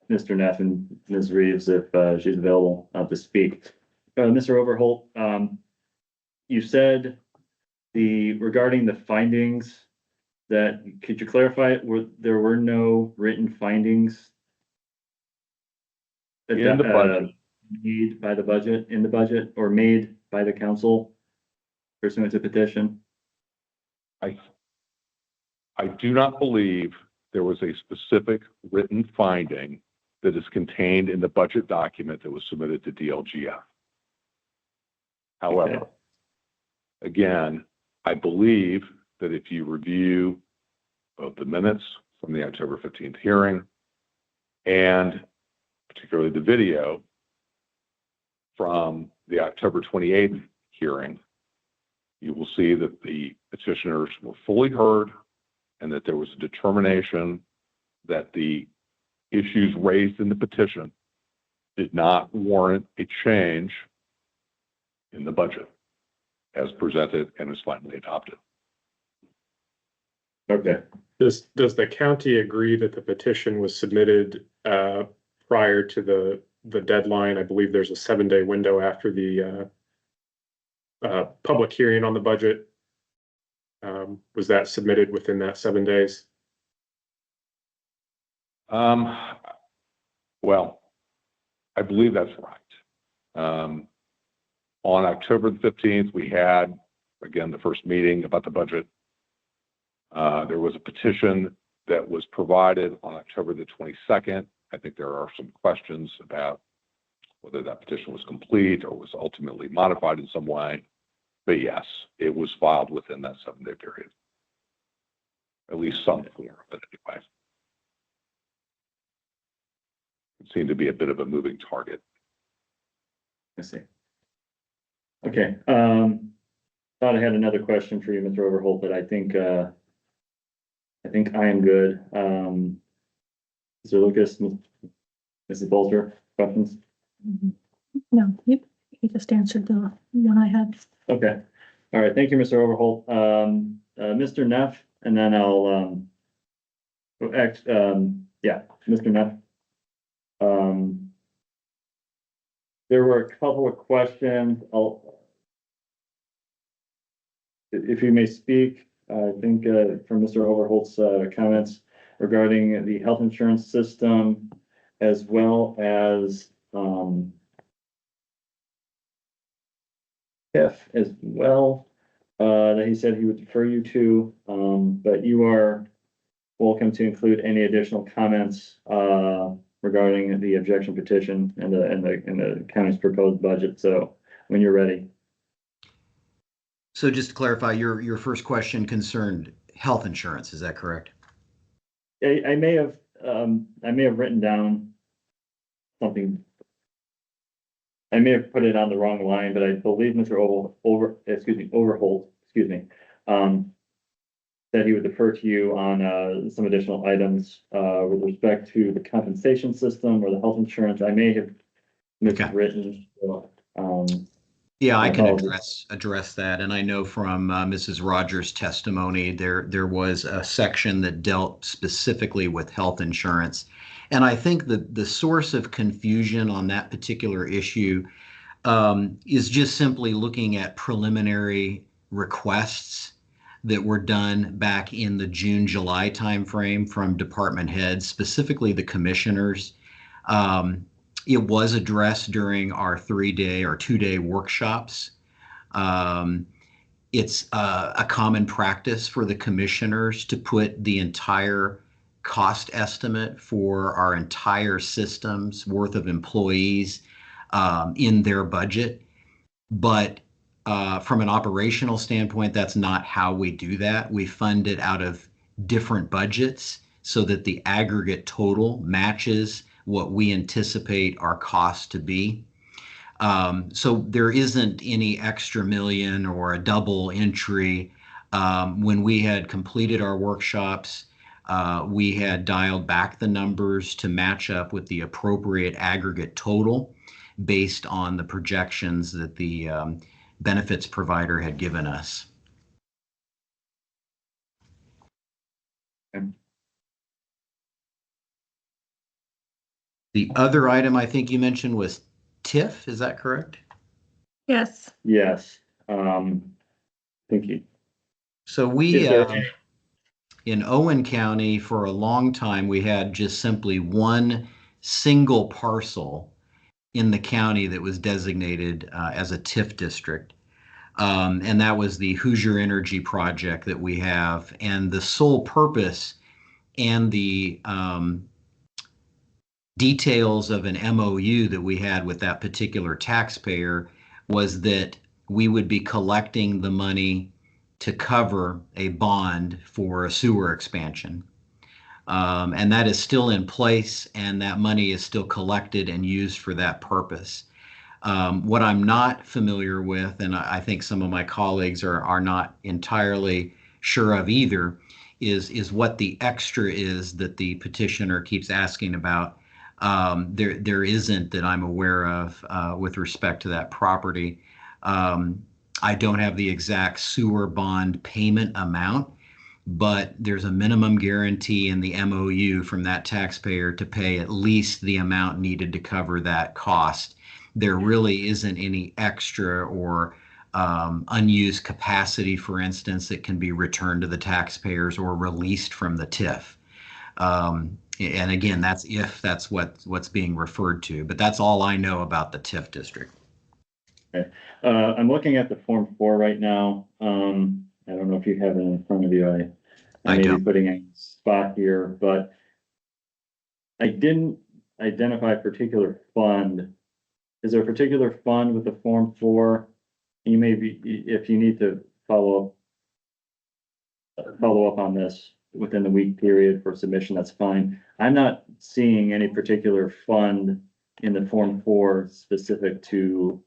Mr. Neff and Ms. Reeves, if she's available, to speak. Mr. Overholt, you said regarding the findings that, could you clarify, there were no written findings In the budget. made by the budget, in the budget, or made by the council pursuant to petition? I do not believe there was a specific written finding that is contained in the budget document that was submitted to DLGF. However, Okay. Again, I believe that if you review both the minutes from the October 15th hearing and particularly the video from the October 28th hearing, you will see that the petitioners were fully heard and that there was a determination that the issues raised in the petition did not warrant a change in the budget as presented and is finally adopted. Okay. Does the county agree that the petition was submitted prior to the deadline? I believe there's a 7-day window after the public hearing on the budget. Was that submitted within that 7 days? Well, I believe that's right. On October the 15th, we had, again, the first meeting about the budget. There was a petition that was provided on October the 22nd. I think there are some questions about whether that petition was complete or was ultimately modified in some way. But yes, it was filed within that 7-day period. At least some form of it anyway. It seemed to be a bit of a moving target. I see. Okay, thought I had another question for you, Mr. Overholt, but I think I am good. Mr. Lucas, Mrs. Bolter, questions? No, he just answered the one I had. Okay, all right, thank you, Mr. Overholt. Mr. Neff, and then I'll yeah, Mr. Neff. There were a couple of questions. If you may speak, I think from Mr. Overholt's comments regarding the health insurance system, as well as TIF as well, that he said he would defer you to, but you are welcome to include any additional comments, regarding the objection petition and the county's proposed budget. So when you're ready. So just to clarify, your first question concerned health insurance, is that correct? I may have written down something. I may have put it on the wrong line, but I believe Mr. Overholt, said he would defer to you on some additional items with respect to the compensation system or the health insurance. I may have miswritten. So, yeah, I can address that. And I know from Mrs. Rogers' testimony, there was a section that dealt specifically with health insurance. And I think that the source of confusion on that particular issue is just simply looking at preliminary requests that were done back in the June, July timeframe from department heads, specifically the commissioners. It was addressed during our 3-day or 2-day workshops. It's a common practice for the commissioners to put the entire cost estimate for our entire system's worth of employees in their budget. But from an operational standpoint, that's not how we do that. We fund it out of different budgets so that the aggregate total matches what we anticipate our costs to be. So there isn't any extra million or a double entry. When we had completed our workshops, we had dialed back the numbers to match up with the appropriate aggregate total based on the projections that the benefits provider had given us. Okay. The other item I think you mentioned was TIF, is that correct? Yes. Yes. Thank you. So we, in Owen County, for a long time, we had just simply one single parcel in the county that was designated as a TIF district. And that was the Hoosier Energy project that we have. And the sole purpose and the details of an MOU that we had with that particular taxpayer was that we would be collecting the money to cover a bond for a sewer expansion. And that is still in place, and that money is still collected and used for that purpose. What I'm not familiar with, and I think some of my colleagues are not entirely sure of either, is what the extra is that the petitioner keeps asking about. There isn't that I'm aware of with respect to that property. I don't have the exact sewer bond payment amount, but there's a minimum guarantee in the MOU from that taxpayer to pay at least the amount needed to cover that cost. There really isn't any extra or unused capacity, for instance, that can be returned to the taxpayers or released from the TIF. And again, that's if that's what's being referred to, but that's all I know about the TIF district. Okay. I'm looking at the Form 4 right now. I don't know if you have it in front of you. I may be putting a spot here, but I didn't identify a particular fund. Is there a particular fund with the Form 4? You may be, if you need to follow up on this within the week period for submission, that's fine. I'm not seeing any particular fund in the Form 4 specific to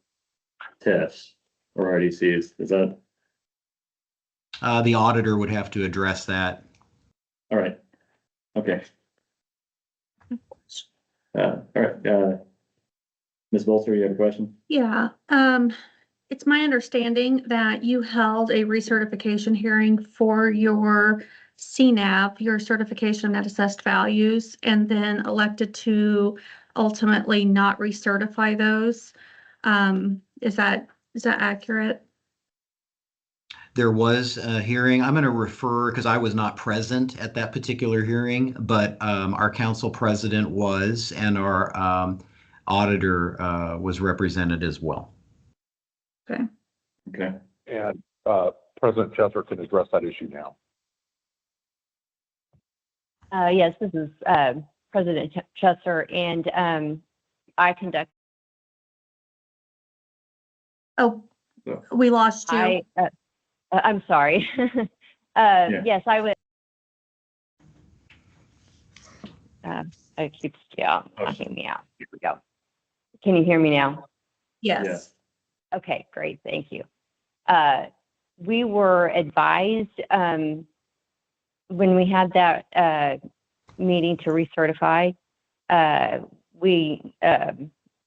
TIFs or RDCs. Is that? The auditor would have to address that. All right. Okay. All right. Ms. Bolster, you have a question? Yeah. It's my understanding that you held a recertification hearing for your CNAV, your certification net assessed values, and then elected to ultimately not recertify those. Is that accurate? There was a hearing. I'm going to refer, because I was not present at that particular hearing, but our council president was, and our auditor was represented as well. Okay. Okay. And President Chesser can address that issue now. Yes, this is President Chesser, and I conduct. Oh, we lost you. I'm sorry. Yes, I would. It keeps knocking me out. Here we go. Can you hear me now? Yes. Okay, great. Thank you. We were advised when we had that meeting to recertify,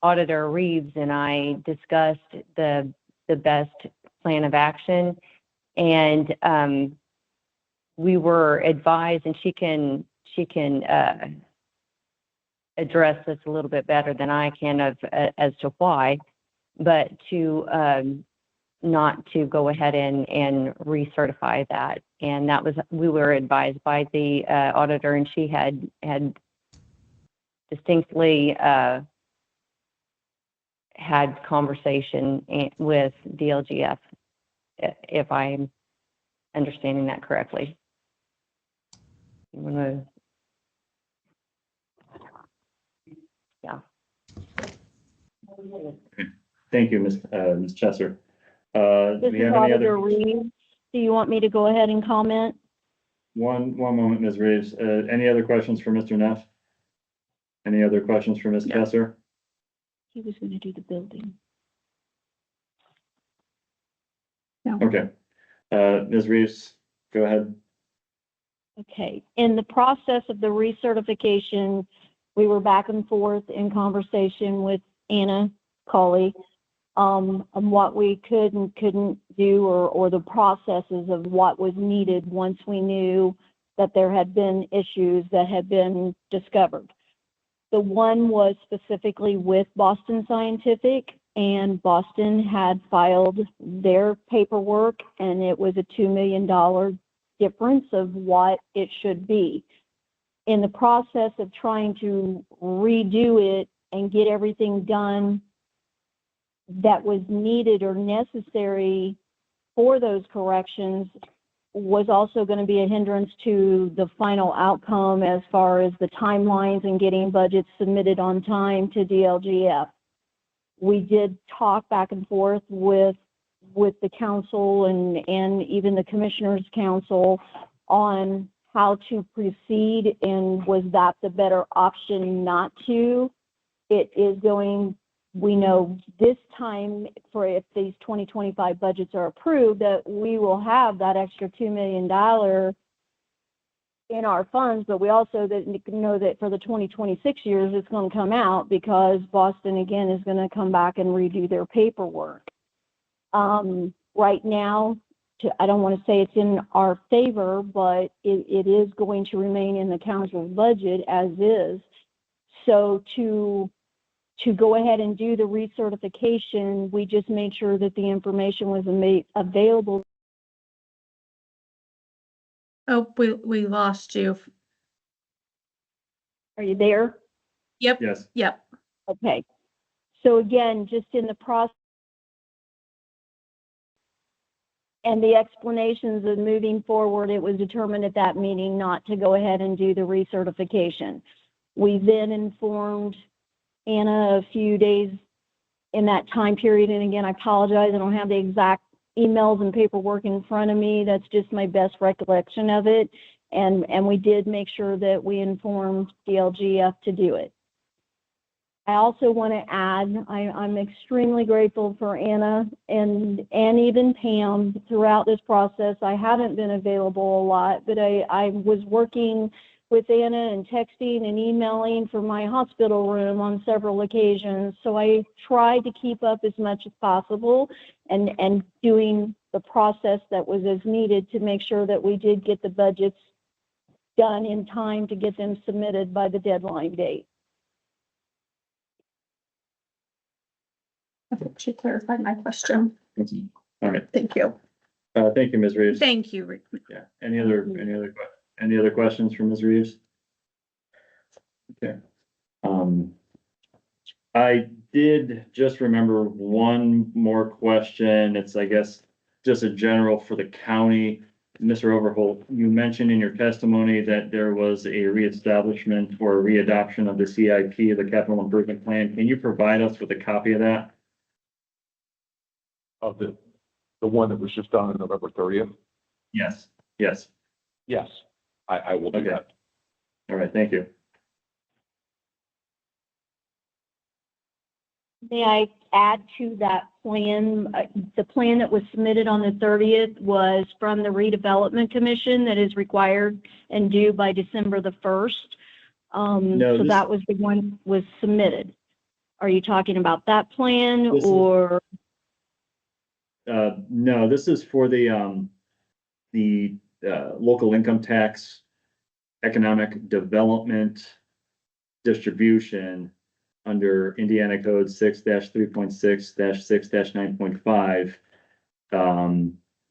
Auditor Reeves and I discussed the best plan of action, and we were advised, and she can address this a little bit better than I can as to why, but to not to go ahead and recertify that. And that was, we were advised by the auditor, and she had distinctly had conversation with DLGF, if I'm understanding that correctly. You want to? Yeah. Thank you, Ms. Chesser. This Do we is have any Auditor other? Reeves. Do you want me to go ahead and comment? One moment, Ms. Reeves. Any other questions for Mr. Neff? Any other questions for Ms. Chesser? He was going to do the building. Okay. Ms. Reeves, go ahead. Okay. In the process of the recertification, we were back and forth in conversation with Anna Colley on what we could and couldn't do, or the processes of what was needed once we knew that there had been issues that had been discovered. The one was specifically with Boston Scientific, and Boston had filed their paperwork, and it was a $2 million difference of what it should be. In the process of trying to redo it and get everything done that was needed or necessary for those corrections was also going to be a hindrance to the final outcome as far as the timelines and getting budgets submitted on time to DLGF. We did talk back and forth with the council and even the commissioners council on how to proceed, and was that the better option not to. It is going, we know this time, for if these 2025 budgets are approved, that we will have that extra $2 million in our funds, but we also know that for the 2026 years, it's going to come out because Boston, again, is going to come back and redo their paperwork. Right now, I don't want to say it's in our favor, but it is going to remain in the council's budget as is. So to go ahead and do the recertification, we just made sure that the information was available. Oh, we lost you. Are you there? Yep. Yes. Yep. Okay. So again, just in the process and the explanations of moving forward, it was determined at that meeting not to go ahead and do the recertification. We then informed Anna a few days in that time period, and again, I apologize, I don't have the exact emails and paperwork in front of me. That's just my best recollection of it. And we did make sure that we informed DLGF to do it. I also want to add, I'm extremely grateful for Anna and even Pam throughout this process. I haven't been available a lot, but I was working with Anna and texting and emailing from my hospital room on several occasions. So I tried to keep up as much as possible and doing the process that was as needed to make sure that we did get the budgets done in time to get them submitted by the deadline date. I think she clarified my question. All right. Thank you. Thank you, Ms. Reeves. Thank you, Rick. Yeah. Any other questions from Ms. Reeves? Okay. I did just remember one more question. It's, I guess, just a general for the county. Mr. Overholt, you mentioned in your testimony that there was a reestablishment or readoption of the CIP, the capital improvement plan. Can you provide us with a copy of that? Of the one that was just done on November 30th? Yes. Yes. Yes, I will do Okay. that. All right, thank you. May I add to that plan? The plan that was submitted on the 30th was from the redevelopment commission that is required and due by December the 1st. No, So this- that was the one was submitted. Are you talking about that plan This is- or? No, this is for the local income tax, economic development distribution under Indiana Code 6-3.6-6-9.5.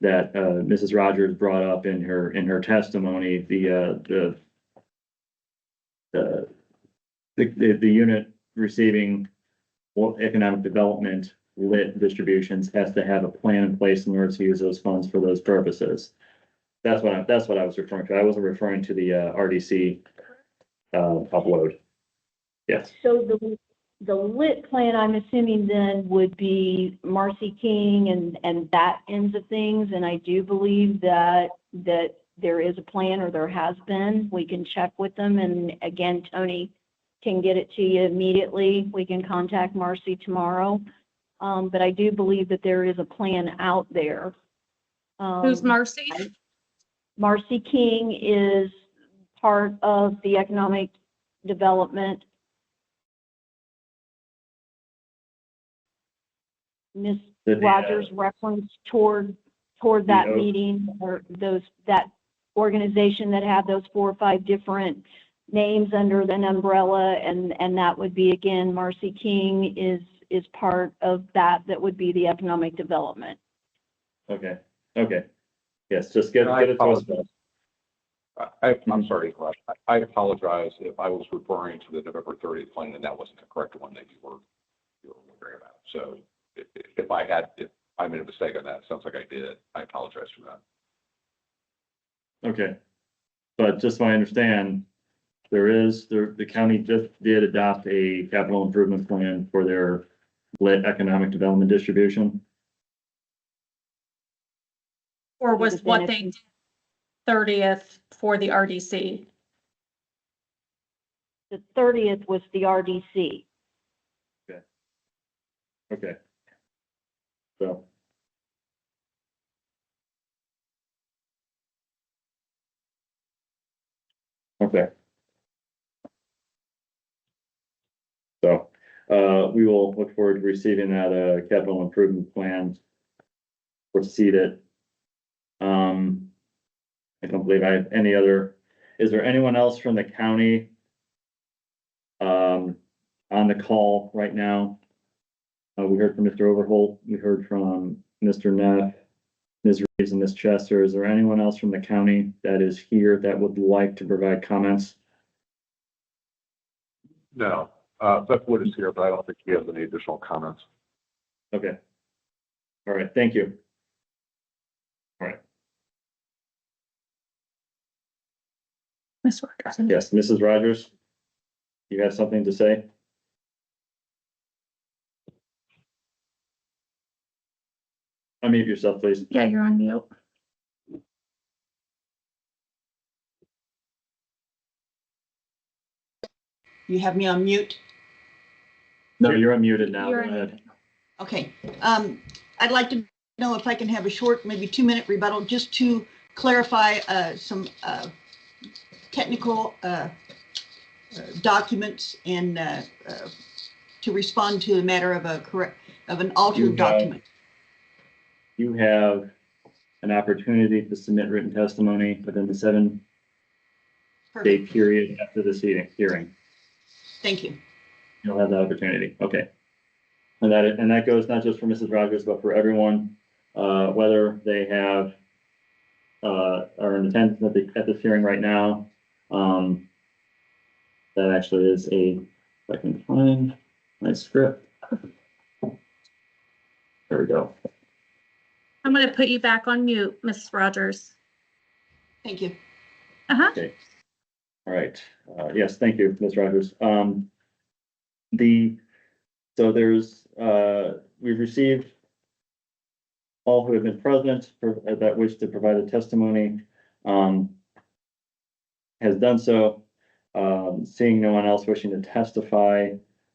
That Mrs. Rogers brought up in her testimony, the unit receiving economic development lit distributions has to have a plan in place in order to use those funds for those purposes. That's what I was referring to. I wasn't referring to the RDC upload. Yes. So the lit plan, I'm assuming then would be Marcy King and that ends of things. And I do believe that there is a plan or there has been. We can check with them. And again, Tony can get it to you immediately. We can contact Marcy tomorrow. But I do believe that there is a plan out there. Who's Marcy? Marcy King is part of the economic development. Ms. Rogers referenced toward that meeting or that organization that had those 4 or 5 different names under an umbrella, and that would be, again, Marcy King is part of that would be the economic development. Okay. Yes, just get it to us. I'm sorry, Rush. I apologize if I was referring to the November 30th plan and that wasn't the correct one that you were wondering about. So if I made a mistake on that, sounds like I did. I apologize for that. Okay. But just so I understand, the county just did adopt a capital improvement plan for their lit economic development distribution. Or was what they did 30th for the RDC? The 30th was the RDC. Okay. So. Okay. So, we will look forward to receiving that, capital improvement plan. Proceed it. I don't believe I have any other, is there anyone else from the county on the call right now? We heard from Mr. Overholt, we heard from Mr. Neff, Ms. Reeves and Ms. Chester. Is there anyone else from the county that is here that would like to provide comments? No, Beth Wood is here, but I don't think he has any additional comments. Okay. All right, thank you. All right. Ms. Rogers. Yes, Mrs. Rogers, you have something to say? Unmute yourself, please. Yeah, you're on mute. You have me on mute? No, you're unmuted now. You're Go ahead. Okay. I'd like to know if I can have a short, maybe 2-minute rebuttal, just to clarify some technical documents and to respond to the matter of an altered document. You have an opportunity to submit written testimony within the 7-day Perfect. period after this hearing. Thank you. You'll have the opportunity. Okay. And that goes not just for Mrs. Rogers, but for everyone, whether they have are in attendance at this hearing right now. That actually is if I can find Nice script. There we go. I'm going to put you back on mute, Ms. Rogers. Thank you. Uh-huh. Okay. All right. Yes, thank you, Ms. Rogers. So there's, we've received all who have been present that wish to provide a testimony, has done so. Seeing no one else wishing to testify,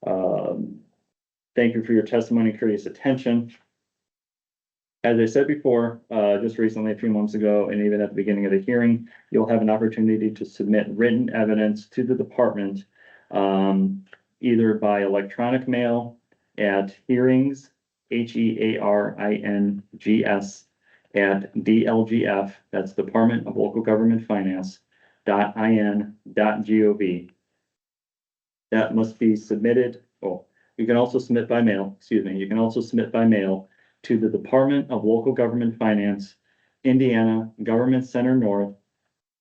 thank you for your testimony and courteous attention. As I said before, just recently, a few months ago, and even at the beginning of the hearing, you'll have an opportunity to submit written evidence to the department, either by electronic mail at hearings, HEARINGS, at DLGF, that's Department of Local Government Finance, .in.gov. That must be submitted, you can also submit by mail, you can also submit by mail to the Department of Local Government Finance, Indiana Government Center North,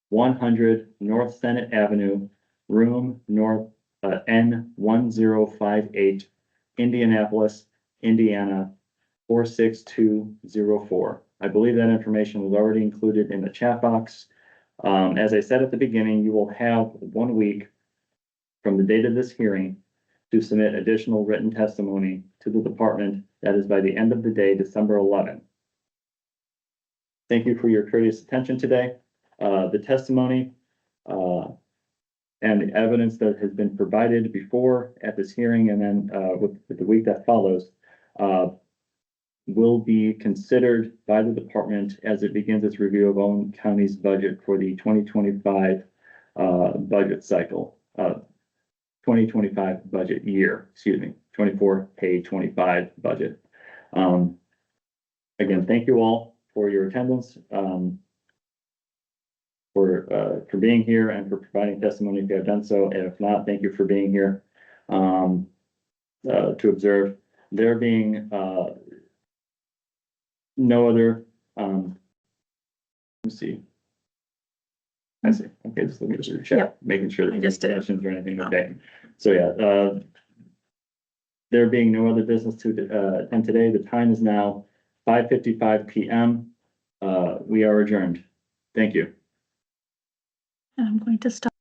100 North Senate Avenue, Room North, N1058, Indianapolis, Indiana, 46204. I believe that information was already included in the chat box. As I said at the beginning, you will have 1 week from the date of this hearing to submit additional written testimony to the department. That is by the end of the day, December 11th. Thank you for your courteous attention today. The testimony and the evidence that has been provided before at this hearing and then with the week that follows will be considered by the department as it begins its review of Owen County's budget for the 2025 budget cycle. 2025 budget year, 24 pay 25 budget. Again, thank you all for your attendance, for being here and for providing testimony if you have done so. And if not, thank you for being here to observe. There being no other, let me see. I see. Okay, just looking at your chat, Yep. making sure that I just there's did. no questions or anything. Okay. So yeah, there being no other business to attend today, the time is now 5:55 p.m. We are adjourned. Thank you. I'm going to stop.